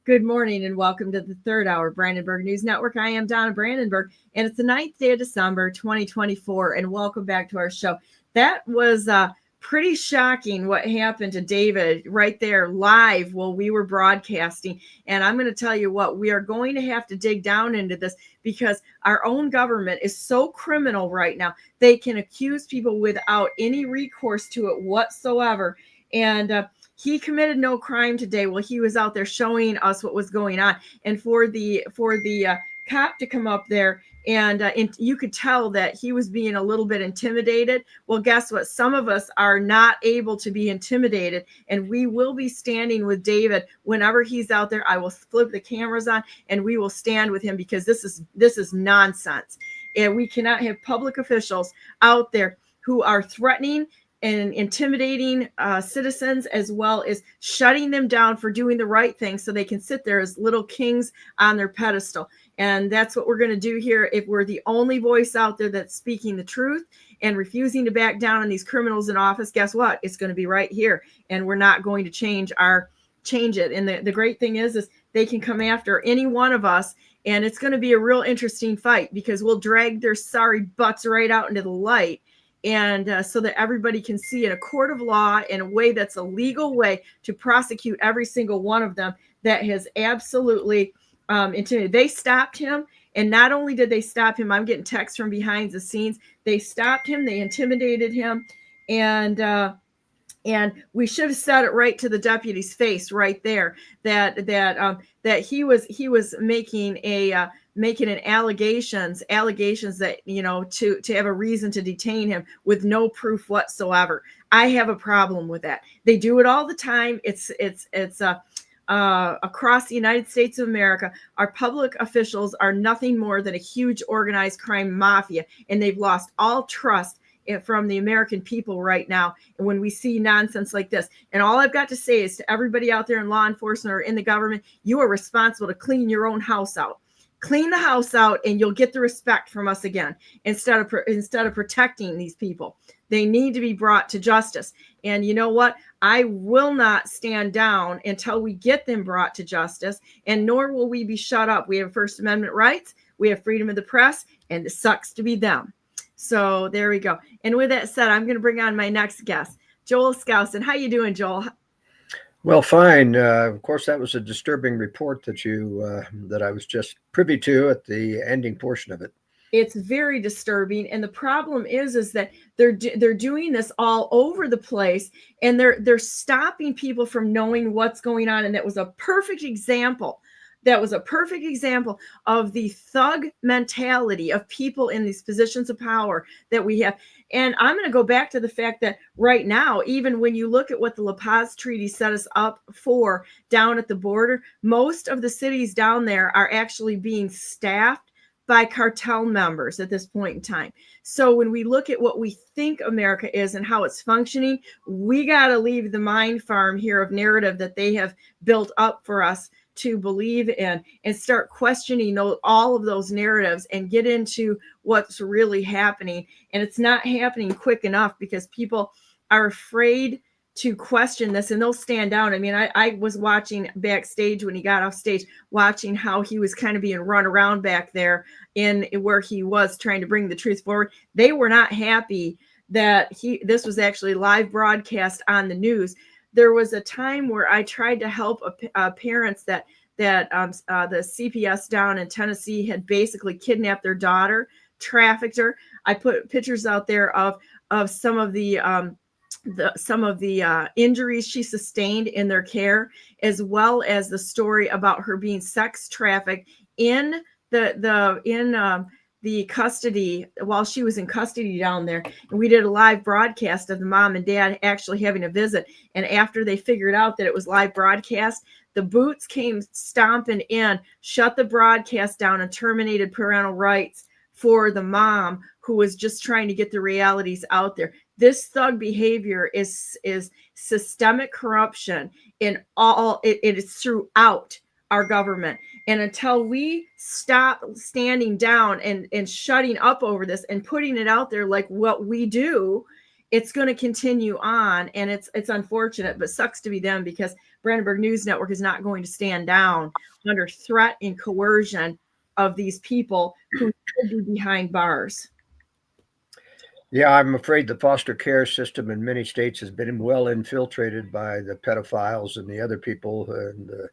S2: Good morning and welcome to the third hour of Brandenburg News Network. I am Donna Brandenburg, and it's the 9th day of December, 2024, and welcome back to our show. That was pretty shocking what happened to David right there live while we were broadcasting. And I'm going to tell you what, we are going to have to dig down into this because our own government is so criminal right now. They can accuse people without any recourse to it whatsoever. And he committed no crime today while he was out there showing us what was going on. And for the cop to come up there and you could tell that he was being a little bit intimidated. Well, guess what? Some of us are not able to be intimidated, and we will be standing with David whenever he's out there. I will flip the cameras on and we will stand with him because this is nonsense. And we cannot have public officials out there who are threatening and intimidating citizens, as well as shutting them down for doing the right thing so they can sit there as little kings on their pedestal. And that's what we're going to do here. If we're the only voice out there that's speaking the truth and refusing to back down on these criminals in office, guess what? It's going to be right here. And we're not going to change it. And the great thing is they can come after any one of us. And it's going to be a real interesting fight because we'll drag their sorry butts right out into the light. And so that everybody can see in a court of law in a way that's a legal way to prosecute every single one of them that has absolutely intimidated. They stopped him. And not only did they stop him, I'm getting texts from behind the scenes. They stopped him. They intimidated him. And we should have said it right to the deputy's face right there that he was making an allegations that, to have a reason to detain him with no proof whatsoever. I have a problem with that. They do it all the time. It's across the United States of America. Our public officials are nothing more than a huge organized crime mafia, and they've lost all trust from the American people right now. And when we see nonsense like this, and all I've got to say is to everybody out there in law enforcement or in the government, you are responsible to clean your own house out. Clean the house out and you'll get the respect from us again. Instead of protecting these people, they need to be brought to justice. And you know what? I will not stand down until we get them brought to justice, and nor will we be shut up. We have First Amendment rights. We have freedom of the press, and it sucks to be them. So there we go. And with that said, I'm going to bring on my next guest, Joel Skousen. How you doing, Joel?
S13: Well, fine. Of course, that was a disturbing report that I was just privy to at the ending portion of it.
S2: It's very disturbing, and the problem is that they're doing this all over the place, and they're stopping people from knowing what's going on. And that was a perfect example. That was a perfect example of the thug mentality of people in these positions of power that we have. And I'm going to go back to the fact that right now, even when you look at what the La Paz Treaty set us up for down at the border, most of the cities down there are actually being staffed by cartel members at this point in time. So when we look at what we think America is and how it's functioning, we got to leave the mind farm here of narrative that they have built up for us to believe in, and start questioning all of those narratives and get into what's really happening. And it's not happening quick enough because people are afraid to question this, and they'll stand down. I mean, I was watching backstage when he got off stage, watching how he was kind of being run around back there in where he was trying to bring the truth forward. They were not happy that this was actually live broadcast on the news. There was a time where I tried to help parents that the CPS down in Tennessee had basically kidnapped their daughter, trafficked her. I put pictures out there of some of the injuries she sustained in their care, as well as the story about her being sex trafficked in the custody while she was in custody down there. And we did a live broadcast of the mom and dad actually having a visit. And after they figured out that it was live broadcast, the boots came stomping in, shut the broadcast down, and terminated parental rights for the mom, who was just trying to get the realities out there. This thug behavior is systemic corruption in all. It is throughout our government. And until we stop standing down and shutting up over this and putting it out there like what we do, it's going to continue on. And it's unfortunate, but sucks to be them, because Brandenburg News Network is not going to stand down under threat and coercion of these people who should be behind bars.
S13: Yeah, I'm afraid the foster care system in many states has been well infiltrated by the pedophiles and the other people in the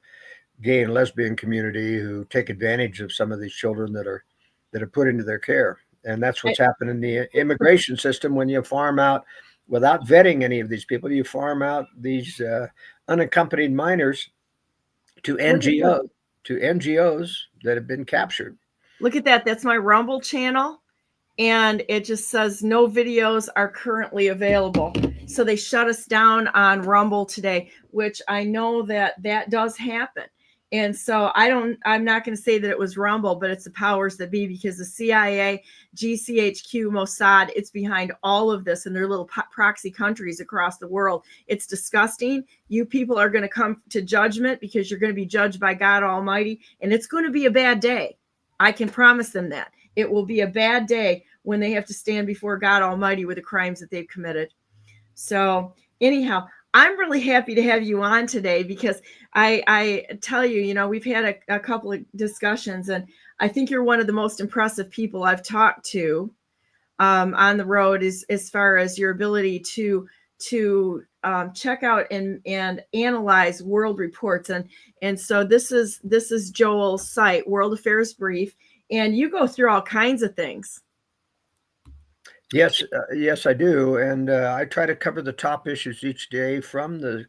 S13: gay and lesbian community who take advantage of some of these children that are put into their care. And that's what's happened in the immigration system. When you farm out, without vetting any of these people, you farm out these unaccompanied minors to NGOs that have been captured.
S2: Look at that. That's my Rumble channel. And it just says no videos are currently available. So they shut us down on Rumble today, which I know that does happen. And so I'm not going to say that it was Rumble, but it's the powers that be, because the CIA, GCHQ, Mossad, it's behind all of this, and their little proxy countries across the world. It's disgusting. You people are going to come to judgment, because you're going to be judged by God Almighty, and it's going to be a bad day. I can promise them that. It will be a bad day when they have to stand before God Almighty with the crimes that they've committed. So anyhow, I'm really happy to have you on today, because I tell you, we've had a couple of discussions, and I think you're one of the most impressive people I've talked to on the road, as far as your ability to check out and analyze world reports. And so this is Joel's site, World Affairs Brief, and you go through all kinds of things.
S13: Yes, I do, and I try to cover the top issues each day from the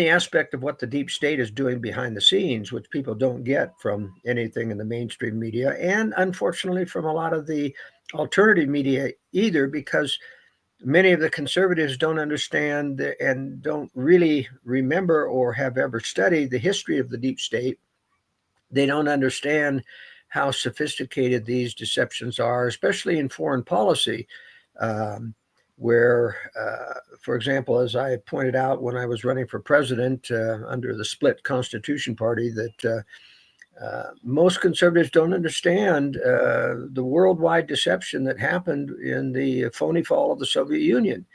S13: aspect of what the deep state is doing behind the scenes, which people don't get from anything in the mainstream media, and unfortunately from a lot of the alternative media either, because many of the conservatives don't understand and don't really remember or have ever studied the history of the deep state. They don't understand how sophisticated these deceptions are, especially in foreign policy, where, for example, as I pointed out when I was running for president under the split Constitution Party, that most conservatives don't understand the worldwide deception that happened in the phony fall of the Soviet Union.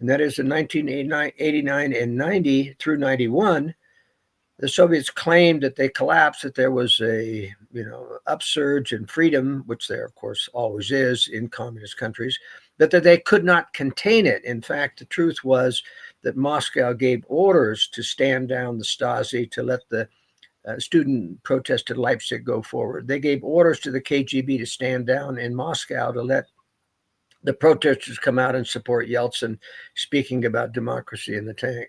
S13: And that is in 1989 and 90 through 91. The Soviets claimed that they collapsed, that there was a upsurge in freedom, which there, of course, always is in communist countries, but that they could not contain it. In fact, the truth was that Moscow gave orders to stand down the Stasi, to let the student protest at Leipzig go forward. They gave orders to the KGB to stand down in Moscow to let the protesters come out and support Yeltsin speaking about democracy in the tank.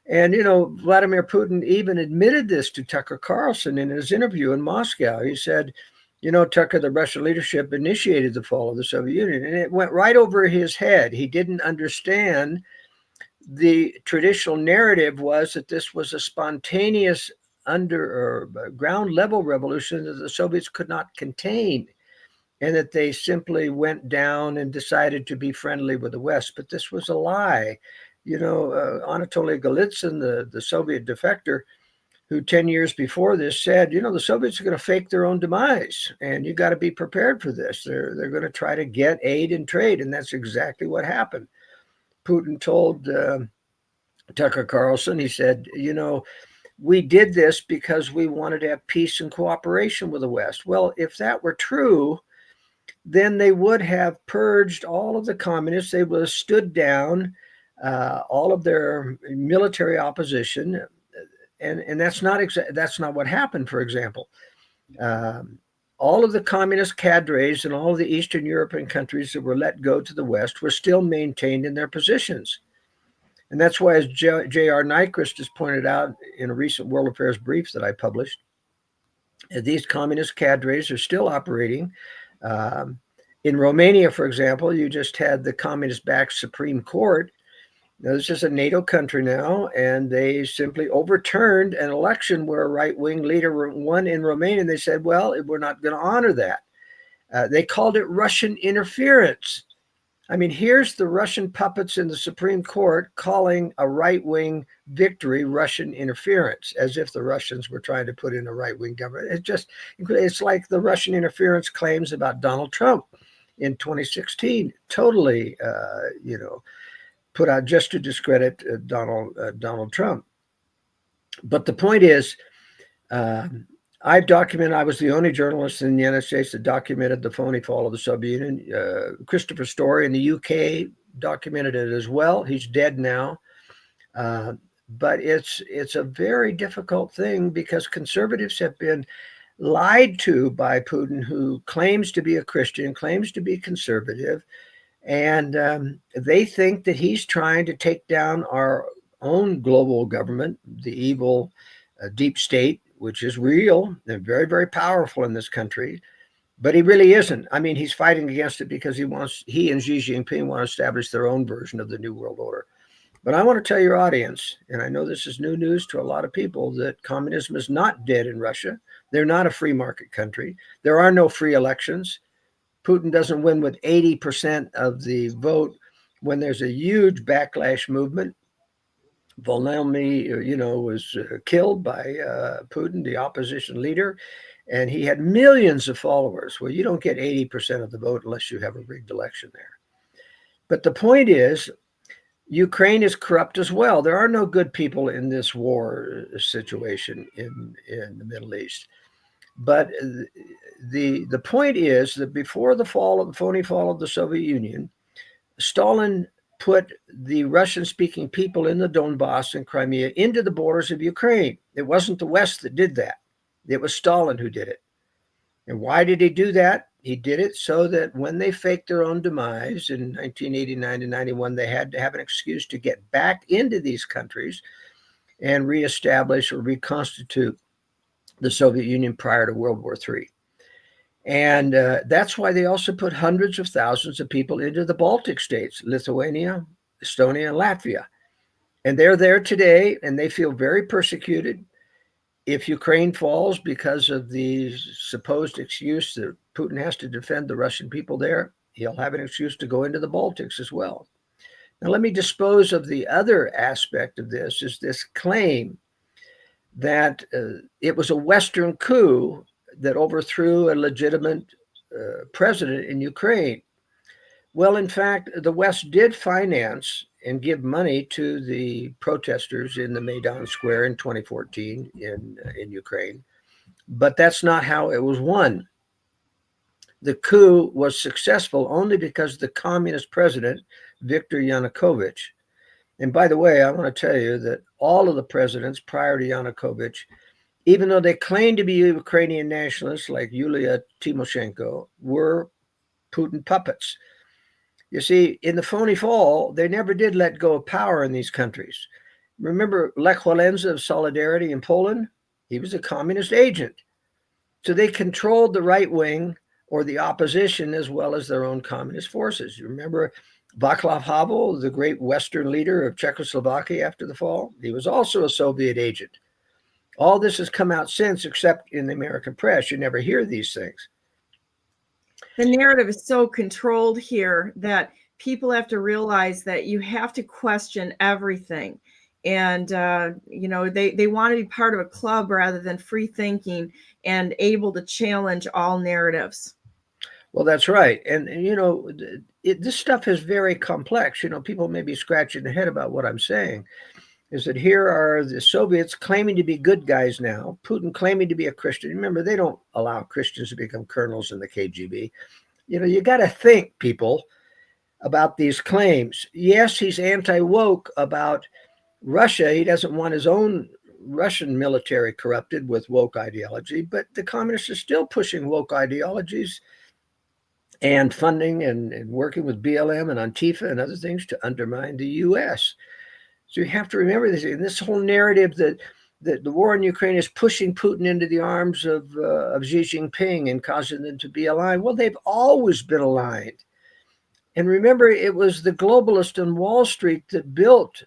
S13: And, Vladimir Putin even admitted this to Tucker Carlson in his interview in Moscow. He said, Tucker, the Russian leadership initiated the fall of the Soviet Union, and it went right over his head. He didn't understand the traditional narrative was that this was a spontaneous ground level revolution that the Soviets could not contain, and that they simply went down and decided to be friendly with the West. But this was a lie. Anatoly Golitsyn, the Soviet defector, who 10 years before this said, the Soviets are going to fake their own demise, and you got to be prepared for this. They're going to try to get aid and trade, and that's exactly what happened. Putin told Tucker Carlson, he said, we did this because we wanted to have peace and cooperation with the West. Well, if that were true, then they would have purged all of the communists. They would have stood down all of their military opposition, and that's not what happened. For example, all of the communist cadres in all of the Eastern European countries that were let go to the West were still maintained in their positions. And that's why, as J.R. Nyquist has pointed out in a recent World Affairs brief that I published, these communist cadres are still operating. In Romania, for example, you just had the communist-backed Supreme Court. Now, this is a NATO country now, and they simply overturned an election where a right-wing leader won in Romania, and they said, well, we're not going to honor that. They called it Russian interference. I mean, here's the Russian puppets in the Supreme Court calling a right-wing victory Russian interference, as if the Russians were trying to put in a right-wing government. It's like the Russian interference claims about Donald Trump in 2016, totally, put out just to discredit Donald Trump. But the point is, I've documented, I was the only journalist in the United States that documented the phony fall of the Soviet Union. Christopher Story in the UK documented it as well. He's dead now. But it's a very difficult thing because conservatives have been lied to by Putin, who claims to be a Christian, claims to be conservative. And they think that he's trying to take down our own global government, the evil deep state, which is real and very, very powerful in this country. But he really isn't. I mean, he's fighting against it because he and Xi Jinping want to establish their own version of the New World Order. But I want to tell your audience, and I know this is new news to a lot of people, that communism is not dead in Russia. They're not a free market country. There are no free elections. Putin doesn't win with 80% of the vote when there's a huge backlash movement. Volodymyr, was killed by Putin, the opposition leader, and he had millions of followers. Well, you don't get 80% of the vote unless you have a rigged election there. But the point is, Ukraine is corrupt as well. There are no good people in this war situation in the Middle East. But the point is that before the phony fall of the Soviet Union, Stalin put the Russian-speaking people in the Donbass and Crimea into the borders of Ukraine. It wasn't the West that did that. It was Stalin who did it. And why did he do that? He did it so that when they faked their own demise in 1989 and 91, they had to have an excuse to get back into these countries and reestablish or reconstitute the Soviet Union prior to World War III. And that's why they also put hundreds of thousands of people into the Baltic states, Lithuania, Estonia, and Latvia. And they're there today, and they feel very persecuted. If Ukraine falls because of the supposed excuse that Putin has to defend the Russian people there, he'll have an excuse to go into the Baltics as well. Now, let me dispose of the other aspect of this, is this claim that it was a Western coup that overthrew a legitimate president in Ukraine. Well, in fact, the West did finance and give money to the protesters in the Maidan Square in 2014 in Ukraine, but that's not how it was won. The coup was successful only because the communist president, Viktor Yanukovych, and by the way, I want to tell you that all of the presidents prior to Yanukovych even though they claim to be Ukrainian nationalists like Yulia Tymoshenko, were Putin puppets. You see, in the phony fall, they never did let go of power in these countries. Remember Lech Walesa of Solidarity in Poland? He was a communist agent. So they controlled the right wing or the opposition as well as their own communist forces. You remember Václav Havel, the great Western leader of Czechoslovakia after the fall? He was also a Soviet agent. All this has come out since, except in the American press. You never hear these things.
S2: The narrative is so controlled here that people have to realize that you have to question everything. And, they want to be part of a club rather than free thinking and able to challenge all narratives.
S13: Well, that's right. And this stuff is very complex. People may be scratching their head about what I'm saying, is that here are the Soviets claiming to be good guys now, Putin claiming to be a Christian. Remember, they don't allow Christians to become colonels in the KGB. You got to think, people, about these claims. Yes, he's anti-woke about Russia. He doesn't want his own Russian military corrupted with woke ideology, but the communists are still pushing woke ideologies and funding and working with BLM and Antifa and other things to undermine the U.S. So you have to remember this. And this whole narrative that the war in Ukraine is pushing Putin into the arms of Xi Jinping and causing them to be aligned. Well, they've always been aligned. And remember, it was the globalists on Wall Street that built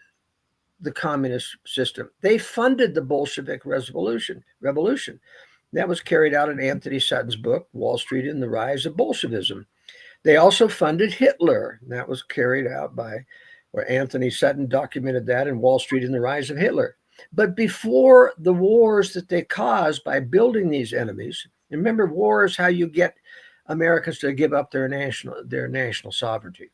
S13: the communist system. They funded the Bolshevik revolution. That was carried out in Anthony Sutton's book, Wall Street and the Rise of Bolshevism. They also funded Hitler. That was carried out by, where Anthony Sutton documented that in Wall Street and the Rise of Hitler. But before the wars that they caused by building these enemies, remember, war is how you get Americans to give up their national sovereignty.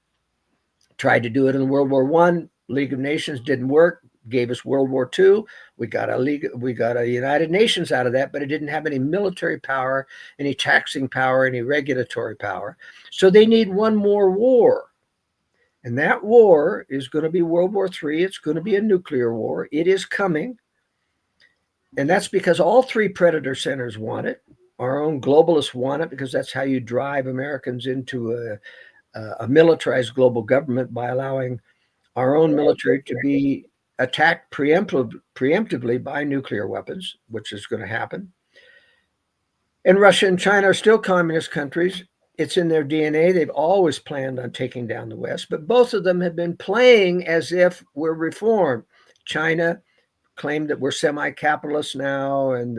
S13: Tried to do it in World War I. League of Nations didn't work. Gave us World War II. We got a United Nations out of that, but it didn't have any military power, any taxing power, any regulatory power. So they need one more war. And that war is going to be World War III. It's going to be a nuclear war. It is coming. And that's because all three predator centers want it. Our own globalists want it because that's how you drive Americans into a militarized global government, by allowing our own military to be attacked preemptively by nuclear weapons, which is going to happen. And Russia and China are still communist countries. It's in their DNA. They've always planned on taking down the West, but both of them have been playing as if we're reformed. China claimed that we're semi-capitalist now, and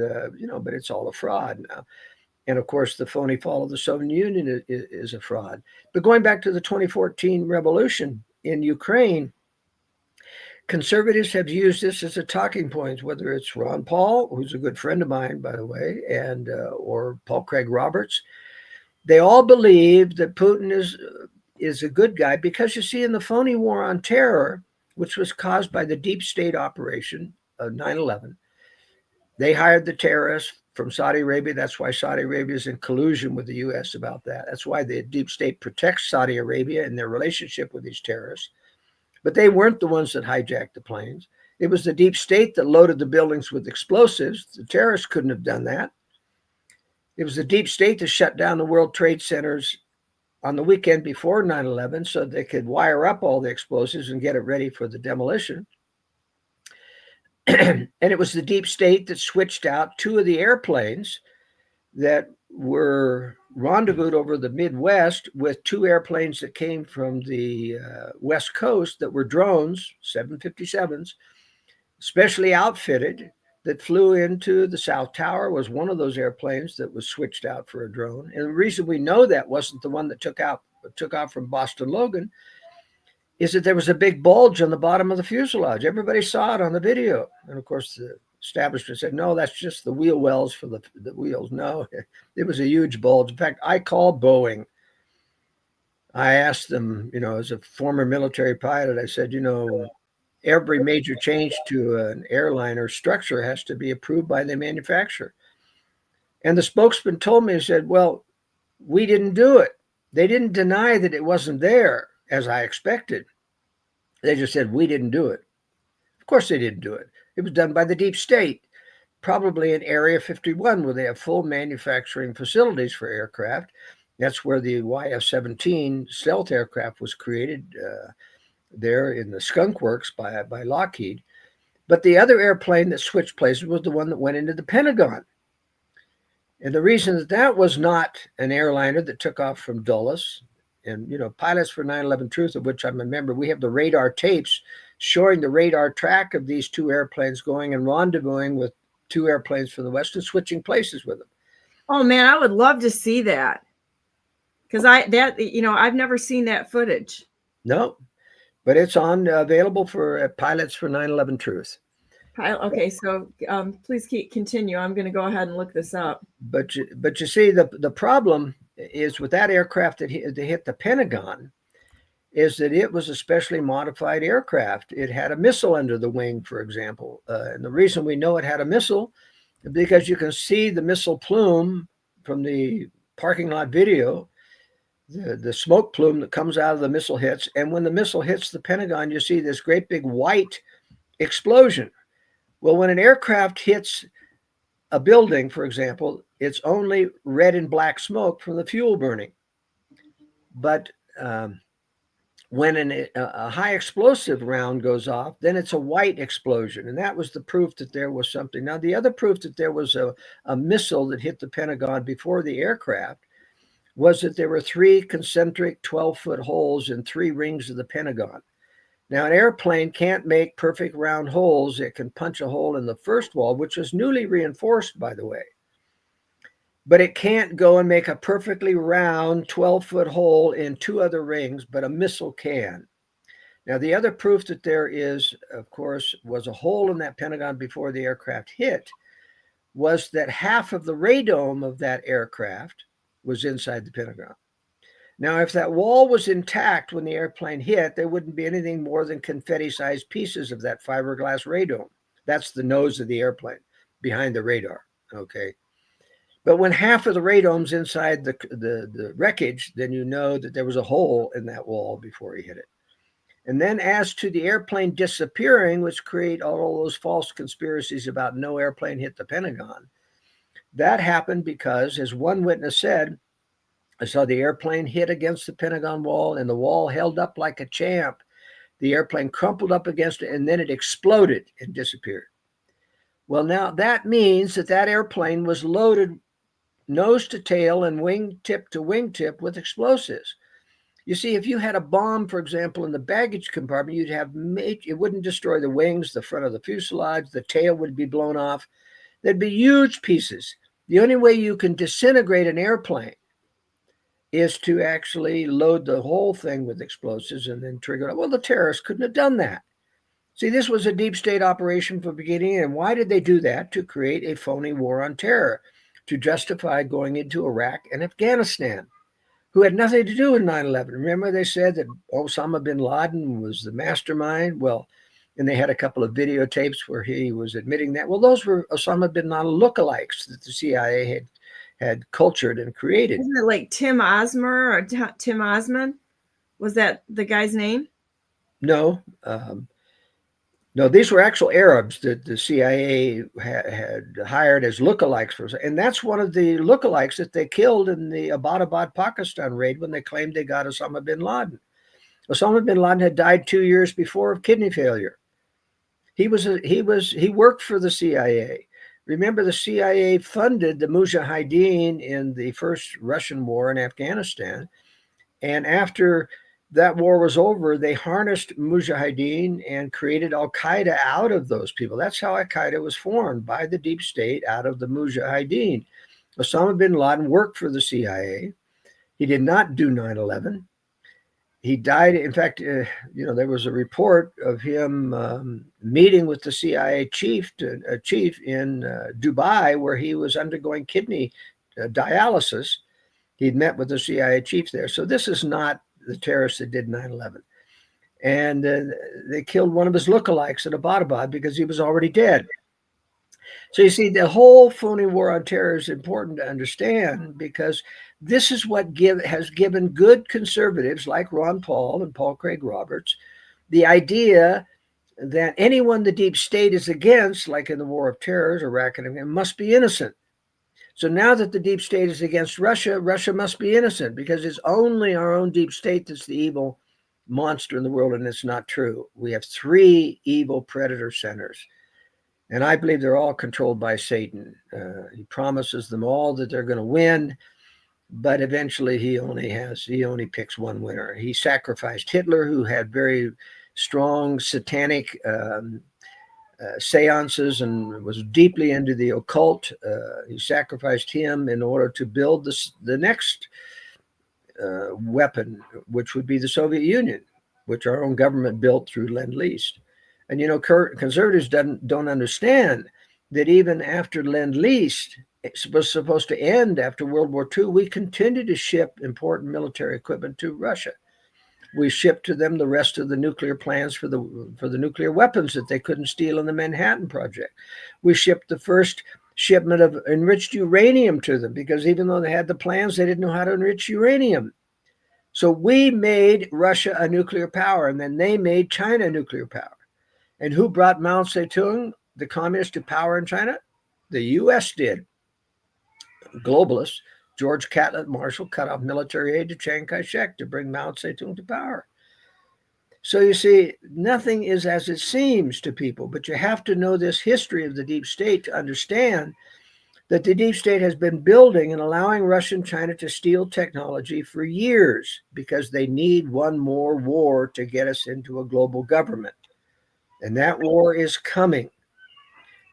S13: but it's all a fraud now. And of course, the phony fall of the Soviet Union is a fraud. But going back to the 2014 revolution in Ukraine, conservatives have used this as a talking point, whether it's Ron Paul, who's a good friend of mine, by the way, and or Paul Craig Roberts. They all believe that Putin is a good guy because, you see, in the phony war on terror, which was caused by the deep state operation of 9/11, they hired the terrorists from Saudi Arabia. That's why Saudi Arabia is in collusion with the U.S. about that. That's why the deep state protects Saudi Arabia in their relationship with these terrorists. But they weren't the ones that hijacked the planes. It was the deep state that loaded the buildings with explosives. The terrorists couldn't have done that. It was the deep state that shut down the World Trade Centers on the weekend before 9/11 so they could wire up all the explosives and get it ready for the demolition. And it was the deep state that switched out two of the airplanes that were rendezvoused over the Midwest with two airplanes that came from the West Coast that were drones, 757s, specially outfitted, that flew into the South Tower. Was one of those airplanes that was switched out for a drone. And the reason we know that wasn't the one that took off from Boston Logan is that there was a big bulge on the bottom of the fuselage. Everybody saw it on the video. And of course, the establishment said, no, that's just the wheel wells for the wheels. No, it was a huge bulge. In fact, I called Boeing. I asked them, as a former military pilot, I said, every major change to an airliner structure has to be approved by the manufacturer. And the spokesman told me, he said, well, we didn't do it. They didn't deny that it wasn't there, as I expected. They just said, we didn't do it. Of course they didn't do it. It was done by the deep state. probably in Area 51, where they have full manufacturing facilities for aircraft. That's where the YF-17 stealth aircraft was created, there in the Skunk Works by Lockheed. But the other airplane that switched places was the one that went into the Pentagon. And the reason that that was not an airliner that took off from Dulles, and, you know, Pilots for 9/11 Truth, of which I'm a member, we have the radar tapes showing the radar track of these two airplanes going and rendezvousing with two airplanes from the West and switching places with them.
S2: Oh man, I would love to see that. Because I've never seen that footage.
S13: No, but it's on available for Pilots for 9/11 Truth.
S2: Okay, so please continue. I'm going to go ahead and look this up.
S13: But you see, the problem is with that aircraft that hit the Pentagon is that it was a specially modified aircraft. It had a missile under the wing, for example. And the reason we know it had a missile is because you can see the missile plume from the parking lot video, the smoke plume that comes out of the missile hits. And when the missile hits the Pentagon, you see this great big white explosion. Well, when an aircraft hits a building, for example, it's only red and black smoke from the fuel burning. But when a high explosive round goes off, then it's a white explosion. And that was the proof that there was something. Now, the other proof that there was a missile that hit the Pentagon before the aircraft was that there were 3 concentric 12-foot holes in 3 rings of the Pentagon. Now, an airplane can't make perfect round holes. It can punch a hole in the first wall, which was newly reinforced, by the way. But it can't go and make a perfectly round 12-foot hole in 2 other rings, but a missile can. Now, the other proof that there is, of course, was a hole in that Pentagon before the aircraft hit, was that half of the radome of that aircraft was inside the Pentagon. Now, if that wall was intact when the airplane hit, there wouldn't be anything more than confetti-sized pieces of that fiberglass radome. That's the nose of the airplane behind the radar, okay? But when half of the radome's inside the wreckage, then you know that there was a hole in that wall before he hit it. And then as to the airplane disappearing, which create all those false conspiracies about no airplane hit the Pentagon, that happened because, as one witness said, I saw the airplane hit against the Pentagon wall and the wall held up like a champ. The airplane crumpled up against it and then it exploded and disappeared. Well, now that means that that airplane was loaded nose to tail and wingtip to wingtip with explosives. You see, if you had a bomb, for example, in the baggage compartment, you'd have it wouldn't destroy the wings, the front of the fuselage, the tail would be blown off. There'd be huge pieces. The only way you can disintegrate an airplane is to actually load the whole thing with explosives and then trigger it. Well, the terrorists couldn't have done that. See, this was a deep state operation from the beginning. And why did they do that? To create a phony war on terror, to justify going into Iraq and Afghanistan, who had nothing to do with 9/11. Remember, they said that Osama bin Laden was the mastermind? Well, and they had a couple of videotapes where he was admitting that. Well, those were Osama bin Laden lookalikes that the CIA had cultured and created.
S2: Isn't it like Tim Osmer or Tim Osman? Was that the guy's name?
S13: No. No, these were actual Arabs that the CIA had hired as lookalikes. And that's one of the lookalikes that they killed in the Abbottabad, Pakistan raid when they claimed they got Osama bin Laden. Osama bin Laden had died 2 years before of kidney failure. He worked for the CIA. Remember, the CIA funded the Mujahideen in the first Russian war in Afghanistan. And after that war was over, they harnessed Mujahideen and created Al-Qaeda out of those people. That's how Al-Qaeda was formed, by the deep state out of the Mujahideen. Osama bin Laden worked for the CIA. He did not do 9/11. He died. In fact, there was a report of him meeting with the CIA chief in Dubai, where he was undergoing kidney dialysis. He'd met with the CIA chief there. So this is not the terrorists that did 9/11. And they killed one of his lookalikes at Abbottabad because he was already dead. So you see, the whole phony war on terror is important to understand, because this is what has given good conservatives like Ron Paul and Paul Craig Roberts the idea that anyone the deep state is against, like in the war of terror, Iraq and Afghanistan, must be innocent. So now that the deep state is against Russia, Russia must be innocent because it's only our own deep state that's the evil monster in the world, and it's not true. We have 3 evil predator centers, and I believe they're all controlled by Satan. He promises them all that they're going to win, but eventually he only picks one winner. He sacrificed Hitler, who had very strong satanic seances and was deeply into the occult. He sacrificed him in order to build the next weapon, which would be the Soviet Union, which our own government built through Lend-Lease. And conservatives don't understand that even after Lend-Lease was supposed to end after World War II, we continued to ship important military equipment to Russia. We shipped to them the rest of the nuclear plans for the nuclear weapons that they couldn't steal in the Manhattan Project. We shipped the first shipment of enriched uranium to them because even though they had the plans, they didn't know how to enrich uranium. So we made Russia a nuclear power, and then they made China a nuclear power. And who brought Mao Zedong, the communists, to power in China? The U.S. did. Globalists. George Catlett Marshall cut off military aid to Chiang Kai-shek to bring Mao Zedong to power. So you see, nothing is as it seems to people, but you have to know this history of the deep state to understand that the deep state has been building and allowing Russia and China to steal technology for years because they need one more war to get us into a global government. And that war is coming.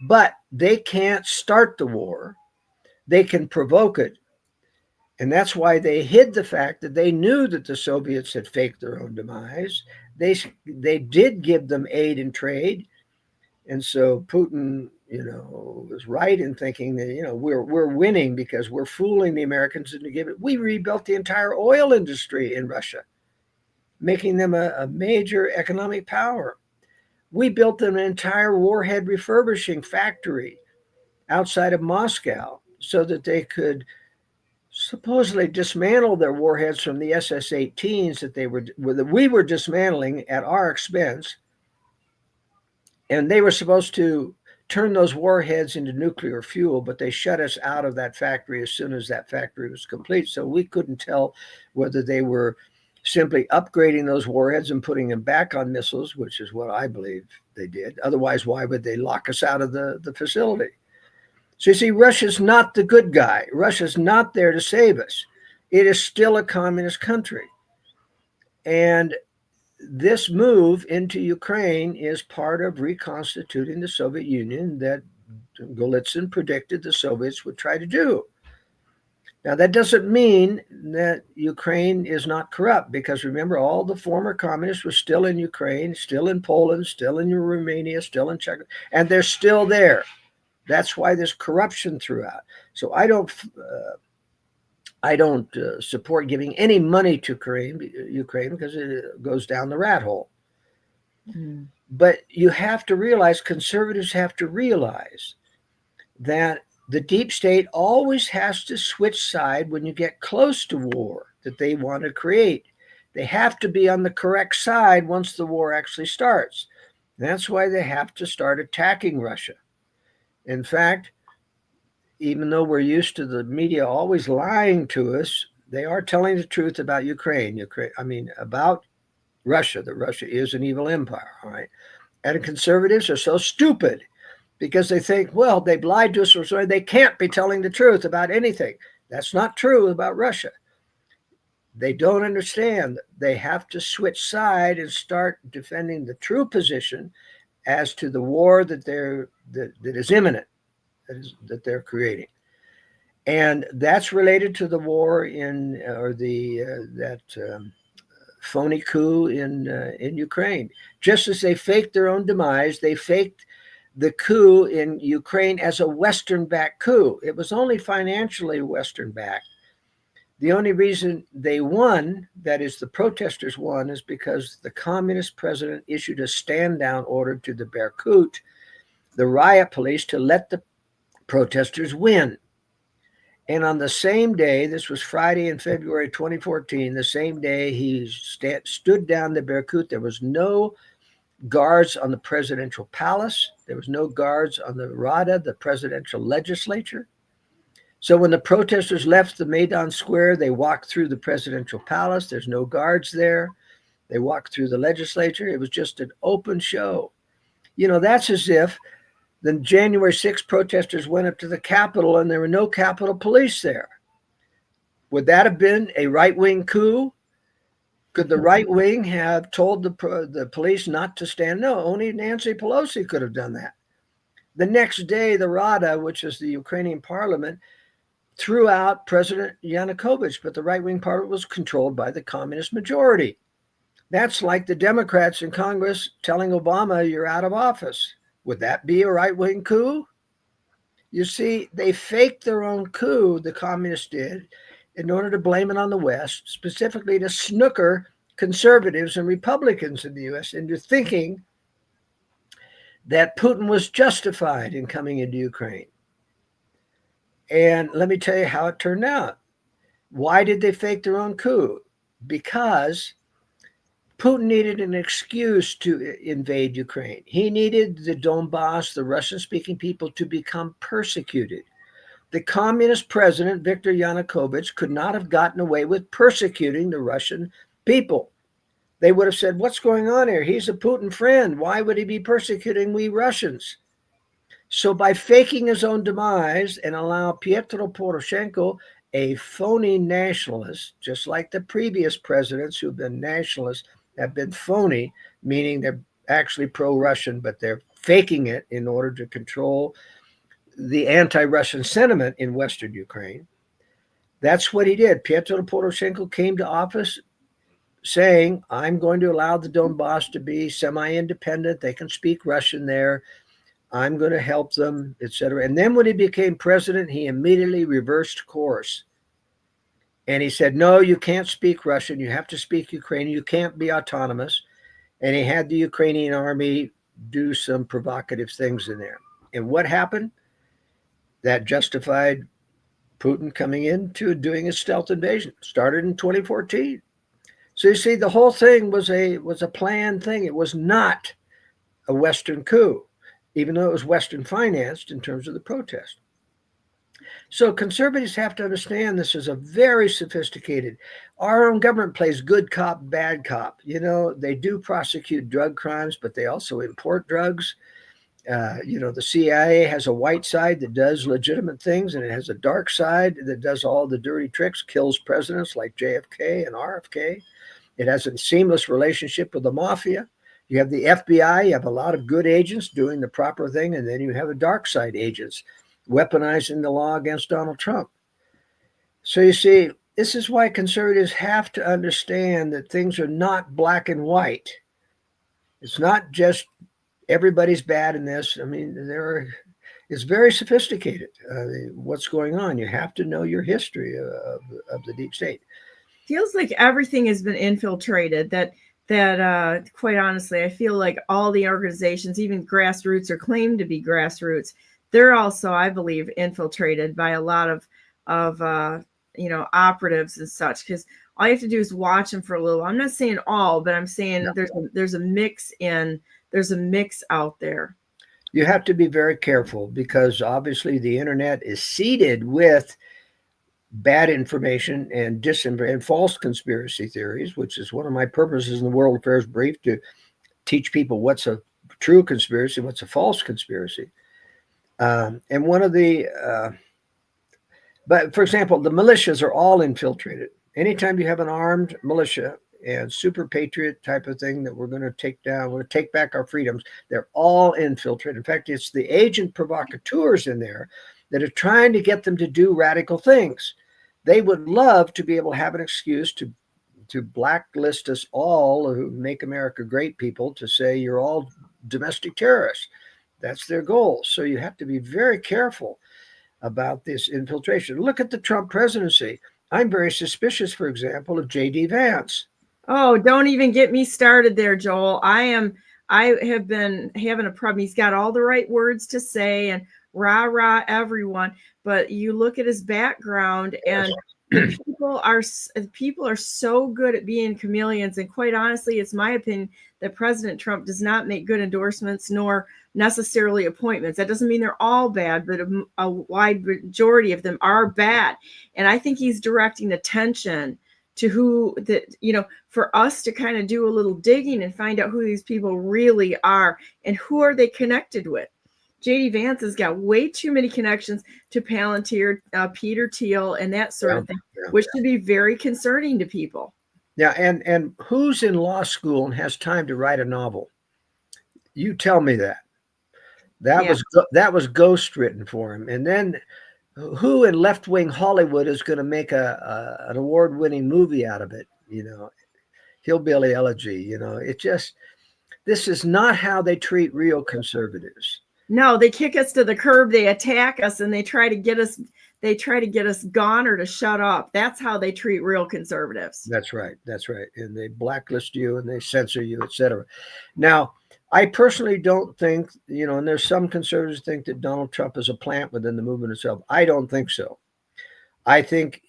S13: But they can't start the war. They can provoke it. And that's why they hid the fact that they knew that the Soviets had faked their own demise. They did give them aid and trade. And so Putin, was right in thinking that, we're winning because we're fooling the Americans into giving it. We rebuilt the entire oil industry in Russia, making them a major economic power. We built an entire warhead refurbishing factory outside of Moscow so that they could supposedly dismantle their warheads from the SS-18s that we were dismantling at our expense. And they were supposed to turn those warheads into nuclear fuel, but they shut us out of that factory as soon as that factory was complete. So we couldn't tell whether they were simply upgrading those warheads and putting them back on missiles, which is what I believe they did. Otherwise, why would they lock us out of the facility? So you see, Russia's not the good guy. Russia's not there to save us. It is still a communist country. And this move into Ukraine is part of reconstituting the Soviet Union that Golitsyn predicted the Soviets would try to do. Now, that doesn't mean that Ukraine is not corrupt, because remember, all the former communists were still in Ukraine, still in Poland, still in Romania, still in Czech, and they're still there. That's why there's corruption throughout. So I don't support giving any money to Ukraine because it goes down the rat hole. Mm. But you have to realize, conservatives have to realize that the deep state always has to switch side when you get close to war that they want to create. They have to be on the correct side once the war actually starts. That's why they have to start attacking Russia. In fact, even though we're used to the media always lying to us, they are telling the truth about about Russia, that Russia is an evil empire, all right? And conservatives are so stupid because they think, well, they've lied to us, so they can't be telling the truth about anything. That's not true about Russia. They don't understand. They have to switch side and start defending the true position as to the war that is imminent, that they're creating. And that's related to the war phony coup in Ukraine. Just as they faked their own demise, they faked the coup in Ukraine as a Western-backed coup. It was only financially Western-backed. The only reason they won, that is the protesters won, is because the communist president issued a stand-down order to the Berkut, the riot police, to let the protesters win. And on the same day, this was Friday in February 2014, the same day he stood down the Berkut, there was no guards on the presidential palace. There was no guards on the Rada, the presidential legislature. So when the protesters left the Maidan Square, they walked through the presidential palace. There's no guards there. They walked through the legislature. It was just an open show. You know, that's as if the January 6th protesters went up to the Capitol and there were no Capitol police there. Would that have been a right-wing coup? Could the right wing have told the police not to stand? No, only Nancy Pelosi could have done that. The next day, the Rada, which is the Ukrainian parliament, threw out President Yanukovych, but the right-wing parliament was controlled by the communist majority. That's like the Democrats in Congress telling Obama, you're out of office. Would that be a right-wing coup? You see, they faked their own coup, the communists did, in order to blame it on the West, specifically to snooker conservatives and Republicans in the U.S. into thinking that Putin was justified in coming into Ukraine. And let me tell you how it turned out. Why did they fake their own coup? Because Putin needed an excuse to invade Ukraine. He needed the Donbass, the Russian-speaking people, to become persecuted. The communist president, Viktor Yanukovych, could not have gotten away with persecuting the Russian people. They would have said, what's going on here? He's a Putin friend. Why would he be persecuting we Russians? So by faking his own demise and allow Petro Poroshenko, a phony nationalist, just like the previous presidents who've been nationalists, have been phony, meaning they're actually pro-Russian, but they're faking it in order to control the anti-Russian sentiment in Western Ukraine. That's what he did. Petro Poroshenko came to office saying, I'm going to allow the Donbass to be semi-independent. They can speak Russian there. I'm going to help them, etc. And then when he became president, he immediately reversed course. And he said, no, you can't speak Russian. You have to speak Ukrainian. You can't be autonomous. And he had the Ukrainian army do some provocative things in there. And what happened? That justified Putin coming into doing a stealth invasion. Started in 2014. So you see, the whole thing was a planned thing. It was not a Western coup, even though it was Western financed in terms of the protest. So conservatives have to understand this is a very sophisticated. Our own government plays good cop, bad cop. You know, they do prosecute drug crimes, but they also import drugs. The CIA has a white side that does legitimate things, and it has a dark side that does all the dirty tricks, kills presidents like JFK and RFK. It has a seamless relationship with the mafia. You have the FBI, you have a lot of good agents doing the proper thing, and then you have the dark side agents weaponizing the law against Donald Trump. So you see, this is why conservatives have to understand that things are not black and white. It's not just everybody's bad in this. I mean, it's very sophisticated, what's going on. You have to know your history of the deep state.
S2: Feels like everything has been infiltrated. That quite honestly, I feel like all the organizations, even grassroots or claim to be grassroots, they're also, I believe, infiltrated by a lot of operatives and such. Because all you have to do is watch them for a little. I'm not saying all, but I'm saying there's a mix out there.
S13: You have to be very careful because obviously the internet is seeded with bad information and and false conspiracy theories, which is one of my purposes in the World Affairs Brief, to teach people what's a true conspiracy, what's a false conspiracy. And one of but for example, the militias are all infiltrated. Anytime you have an armed militia and super patriot type of thing that we're going to take down, we're going to take back our freedoms, they're all infiltrated. In fact, it's the agent provocateurs in there that are trying to get them to do radical things. They would love to be able to have an excuse to blacklist us all, who make America great people, to say you're all domestic terrorists. That's their goal. So you have to be very careful about this infiltration. Look at the Trump presidency. I'm very suspicious, for example, of J.D. Vance.
S2: Oh, don't even get me started there, Joel. I have been having a problem. He's got all the right words to say and rah, rah, everyone. But you look at his background and And people are so good at being chameleons. And quite honestly, it's my opinion that President Trump does not make good endorsements nor necessarily appointments. That doesn't mean they're all bad, but a wide majority of them are bad. And I think he's directing attention to who that, for us to kind of do a little digging and find out who these people really are and who are they connected with. JD Vance has got way too many connections to Palantir, Peter Thiel, and that sort of thing, which should be very concerning to people.
S13: Yeah, and who's in law school and has time to write a novel? You tell me that. That was ghost written for him. And then who in left-wing Hollywood is going to make an award-winning movie out of it? Hillbilly Elegy. This is not how they treat real conservatives.
S2: No, they kick us to the curb, they attack us, and they try to get us gone or to shut up. That's how they treat real conservatives.
S13: That's right. And they blacklist you and they censor you, etc. Now, I personally don't think, and there's some conservatives think that Donald Trump is a plant within the movement itself. I don't think so. I think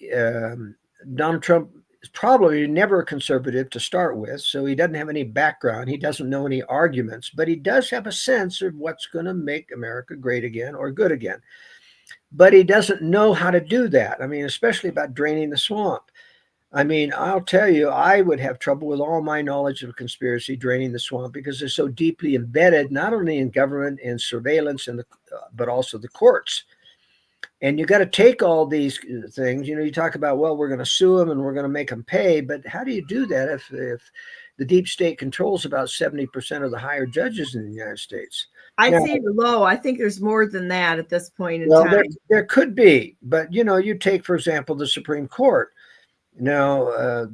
S13: Donald Trump is probably never a conservative to start with, so he doesn't have any background. He doesn't know any arguments, but he does have a sense of what's going to make America great again or good again. But he doesn't know how to do that. I mean, especially about draining the swamp. I mean, I'll tell you, I would have trouble with all my knowledge of conspiracy draining the swamp because they're so deeply embedded, not only in government and surveillance, but also the courts. And you got to take all these things, you talk about, well, we're going to sue them and we're going to make them pay. But how do you do that if the deep state controls about 70% of the higher judges in the United States?
S2: I'd say low. I think there's more than that at this point in time.
S13: There could be. But, you take, for example, the Supreme Court. Now,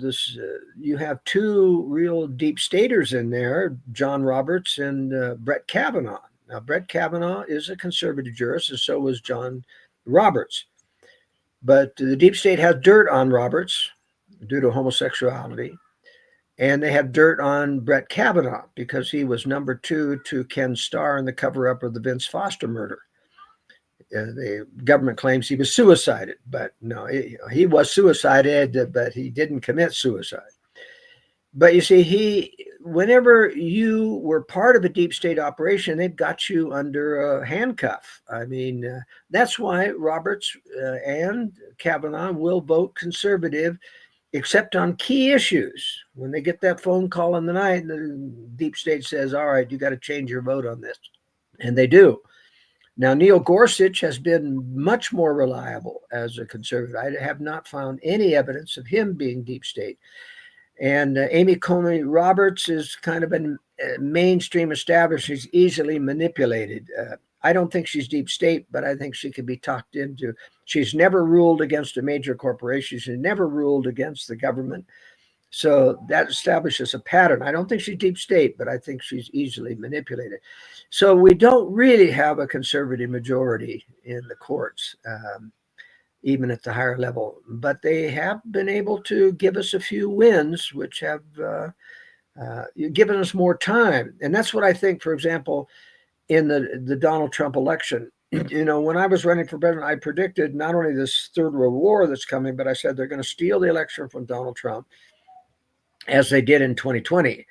S13: you have two real deep staters in there, John Roberts and Brett Kavanaugh. Now, Brett Kavanaugh is a conservative jurist, and so was John Roberts. But the deep state has dirt on Roberts due to homosexuality. And they have dirt on Brett Kavanaugh because he was number 2 to Ken Starr in the cover-up of the Vince Foster murder. The government claims he was suicided, but no, he was suicided, but he didn't commit suicide. But you see, whenever you were part of a deep state operation, they've got you under a handcuff. I mean, that's why Roberts and Kavanaugh will vote conservative, except on key issues. When they get that phone call in the night, the deep state says, all right, you got to change your vote on this. And they do. Now, Neil Gorsuch has been much more reliable as a conservative. I have not found any evidence of him being deep state. And Amy Coney Roberts is kind of a mainstream established. She's easily manipulated. I don't think she's deep state, but I think she can be talked into. She's never ruled against a major corporation. She's never ruled against the government. So that establishes a pattern. I don't think she's deep state, but I think she's easily manipulated. So we don't really have a conservative majority in the courts, even at the higher level. But they have been able to give us a few wins, which have given us more time. And that's what I think, for example, in the Donald Trump election. When I was running for president, I predicted not only this third world war that's coming, but I said they're going to steal the election from Donald Trump, as they did in 2020.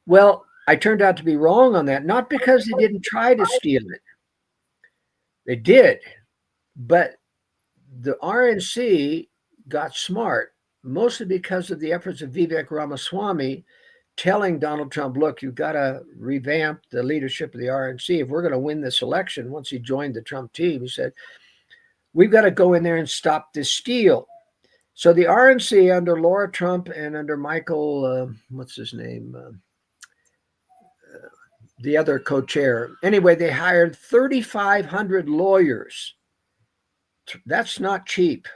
S13: Well, I turned out to be wrong on that, not because they didn't try to steal it. They did, but the RNC got smart, mostly because of the efforts of Vivek Ramaswamy telling Donald Trump, look, you've got to revamp the leadership of the RNC. If we're going to win this election, once he joined the Trump team, he said, we've got to go in there and stop this steal. So the RNC under Laura Trump and under Michael, what's his name? The other co-chair. Anyway, they hired 3,500 lawyers. That's not cheap.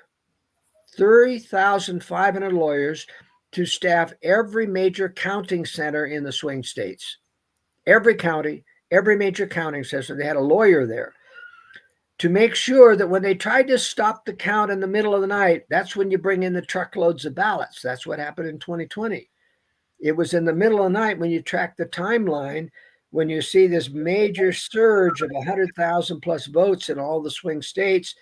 S13: 30,500 lawyers to staff every major counting center in the swing states. Every county, every major counting center, they had a lawyer there to make sure that when they tried to stop the count in the middle of the night, that's when you bring in the truckloads of ballots. That's what happened in 2020. It was in the middle of the night when you track the timeline, when you see this major surge of 100,000 plus votes in all the swing states,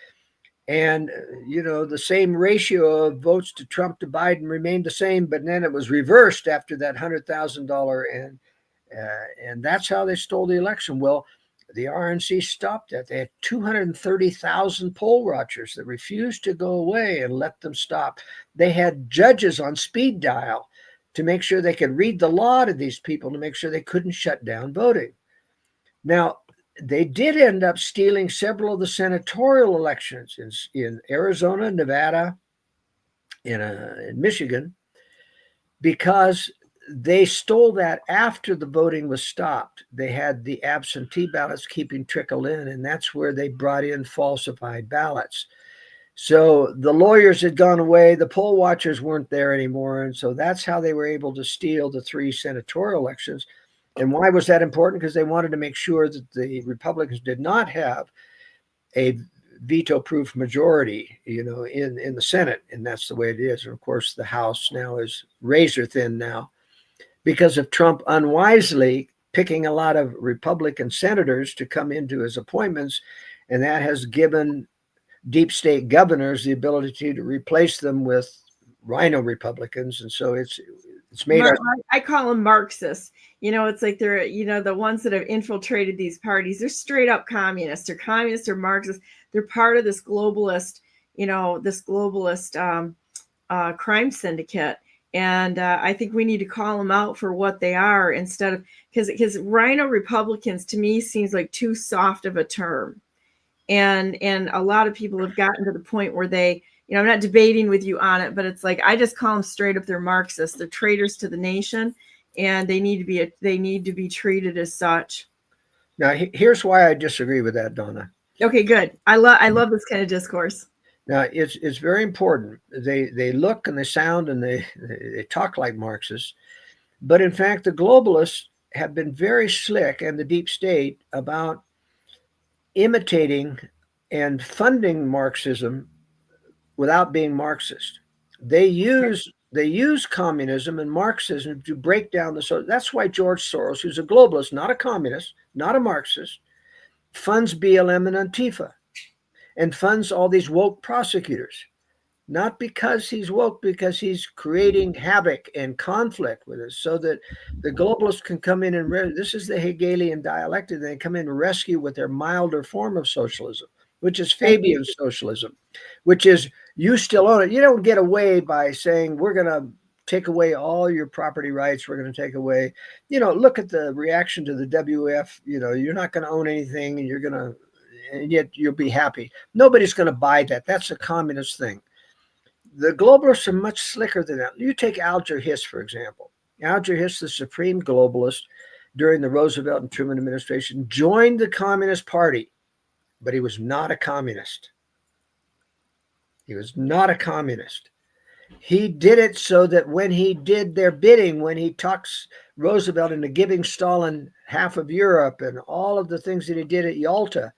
S13: And, the same ratio of votes to Trump to Biden remained the same, but then it was reversed after that $100,000. And that's how they stole the election. Well, the RNC stopped that. They had 230,000 poll watchers that refused to go away and let them stop. They had judges on speed dial to make sure they could read the law to these people, to make sure they couldn't shut down voting. Now, they did end up stealing several of the senatorial elections in Arizona, Nevada, in Michigan, because they stole that after the voting was stopped. They had the absentee ballots keeping trickle in, and that's where they brought in falsified ballots. So the lawyers had gone away, the poll watchers weren't there anymore, and so that's how they were able to steal the 3 senatorial elections. And why was that important? Because they wanted to make sure that the Republicans did not have a veto-proof majority, in the Senate, and that's the way it is. And of course, the House now is razor thin now because of Trump unwisely picking a lot of Republican senators to come into his appointments, and that has given deep state governors the ability to replace them with rhino Republicans, and so it's made
S2: I call them Marxists. It's like they're, the ones that have infiltrated these parties. They're straight up communists. They're communists or Marxists. They're part of this globalist, crime syndicate. And I think we need to call them out for what they are instead of, because rhino Republicans to me seems like too soft of a term. And a lot of people have gotten to the point where they, I'm not debating with you on it, but it's like, I just call them straight up, they're Marxists. They're traitors to the nation, and they need to be treated as such.
S13: Now, here's why I disagree with that, Donna.
S2: Okay, good. I love this kind of discourse.
S13: Now, it's very important. They look and they sound and they talk like Marxists, but in fact, the globalists have been very slick, and the deep state, about imitating and funding Marxism without being Marxist. They use communism and Marxism to break down that's why George Soros, who's a globalist, not a communist, not a Marxist, funds BLM and Antifa and funds all these woke prosecutors. Not because he's woke, because he's creating havoc and conflict with us so that the globalists can come in and this is the Hegelian dialectic. They come in and rescue with their milder form of socialism, which is Fabian socialism, which is you still own it. You don't get away by saying we're going to take away all your property rights. We're going to take away, look at the reaction to the WF. You're not going to own anything, and yet you'll be happy. Nobody's going to buy that. That's a communist thing. The globalists are much slicker than that. You take Alger Hiss, for example. Alger Hiss, the supreme globalist during the Roosevelt and Truman administration, joined the Communist Party, but he was not a communist. He was not a communist. He did it so that when he did their bidding, when he talks Roosevelt into giving Stalin half of Europe and all of the things that he did at Yalta,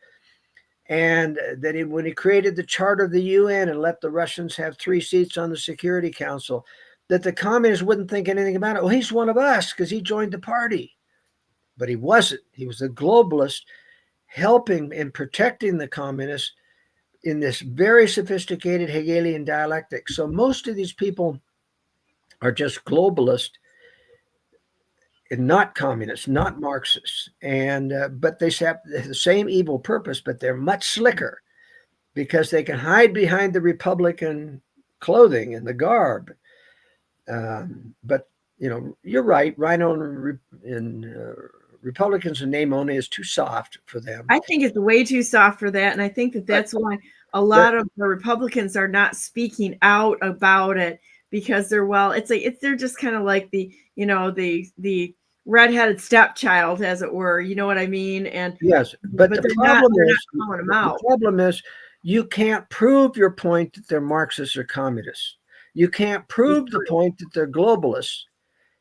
S13: and that when he created the charter of the UN and let the Russians have 3 seats on the Security Council, that the communists wouldn't think anything about it. Well, he's one of us because he joined the party. But he wasn't. He was a globalist helping and protecting the communists in this very sophisticated Hegelian dialectic. So most of these people are just globalists and not communists, not Marxists, and but they have the same evil purpose, but they're much slicker because they can hide behind the Republican clothing and the garb. But you're right. Rhino and Republicans in name only is too soft for them.
S2: I think it's way too soft for that, and I think that's why a lot of the Republicans are not speaking out about it, because they're just kind of like the redheaded stepchild, as it were. You know what I mean? And
S13: yes, but the problem is you can't prove your point that they're Marxists or communists. You can't prove the point that they're globalists.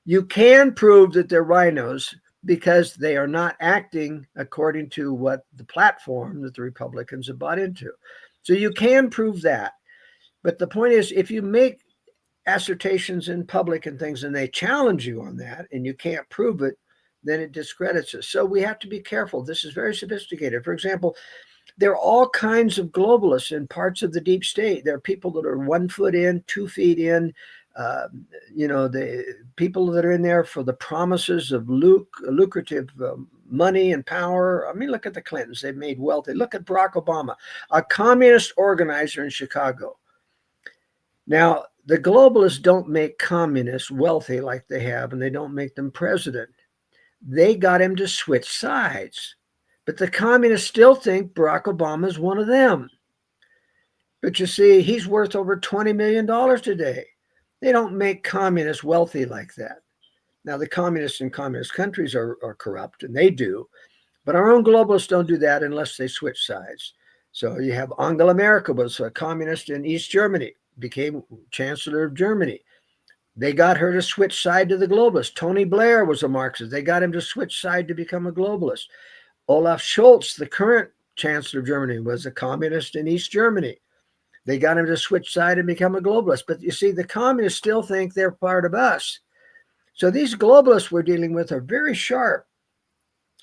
S13: You can prove that they're rhinos because they are not acting according to what the platform that the Republicans have bought into. So you can prove that. But the point is, if you make assertions in public and things and they challenge you on that and you can't prove it, then it discredits us. So we have to be careful. This is very sophisticated. For example, There are all kinds of globalists in parts of the deep state. There are people that are 1 foot in, 2 feet in. The people that are in there for the promises of lucrative money and power. I mean, look at the Clintons. They've made wealthy. Look at Barack Obama, a communist organizer in Chicago. Now, the globalists don't make communists wealthy like they have, and they don't make them president. They got him to switch sides. But the communists still think Barack Obama is one of them. But you see, he's worth over $20 million today. They don't make communists wealthy like that. Now, the communists in communist countries are corrupt, and they do. But our own globalists don't do that unless they switch sides. So you have Angela Merkel was a communist in East Germany, became Chancellor of Germany. They got her to switch side to the globalists. Tony Blair was a Marxist. They got him to switch side to become a globalist. Olaf Scholz, the current Chancellor of Germany, was a communist in East Germany. They got him to switch side and become a globalist. But you see, the communists still think they're part of us. So these globalists we're dealing with are very sharp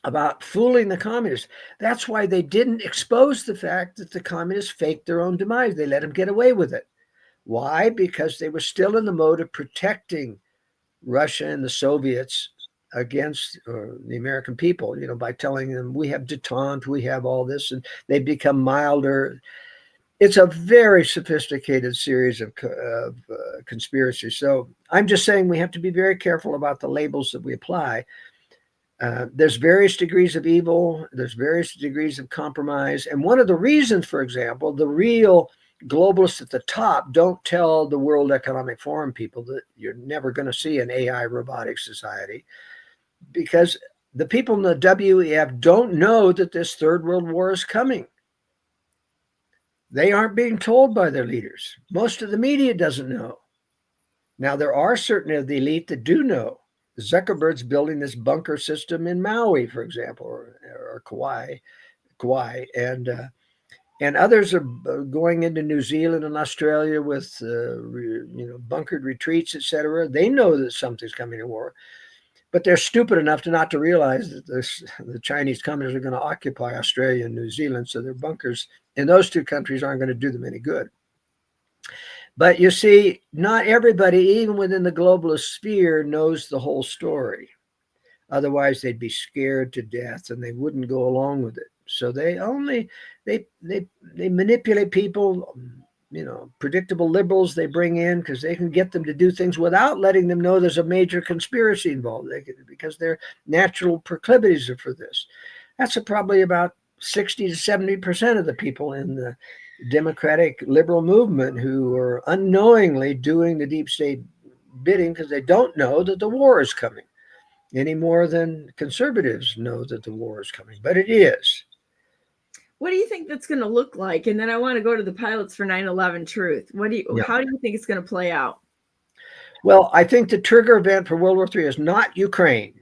S13: about fooling the communists. That's why they didn't expose the fact that the communists faked their own demise. They let them get away with it. Why? Because they were still in the mode of protecting Russia and the Soviets against the American people, by telling them we have detente, we have all this, and they become milder. It's a very sophisticated series of conspiracies. So I'm just saying we have to be very careful about the labels that we apply. There's various degrees of evil. There's various degrees of compromise. And one of the reasons, for example, the real globalists at the top don't tell the World Economic Forum people that you're never going to see an AI robotic society, because the people in the WEF don't know that this third world war is coming. They aren't being told by their leaders. Most of the media doesn't know. Now, there are certain of the elite that do know. Zuckerberg's building this bunker system in Maui, for example, or Kauai, and others are going into New Zealand and Australia with bunkered retreats, etc. They know that something's coming to war, but they're stupid enough not to realize that the Chinese communists are going to occupy Australia and New Zealand, so their bunkers in those two countries aren't going to do them any good. But you see, not everybody, even within the globalist sphere, knows the whole story. Otherwise, they'd be scared to death and they wouldn't go along with it. So they manipulate people, predictable liberals they bring in because they can get them to do things without letting them know there's a major conspiracy involved, because their natural proclivities are for this. That's probably about 60 to 70% of the people in the democratic liberal movement who are unknowingly doing the deep state bidding because they don't know that the war is coming any more than conservatives know that the war is coming, but it is.
S2: What do you think that's going to look like? And then I want to go to the pilots for 9/11 truth. How do you think it's going to play out?
S13: Well, I think the trigger event for World War III is not Ukraine,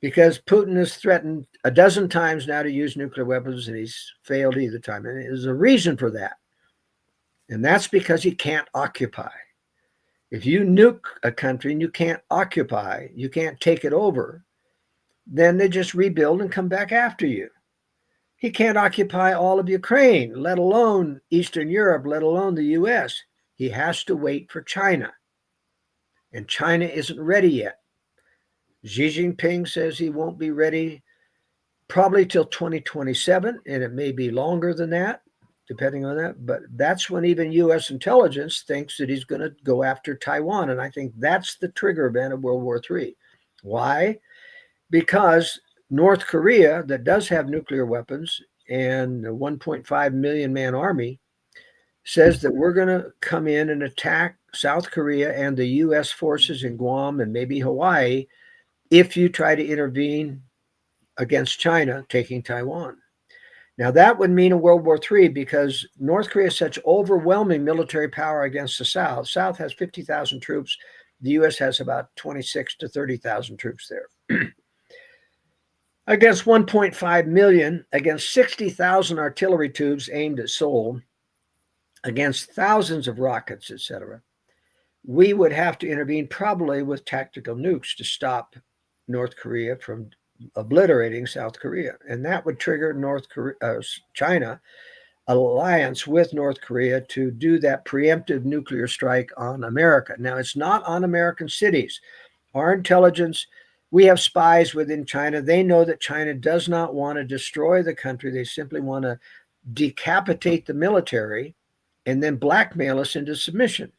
S13: because Putin has threatened a dozen times now to use nuclear weapons, and he's failed either time. And there's a reason for that. And that's because he can't occupy. If you nuke a country and you can't occupy, you can't take it over, then they just rebuild and come back after you. He can't occupy all of Ukraine, let alone Eastern Europe, let alone the US. He has to wait for China. And China isn't ready yet. Xi Jinping says he won't be ready probably till 2027, and it may be longer than that, depending on that. But that's when even U.S. intelligence thinks that he's going to go after Taiwan. And I think that's the trigger event of World War III. Why? Because North Korea, that does have nuclear weapons and a 1.5 million man army, says that we're going to come in and attack South Korea and the U.S. forces in Guam and maybe Hawaii if you try to intervene against China taking Taiwan. Now, that would mean a World War III, because North Korea has such overwhelming military power against the South. South has 50,000 troops. The U.S. has about 26 to 30,000 troops there. Against 1.5 million, against 60,000 artillery tubes aimed at Seoul, against thousands of rockets, etc., we would have to intervene probably with tactical nukes to stop North Korea from obliterating South Korea. And that would trigger China alliance with North Korea to do that preemptive nuclear strike on America. Now, it's not on American cities. Our intelligence, we have spies within China. They know that China does not want to destroy the country. They simply want to decapitate the military and then blackmail us into submission.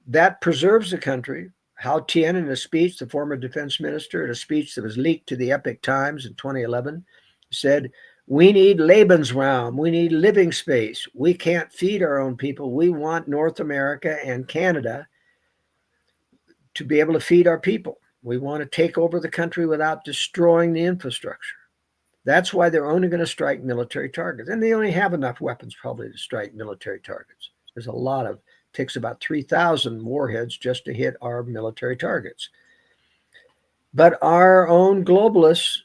S13: That preserves the country. Hao Tian, in a speech, the former defense minister, in a speech that was leaked to the Epoch Times in 2011, said, "We need Lebensraum. We need living space. We can't feed our own people. We want North America and Canada to be able to feed our people. We want to take over the country without destroying the infrastructure." That's why they're only going to strike military targets. And they only have enough weapons probably to strike military targets. There's a lot of, takes about 3,000 warheads just to hit our military targets. But our own globalists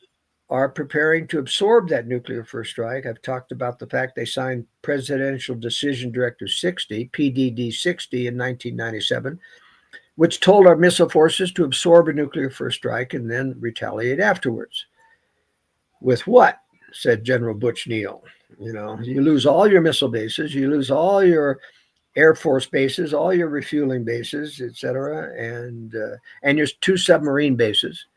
S13: are preparing to absorb that nuclear first strike. I've talked about the fact they signed Presidential Decision Directive 60, PDD 60 in 1997, which told our missile forces to absorb a nuclear first strike and then retaliate afterwards. With what? Said General Butch Neal. You know, you lose all your missile bases, you lose all your Air Force bases, all your refueling bases, et cetera, and your 2 submarine bases.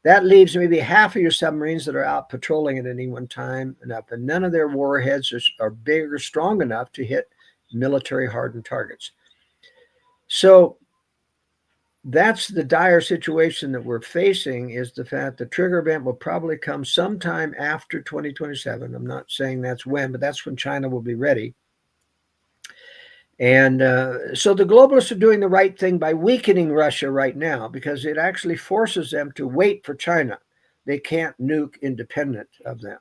S13: That leaves maybe half of your submarines that are out patrolling at any one time, and none of their warheads are big or strong enough to hit military hardened targets. So that's the dire situation that we're facing, is the fact the trigger event will probably come sometime after 2027. I'm not saying that's when, but that's when China will be ready. And so the globalists are doing the right thing by weakening Russia right now, because it actually forces them to wait for China. They can't nuke independent of them,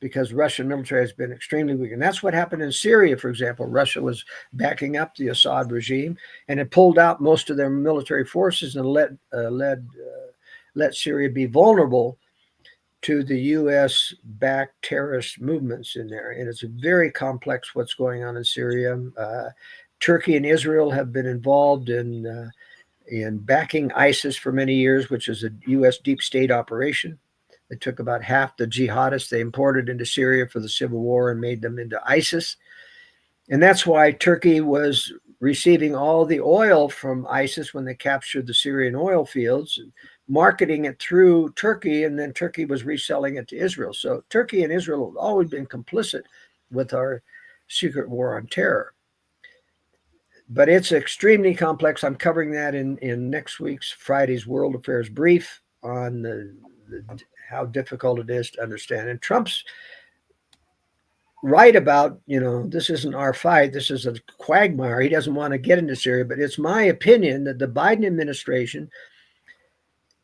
S13: because Russian military has been extremely weak. And that's what happened in Syria, for example. Russia was backing up the Assad regime, and it pulled out most of their military forces and let Syria be vulnerable to the U.S.-backed terrorist movements in there. And it's very complex what's going on in Syria. Turkey and Israel have been involved in backing ISIS for many years, which is a U.S. deep state operation. It took about half the jihadists they imported into Syria for the civil war and made them into ISIS. And that's why Turkey was receiving all the oil from ISIS when they captured the Syrian oil fields, marketing it through Turkey, and then Turkey was reselling it to Israel. So Turkey and Israel have always been complicit with our secret war on terror. But it's extremely complex. I'm covering that in next week's Friday's World Affairs Brief on how difficult it is to understand. And Trump's right about, this isn't our fight. This is a quagmire. He doesn't want to get into Syria. But it's my opinion that the Biden administration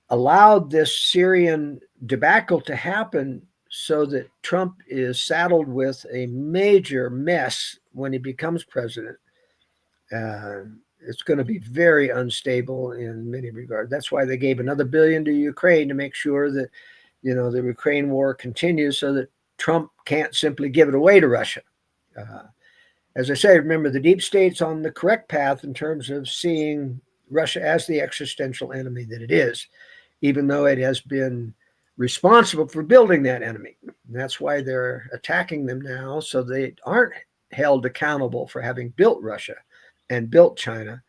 S13: allowed this Syrian debacle to happen so that Trump is saddled with a major mess when he becomes president. It's going to be very unstable in many regards. That's why they gave another $1 billion to Ukraine, to make sure that, the Ukraine war continues, so that Trump can't simply give it away to Russia. As I say, remember, the deep state's on the correct path in terms of seeing Russia as the existential enemy that it is, even though it has been responsible for building that enemy. And that's why they're attacking them now, so they aren't held accountable for having built Russia and built China.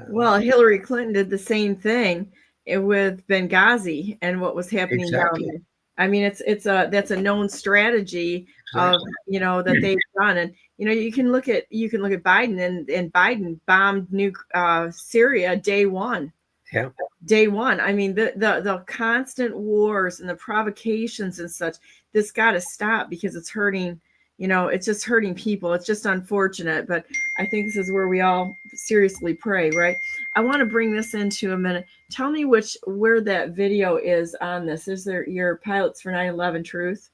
S2: Well, Hillary Clinton did the same thing with Benghazi and what was happening
S13: Exactly.
S2: down there. I mean, that's a known strategy of, that they've done. And, you can look at Biden, and Biden bombed Syria day one.
S13: Yeah.
S2: Day one. I mean, the constant wars and the provocations and such, this got to stop, because it's hurting, it's just hurting people. It's just unfortunate, but I think this is where we all seriously pray, right? I want to bring this into a minute. Tell me where that video is on this. Is there your Pilots for 9/11 Truth?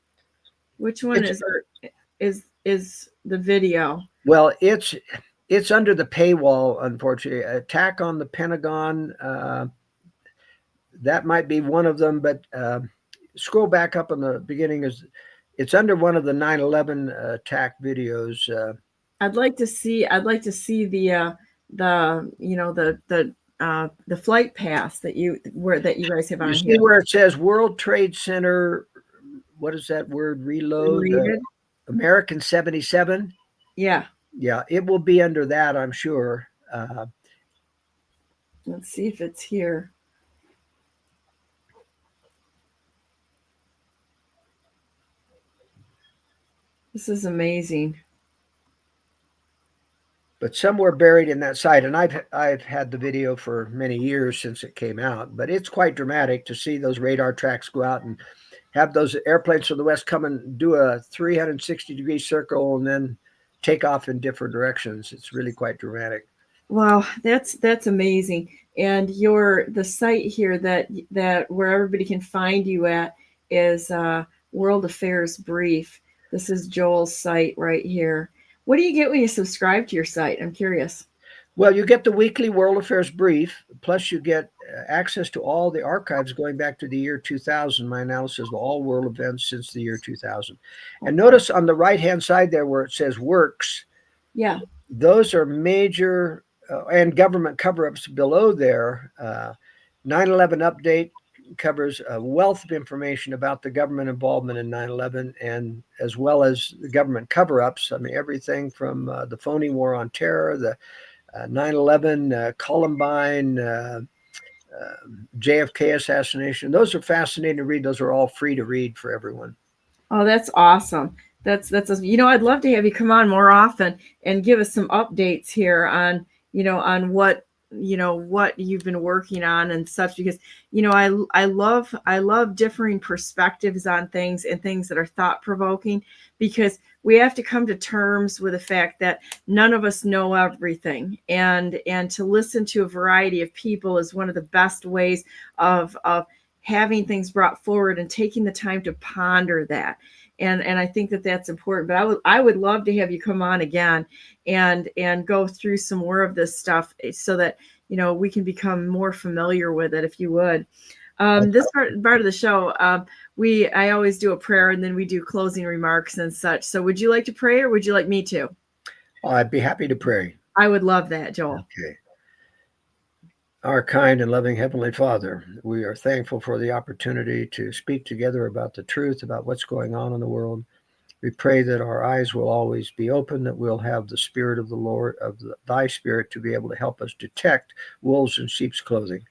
S2: Which one is the video?
S13: Well, it's under the paywall, unfortunately. Attack on the Pentagon. That might be one of them, but scroll back up on the beginning. It's under one of the 9/11 attack videos.
S2: I'd like to see the the flight paths that you guys have on
S13: You see
S2: here.
S13: where it says World Trade Center, what is that word? Reload? American 77?
S2: Yeah.
S13: Yeah, it will be under that, I'm sure.
S2: Let's see if it's here. This is amazing.
S13: But somewhere buried in that site, and I've had the video for many years since it came out, but it's quite dramatic to see those radar tracks go out and have those airplanes from the west come and do a 360-degree circle and then take off in different directions. It's really quite dramatic.
S2: Wow, that's amazing. And the site here that where everybody can find you at is World Affairs Brief. This is Joel's site right here. What do you get when you subscribe to your site? I'm curious.
S13: Well, you get the weekly World Affairs Brief, plus you get access to all the archives going back to the year 2000, my analysis of all world events since the year 2000. And notice on the right-hand side there where it says works,
S2: yeah,
S13: those are major and government cover-ups below there. 9/11 update covers a wealth of information about the government involvement in 9/11, and as well as the government cover-ups. I mean, everything from the phony war on terror, the 9/11, Columbine, JFK assassination. Those are fascinating to read. Those are all free to read for everyone.
S2: Oh, that's awesome. That's I'd love to have you come on more often and give us some updates here on what you've been working on and such, because I love differing perspectives on things and things that are thought-provoking, because we have to come to terms with the fact that none of us know everything, and to listen to a variety of people is one of the best ways of having things brought forward and taking the time to ponder that. And I think that that's important. But I would love to have you come on again and go through some more of this stuff so that we can become more familiar with it, if you would. This part of the show, I always do a prayer and then we do closing remarks and such. So would you like to pray, or would you like me to?
S13: I'd be happy to pray.
S2: I would love that, Joel.
S13: Okay. Our kind and loving Heavenly Father, we are thankful for the opportunity to speak together about the truth, about what's going on in the world. We pray that our eyes will always be open, that we'll have the Spirit of the Lord, thy Spirit, to be able to help us detect wolves in sheep's clothing.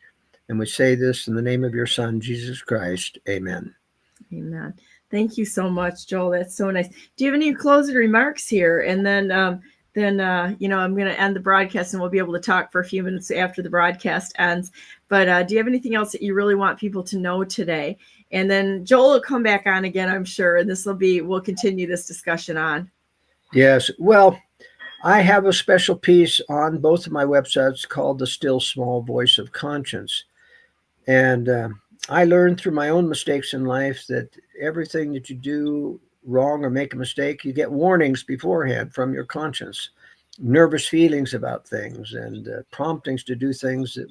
S13: And we say this in the name of your Son, Jesus Christ. Amen.
S2: Amen. Thank you so much, Joel. That's so nice. Do you have any closing remarks here? And then I'm going to end the broadcast and we'll be able to talk for a few minutes after the broadcast ends. But do you have anything else that you really want people to know today? And then Joel will come back on again, I'm sure, and we'll continue this discussion on.
S13: Yes. Well, I have a special piece on both of my websites called The Still Small Voice of Conscience. And I learned through my own mistakes in life that everything that you do wrong or make a mistake, you get warnings beforehand from your conscience, nervous feelings about things, and promptings to do things that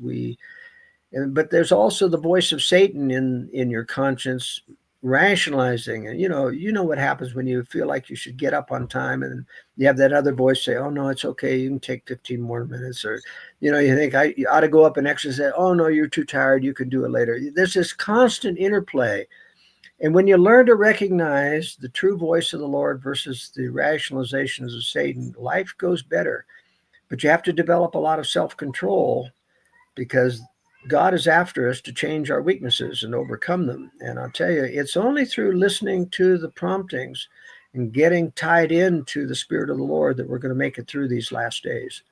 S13: but there's also the voice of Satan in your conscience rationalizing. And you know what happens when you feel like you should get up on time and you have that other voice say, oh no, it's okay, you can take 15 more minutes, or you think you ought to go up and exercise. Oh no, you're too tired, you can do it later. There's this constant interplay. And when you learn to recognize the true voice of the Lord versus the rationalizations of Satan, life goes better. But you have to develop a lot of self-control, because God is after us to change our weaknesses and overcome them. And I'll tell you, it's only through listening to the promptings and getting tied into the Spirit of the Lord that we're going to make it through these last days.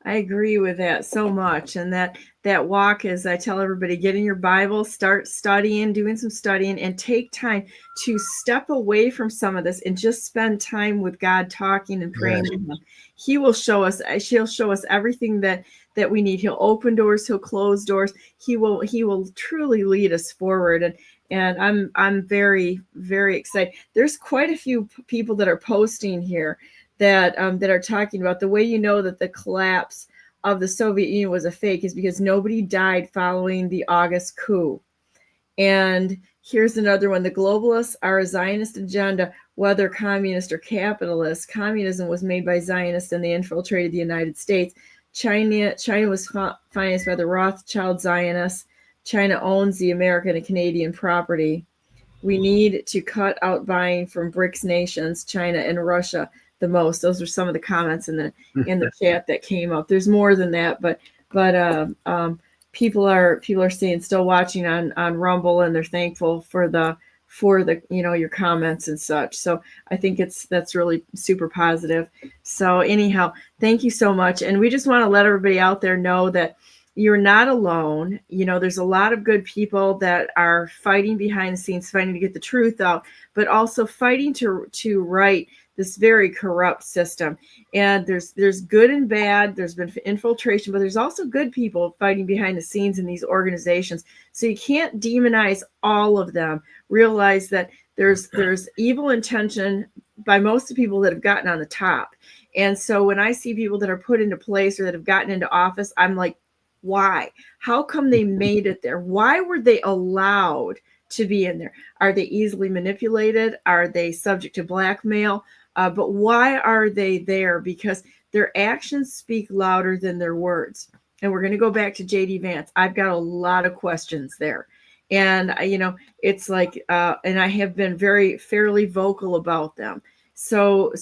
S2: I agree with that so much. And that walk, as I tell everybody, get in your Bible, start studying, doing some studying, and take time to step away from some of this and just spend time with God, talking and praying with him. He'll show us everything that we need. He'll open doors, he'll close doors. He will truly lead us forward. And I'm very, very excited. There's quite a few people that are posting here that are talking about the way that the collapse of the Soviet Union was a fake is because nobody died following the August coup. And here's another one. The globalists are a Zionist agenda, whether communist or capitalist. Communism was made by Zionists and they infiltrated the United States. China was financed by the Rothschild Zionists. China owns the American and Canadian property. We need to cut out buying from BRICS nations, China and Russia, the most. Those are some of the comments in the chat that came up. There's more than that, but people are seeing, still watching on Rumble, and they're thankful for the your comments and such. So I think that's really super positive. So anyhow, thank you so much, and we just want to let everybody out there know that you're not alone. There's a lot of good people that are fighting behind the scenes, fighting to get the truth out, but also fighting to right this very corrupt system. And there's good and bad. There's been infiltration, but there's also good people fighting behind the scenes in these organizations. So you can't demonize all of them. Realize that there's evil intention by most of the people that have gotten on the top. And so when I see people that are put into place or that have gotten into office, I'm like, why? How come they made it there? Why were they allowed to be in there? Are they easily manipulated? Are they subject to blackmail? But why are they there? Because their actions speak louder than their words. And we're going to go back to J.D. Vance. I've got a lot of questions there. And, it's like, and I have been fairly vocal about them. So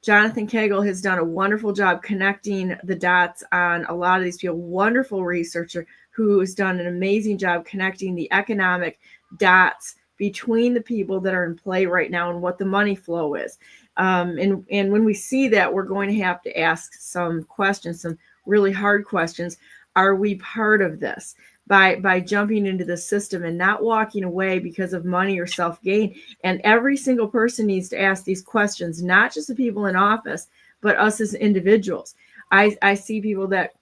S2: Jonathan Cagle has done a wonderful job connecting the dots on a lot of these people. Wonderful researcher who has done an amazing job connecting the economic dots between the people that are in play right now and what the money flow is. And when we see that, we're going to have to ask some questions, some really hard questions. Are we part of this? By jumping into the system and not walking away because of money or self-gain. And every single person needs to ask these questions, not just the people in office, but us as individuals. I see people that,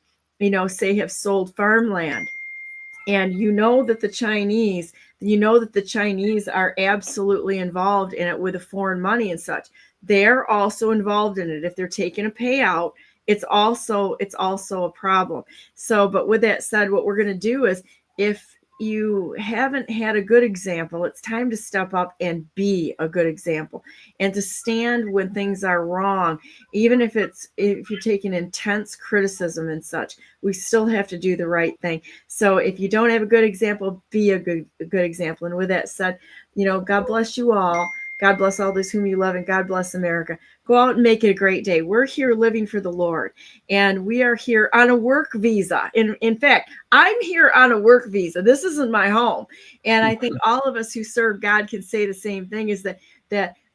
S2: say have sold farmland. And that the Chinese are absolutely involved in it with the foreign money and such. They're also involved in it. If they're taking a payout, it's also a problem. So, but with that said, what we're going to do is, if you haven't had a good example, it's time to step up and be a good example, and to stand when things are wrong. Even if you're taking intense criticism and such, we still have to do the right thing. So if you don't have a good example, be a good example. And with that said, God bless you all. God bless all those whom you love, and God bless America. Go out and make it a great day. We're here living for the Lord, and we are here on a work visa. In fact, I'm here on a work visa. This isn't my home. And I think all of us who serve God can say the same thing, is that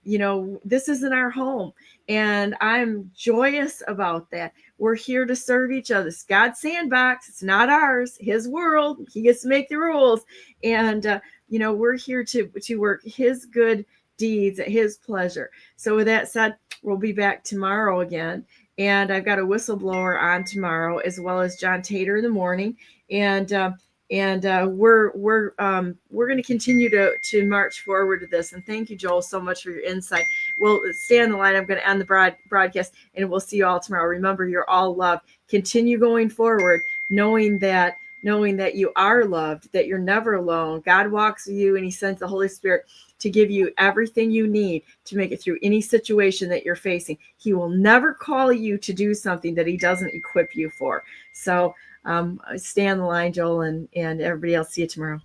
S2: this isn't our home. And I'm joyous about that. We're here to serve each other. It's God's sandbox. It's not ours. His world. He gets to make the rules. And, we're here to work His good deeds at His pleasure. So with that said, we'll be back tomorrow again. And I've got a whistleblower on tomorrow, as well as John Tater in the morning. And we're going to continue to march forward to this. And thank you, Joel, so much for your insight. We'll stay on the line. I'm going to end the broadcast, and we'll see you all tomorrow. Remember, you're all loved. Continue going forward, knowing that you are loved, that you're never alone. God walks with you, and He sends the Holy Spirit to give you everything you need to make it through any situation that you're facing. He will never call you to do something that He doesn't equip you for. So stay on the line, Joel, and everybody else. See you tomorrow.